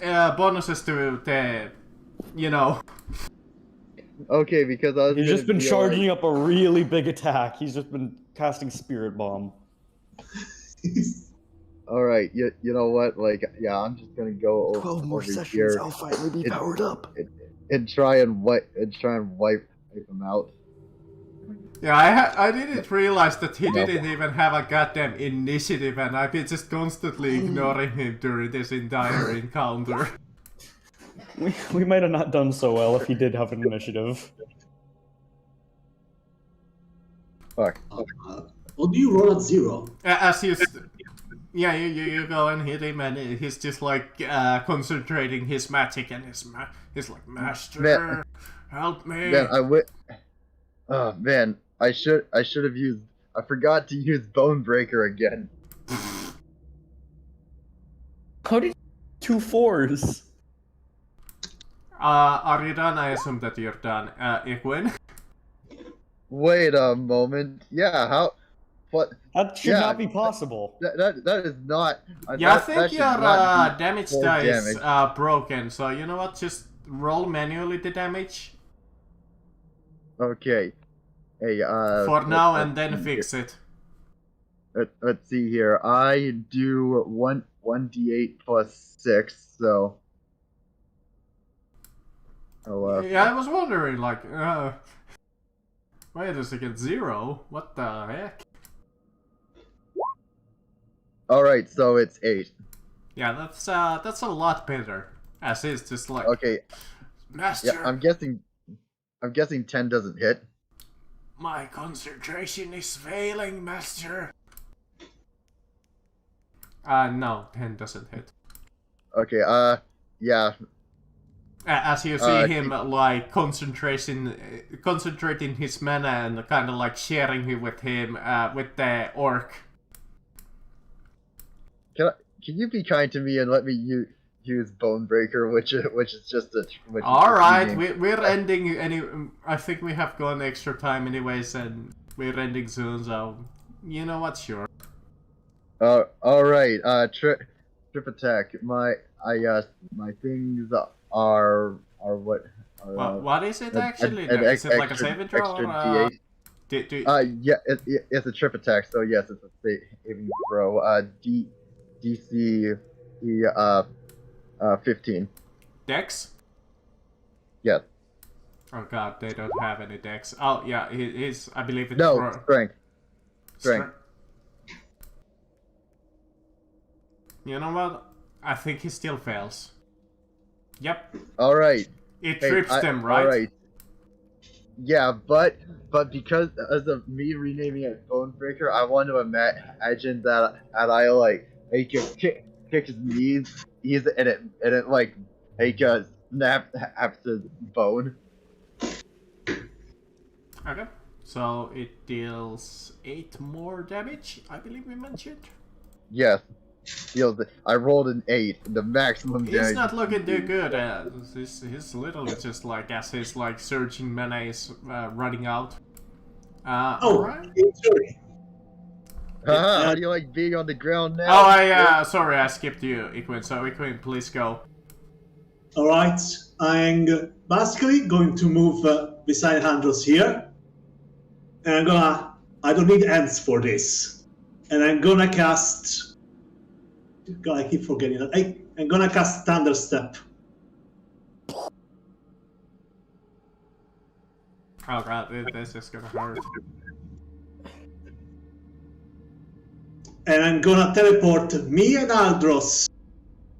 bonuses to the, you know. Okay, because I was He's gonna just been be charging like, up a really big attack. He's just been casting Spirit Bomb. Alright, you know what? Like, yeah, I'm just gonna go over here I'll finally be It- powered up. and try and wipe him out. Yeah, I didn't realize that he didn't even have a goddamn initiative, and I've been just constantly ignoring him during this entire encounter. We might have not done so well if he did have an initiative. Fuck. What do you roll at 0? As you, you go and hit him, and he's just like concentrating his magic, and he's like, Master, Man. help me. Man, oh man, I should have used. I forgot to use Bonebreaker again. How did 2 4s? Are you done? I assume that you're done. Iguin? Wait a moment. Yeah, how? What? That should Yeah. not be possible. That is not. Yeah, I that think should your not be damage full die is damage. broken, so you know what? Just roll manually the damage Okay. Hey, for now and then fix it. Let's see here. I do 1d8 plus 6, so. Oh, Yeah, I was wondering, like, wait a second, 0? What the heck? Alright, so it's 8. Yeah, that's a lot better. As is just like, Okay, Master, yeah, I'm guessing 10 doesn't hit. my concentration is failing, Master. No, 10 doesn't hit. Okay, yeah. As you see him like concentrating his mana and kind of like sharing it with him with the orc. Can you be kind to me and let me use Bonebreaker, which is just a. All right, we're ending I think we have gone extra time anyways, and we're ending soon. So you know what? Sure. All right. Trip attack. My things are what? What is it actually? An Is it like a saving throw? extra Or, D8. Yeah, it's a trip attack, so yes, it's a saving throw. DC He 15. Dex? Yes. Oh god, they don't have any dex. Oh yeah, he's I believe it's No, for strength. Strength. You know what? I think he still fails. Yep. All right. It trips them, right? All right. Yeah, but because of me renaming it Bonebreaker, I want to imagine that I like kick his knees, and it like snaps his bone. Okay. So it deals 8 more damage, I believe we mentioned. Yes. I rolled an 8, the maximum damage. He's not looking too good. He's literally just like as his like surging mana is running out. Alright. Sorry. How do you like being on the ground now? Oh, sorry, I skipped you, Iquin. So Iquin, please go. Alright, I'm basically going to move beside Andros here. And I don't need ends for this. And I'm gonna cast... God, I keep forgetting that. I'm gonna cast Thunder Step. Oh god, this is gonna hurt. And I'm gonna teleport me and Aldros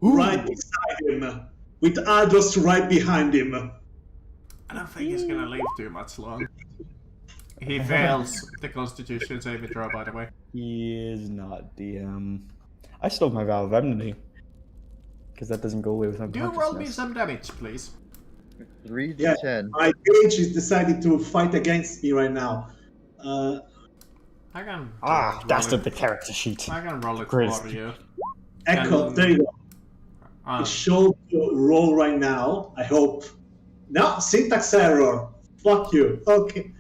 right beside him. With Aldros right behind him. I don't think he's gonna live too much long. He fails the Constitution saving throw, by the way. He is not DM. I still have my Vow of Enmity. Because that doesn't go away with Do unconsciousness. roll me some damage, please. 3d10. Yeah, my page is deciding to fight against me right now. I can. That's roll the character sheet. I can roll it Greatest. for you. Echo, there you go. It should roll right now, I hope. No, syntax error. Fuck you. Okay.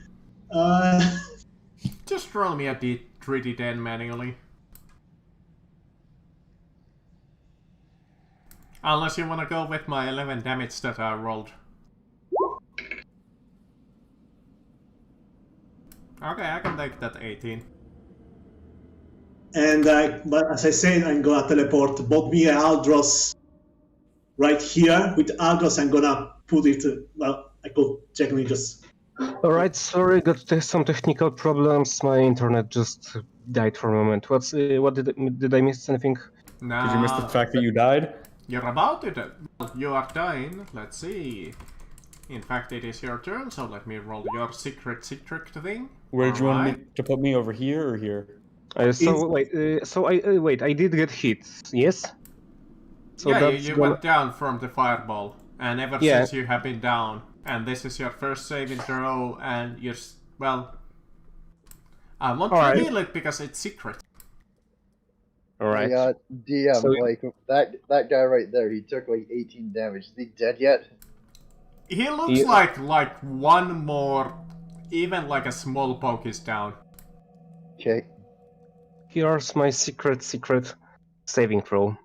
Just roll me a D3d10 manually. Unless you want to go with my 11 damage that I rolled. Okay, I can take that 18. And but as I said, I'm gonna teleport both me and Aldros right here. With Aldros, I'm gonna put it. Well, I could technically just. Alright, sorry, got some technical problems. My internet just died for a moment. What did I miss anything? Nah, Did you miss the fact that you died? you're about to die. You are dying. Let's see. In fact, it is your turn, so let me roll your secret thing. Where did you want Alright. me to put me, over here or here? Wait, I did get hit, yes? So yeah, that's you gonna- went down from the fireball, and ever Yeah. since you have been down. And this is your first saving throw, and you're well. I won't Alright. reveal it because it's secret. Alright. Yeah, DM, So- like that guy right there, he took like 18 damage. Is he dead yet? He looks Yeah. like one more, even like a small poke is down. Okay. Here's my secret saving throw.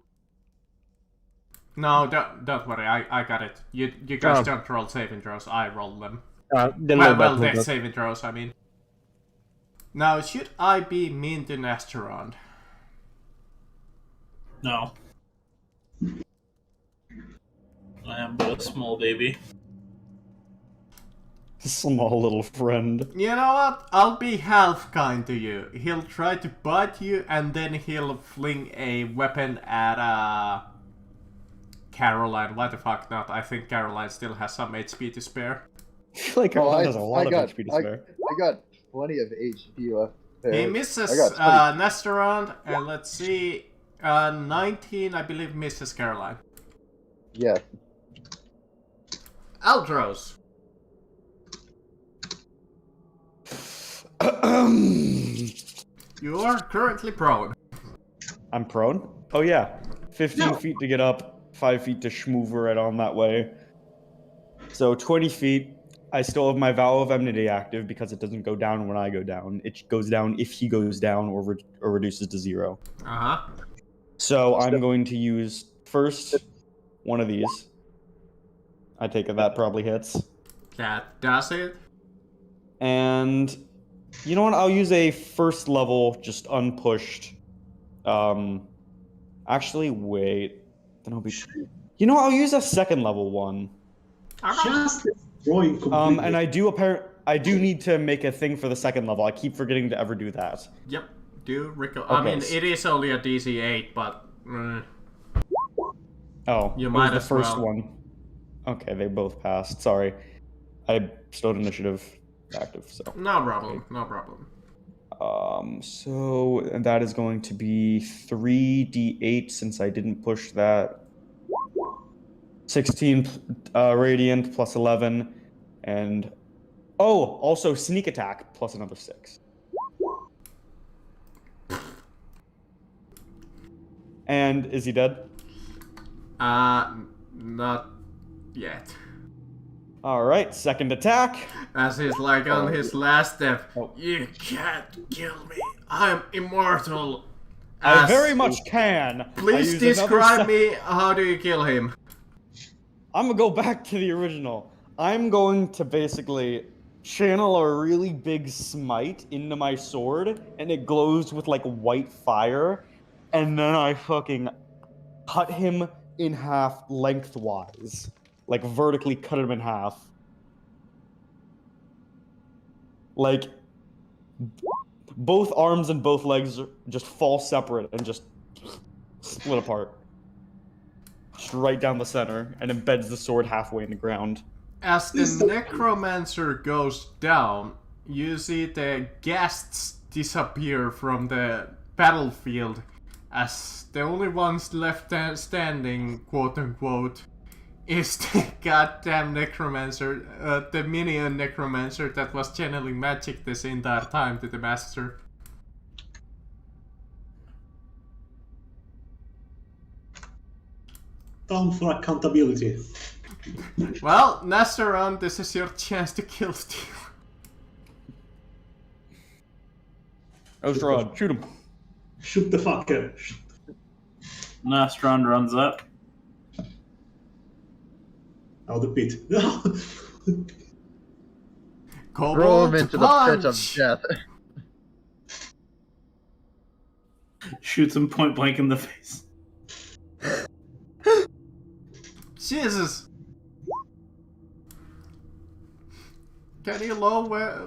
No, don't worry, I got it. You guys Oh. don't roll saving throws, I roll them. Then Well, no well, bad, no death bad. saving throws, I mean. Now, should I be mean to Nesterond? No. I am but a small baby. Small little friend. You know what? I'll be half kind to you. He'll try to bite you, and then he'll fling a weapon at Caroline. Why the fuck not? I think Caroline still has some HP to spare. I feel like Caroline has a lot of HP to spare. I got plenty of HP left. He misses I got 20. Nesterond, and let's see. 19, I believe, misses Caroline. Yeah. Aldros. You are currently prone. I'm prone? Oh yeah. 15 feet to get up, 5 feet to schmoover it on that way. So 20 feet. I still have my Vow of Enmity active because it doesn't go down when I go down. It goes down if he goes down or reduces to 0. Uh-huh. So I'm going to use first one of these. I take it that probably hits. That does it. And you know what? I'll use a first level, just unpushed. Actually, wait. then I'll be. You know, I'll use a second level one. Just destroying completely. And I do need to make a thing for the second level. I keep forgetting to ever do that. Yep. Do recall. I Okay, mean, it is only a DC 8, but Oh, You it might was as the first well. one. Okay, they both passed. Sorry, I stowed initiative active. So, no problem. No problem. so and that is going to be 3d8 since I didn't push that. 16 radiant plus 11, and also sneak attack plus another 6. And is he dead? Not yet. All right, second attack. As he's like on his last step. Oh. You can't kill me. I'm immortal. I As- very much can. I Please use another describe me. How do you kill him? I'm gonna go back to the original. I'm going to basically channel a really big smite into my sword, and it glows with like white fire, and then I fucking cut him in half lengthwise, like vertically cut him in half. Like both arms and both legs just fall separate and just split apart. Just right down the center and embeds the sword halfway in the ground. As the necromancer goes down, you see the guests disappear from the battlefield, as the only ones left standing, quote unquote, is the goddamn necromancer, the minion necromancer that was channeling magic this entire time to the master. Time for accountability. Well, Nastaron, this is your chance to kill Steel. Ostrod, shoot him. Shoot the fucker. Nastron runs up. Out the pit. Throw Kobold him into the pit of punch! death. Shoots him point blank in the face. Jesus! Can you lower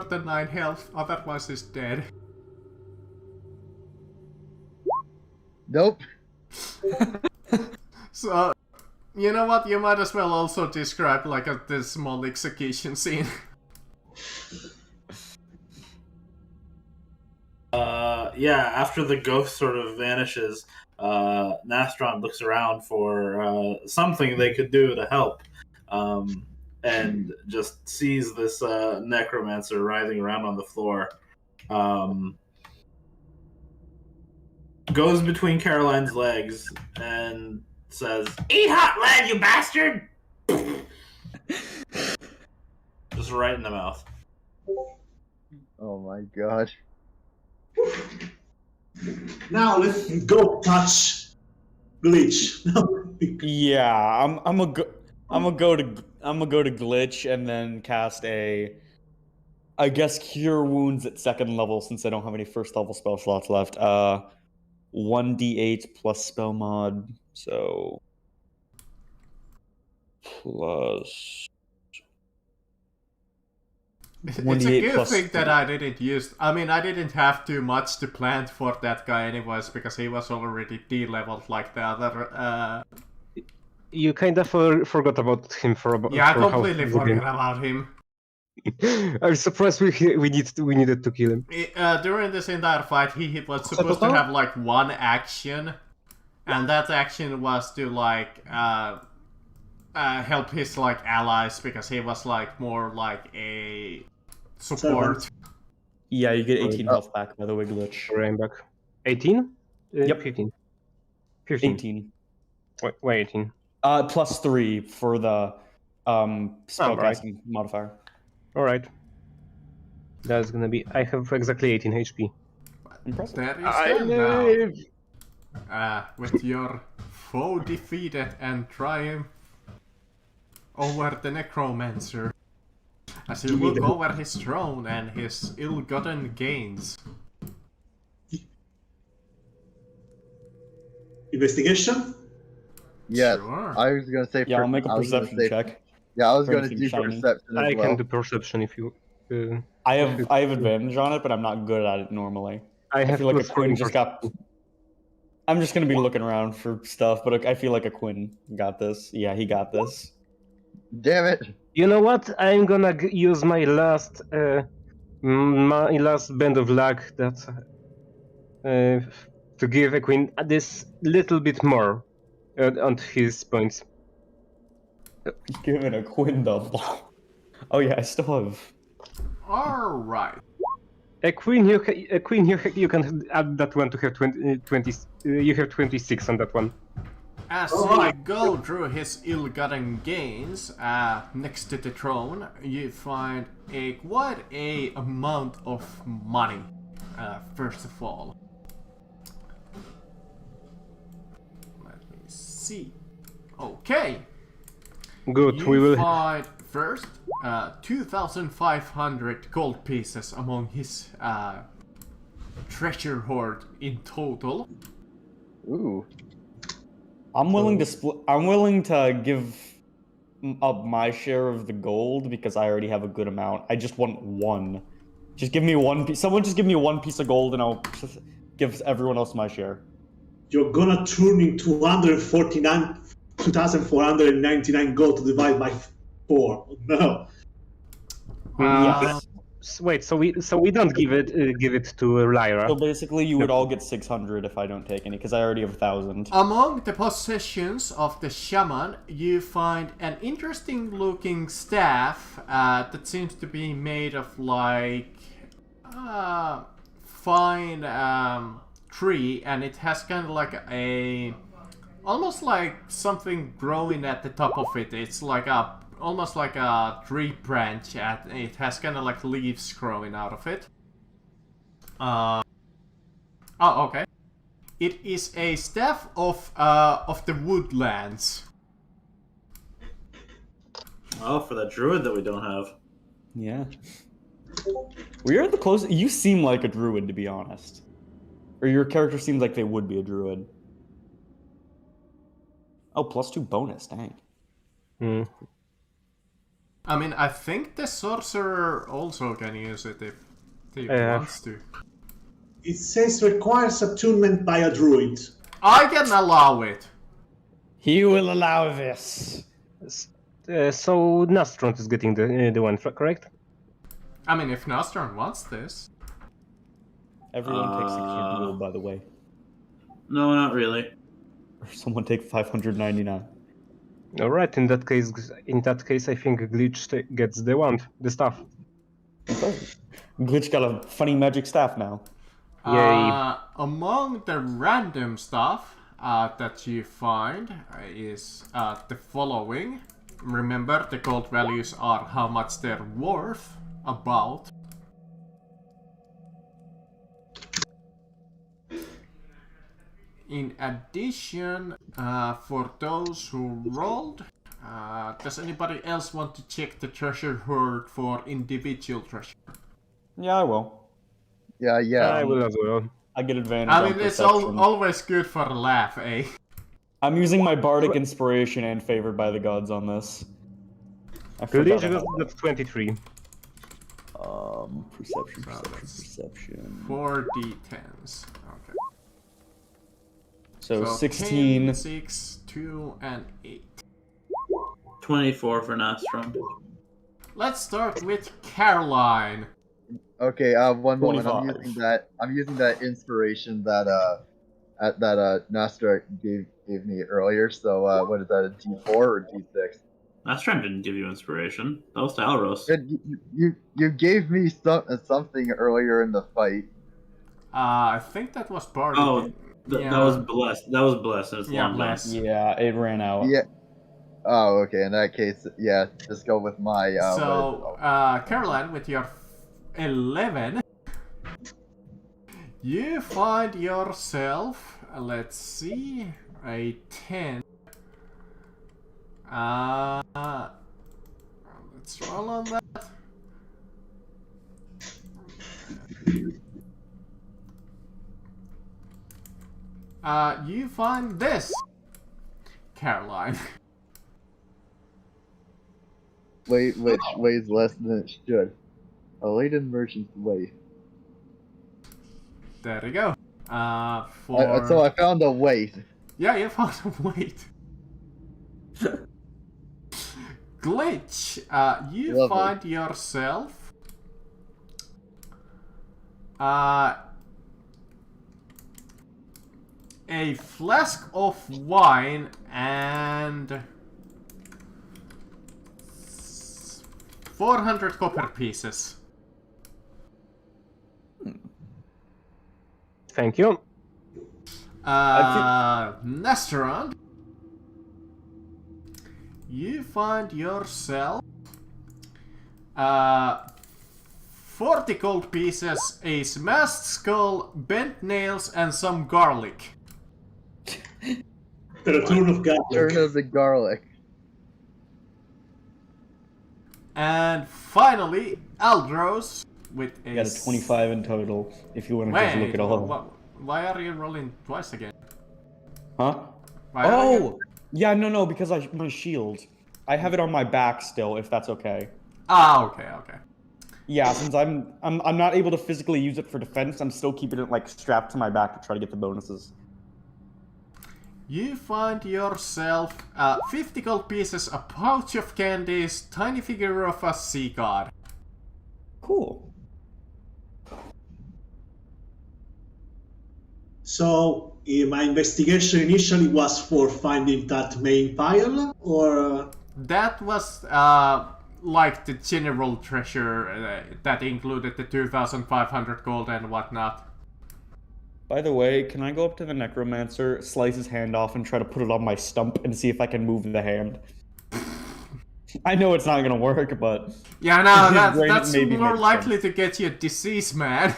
than 9 health? Otherwise he's dead. Nope. So, you know what? You might as well also describe like this small execution scene. Yeah, after the ghost sort of vanishes, Nastron looks around for something they could do to help, and just sees this necromancer writhing around on the floor. Goes between Caroline's legs and says, Eat hot lead, you bastard! just right in the mouth. Oh my god. Now let's go touch Glitch. Yeah, I'm gonna go to glitch and then cast a, I guess, cure wounds at second level since I don't have any first level spell slots left. 1d8 plus spell mod, so plus. It's a 1d8 good plus thing that 3. I didn't use. I mean, I didn't have too much to plant for that guy anyways, because he was already D-leveled like the other. You kind of forgot about him for about. Yeah, I for half completely of the forgot game. about him. I'm surprised we needed to kill him. During this entire fight, he was supposed to have like one action, and that action was to like help his like allies, because he was like more like a support. Yeah, you get 18 health back by the way, glitch. Sorry, I'm back. 18? Yep. 15. 15. 18. Why 18? Plus 3 for the spellcasting modifier. Alright. That's gonna be. I have exactly 18 HP. Impressive. That is done now. With your foe defeated and triumph over the necromancer, as you look over his throne and his ill-gotten gains. Investigation? Yes. Sure. I was gonna say. Yeah, I'll make a I was gonna perception say- check. Yeah, I was for gonna anything do shiny. perception as I well. can do perception if you. I have advantage on it, but I'm not good at it normally. I I have feel like a plus 4 Quinn in just got. perception. I'm just gonna be looking around for stuff, but I feel like a Quinn got this. Yeah, he got this. Damn it! You know what? I'm gonna use my last band of luck that to give a queen this little bit more on his points. Giving a Quinn double. Oh yeah, I still have. All right. A queen, you can add that one to have 20 you have 26 on that one. As All you right. go through his ill-gotten gains, next to the throne, you find quite a amount of money. First of all, let me see. Okay, Good, you we will. find first 2,500 gold pieces among his treasure hoard in total. Ooh. I'm willing to split. I'm willing to give up my share of the gold because I already have a good amount. I just want one. Just give me one piece. Someone just give me one piece of gold, and I'll just give everyone else my share. You're gonna turn in 2,499 gold to divide by 4. No. Uh, Wait, so we don't give it to Lyra. So basically, you would all get 600 if I don't take any, because I already have 1,000. Among the possessions of the shaman, you find an interesting looking staff that seems to be made of like fine tree, and it has kind of like almost like something growing at the top of it. It's like almost like a tree branch, and it has kind of like leaves growing out of it. Oh, okay. It is a staff of the woodlands. Oh, for that druid that we don't have. Yeah. We are the closest. You seem like a druid, to be honest. Or your character seems like they would be a druid. Oh, +2 bonus, dang. Hmm. I mean, I think the sorcerer also can use it if he Yeah. wants to. It says requires attunement by a druid. I can allow it. He will allow this. So Nastrond is getting the one, correct? I mean, if Nostrum wants this. Everyone takes 600 gold, by the way. No, not really. Or someone take 599. All right. In that case, I think Glitch gets the staff. Okay. Glitch got a funny magic staff now. Yay. Among the random stuff that you find is the following. Remember, the gold values are how much they're worth, about. In addition, for those who rolled, does anybody else want to check the treasure hoard for individual treasure? Yeah, I will. Yeah, yeah. I will as well. I get advantage I on mean, it's perception. always good for a laugh, eh? I'm using my bardic inspiration and favored by the gods on this. I forgot Glitch about got 23. Perception. 4 d10s. Okay. So 16. 10, 6, 2, and 8. 24 for Nostrum. Let's start with Caroline. Okay, one moment. 25. I'm using that inspiration that Nastra gave me earlier. So what is that? A D4 or D6? Nostrum didn't give you inspiration. That was Talros. You gave me something earlier in the fight. I think that was part Oh, of that was blessed. That was blessed. It's Yeah, long blessed. Yeah, it ran out. Yeah. Oh, okay. In that case, yeah, just go with my. So, Caroline, with your 11, you find yourself, let's see, a 10. Let's roll on that. you find this, Caroline. Weight which weighs less than it should. A laden merchant's weight. There you go. So I found a weight. Yeah, you found a weight. Glitch, you Lovely. find yourself a flask of wine and 400 copper pieces. Thank you. Nesteron, you find yourself 40 gold pieces, a smashed skull, bent nails, and some garlic. The return of garlic. Turn of the garlic. And finally, Aldros with a... You got a 25 in total, if you want to just look at all. Why are you rolling twice again? Huh? Why are you... Oh! Yeah, no, because my shield. I have it on my back still, if that's okay. Ah, okay. Yeah, since I'm not able to physically use it for defense, I'm still keeping it like strapped to my back to try to get the bonuses. You find yourself 50 gold pieces, a pouch of candies, tiny figure of a sea god. Cool. So, my investigation initially was for finding that main pile, or... That was like the general treasure that included the 2,500 gold and whatnot. By the way, can I go up to the necromancer, slice his hand off, and try to put it on my stump and see if I can move the hand? I know it's not gonna work, but... Yeah, no, brain that's maybe more makes likely sense. to get you a disease, man.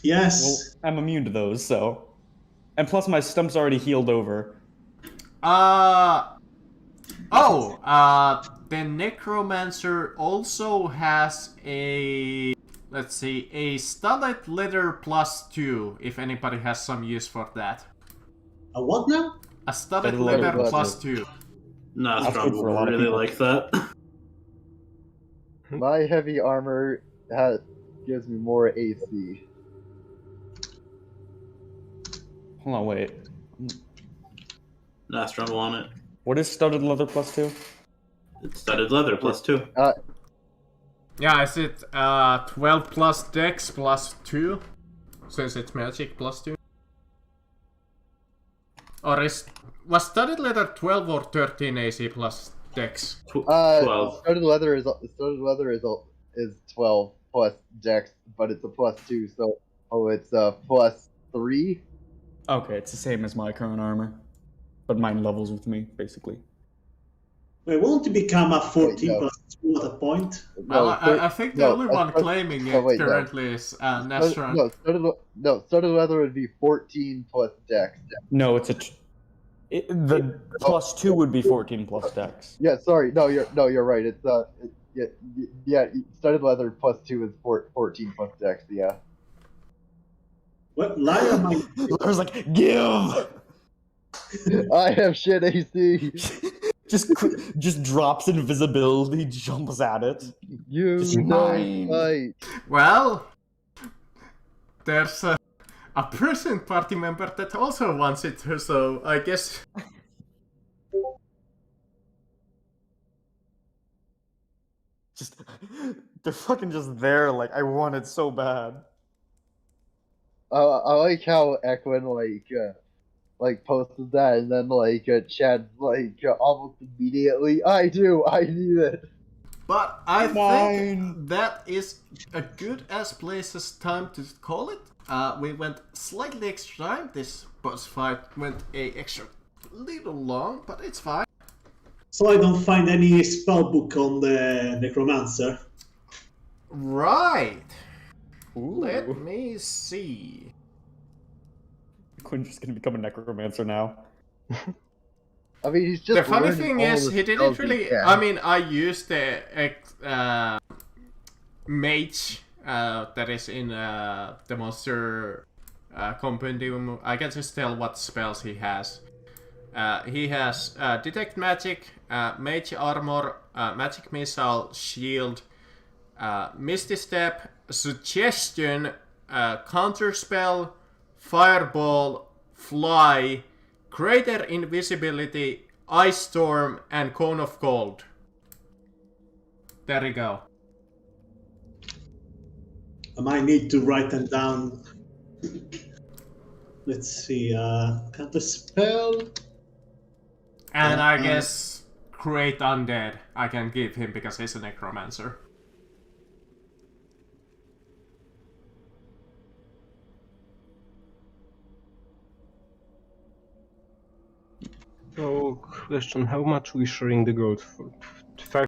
Yes. Well, I'm immune to those, so... And plus my stump's already healed over. The necromancer also has a... Let's see, a studded leather +2, if anybody has some use for that. A what now? A studded Studded leather leather +2. +2. That's good for a Nostrum lot of really people. like that. My heavy armor gives me more AC. Hold on, wait. Nostrum want it. What is studded leather +2? It's studded leather +2. Yeah, is it 12 plus dex +2? Since it's magic +2? Or was studded leather 12 or 13 AC plus dex? 12. Studded leather is 12 plus dex, but it's a +2, so it's +3. Okay, it's the same as my current armor. But mine levels with me, basically. Wait, won't it become a 14 no. plus 2 at a point? Well, I think the only one claiming it wait, no. currently is Nestron. Studded leather would be 14 plus dex. No, it's the +2 would be 14 plus dex. Yeah, sorry, you're right. It's studded leather +2 is 14 plus dex. Yeah. What? Lyra might... I was like, give! I have shit AC. just drops invisibility, jumps at it. You Just know mine. fight. Well, there's a present party member that also wants it, so I guess... They're fucking just there, like, I want it so bad. I like how Equin posted that, and then Chad almost immediately. I need it. But I Mine. think that is a good as place as time to call it. We went slightly extra time. This boss fight went a extra little long, but it's fine. So I don't find any spell book on the necromancer. Right. Ooh. Let me see. Quinn's just gonna become a necromancer now. I mean, he's just. The funny learning thing all is, the he spells didn't really. can. I mean, I used the mage that is in the monster compendium. I can just tell what spells he has. He has Detect Magic, Mage Armor, Magic Missile, Shield, Misty Step, Suggestion, Counterspell, Fireball, Fly, Greater Invisibility, Ice Storm, and Cone of Cold. There you go. I might need to write them down. Let's see. Counter spell. And I guess Great Undead I can give him because he's a Necromancer. So, question: how much we sharing the gold for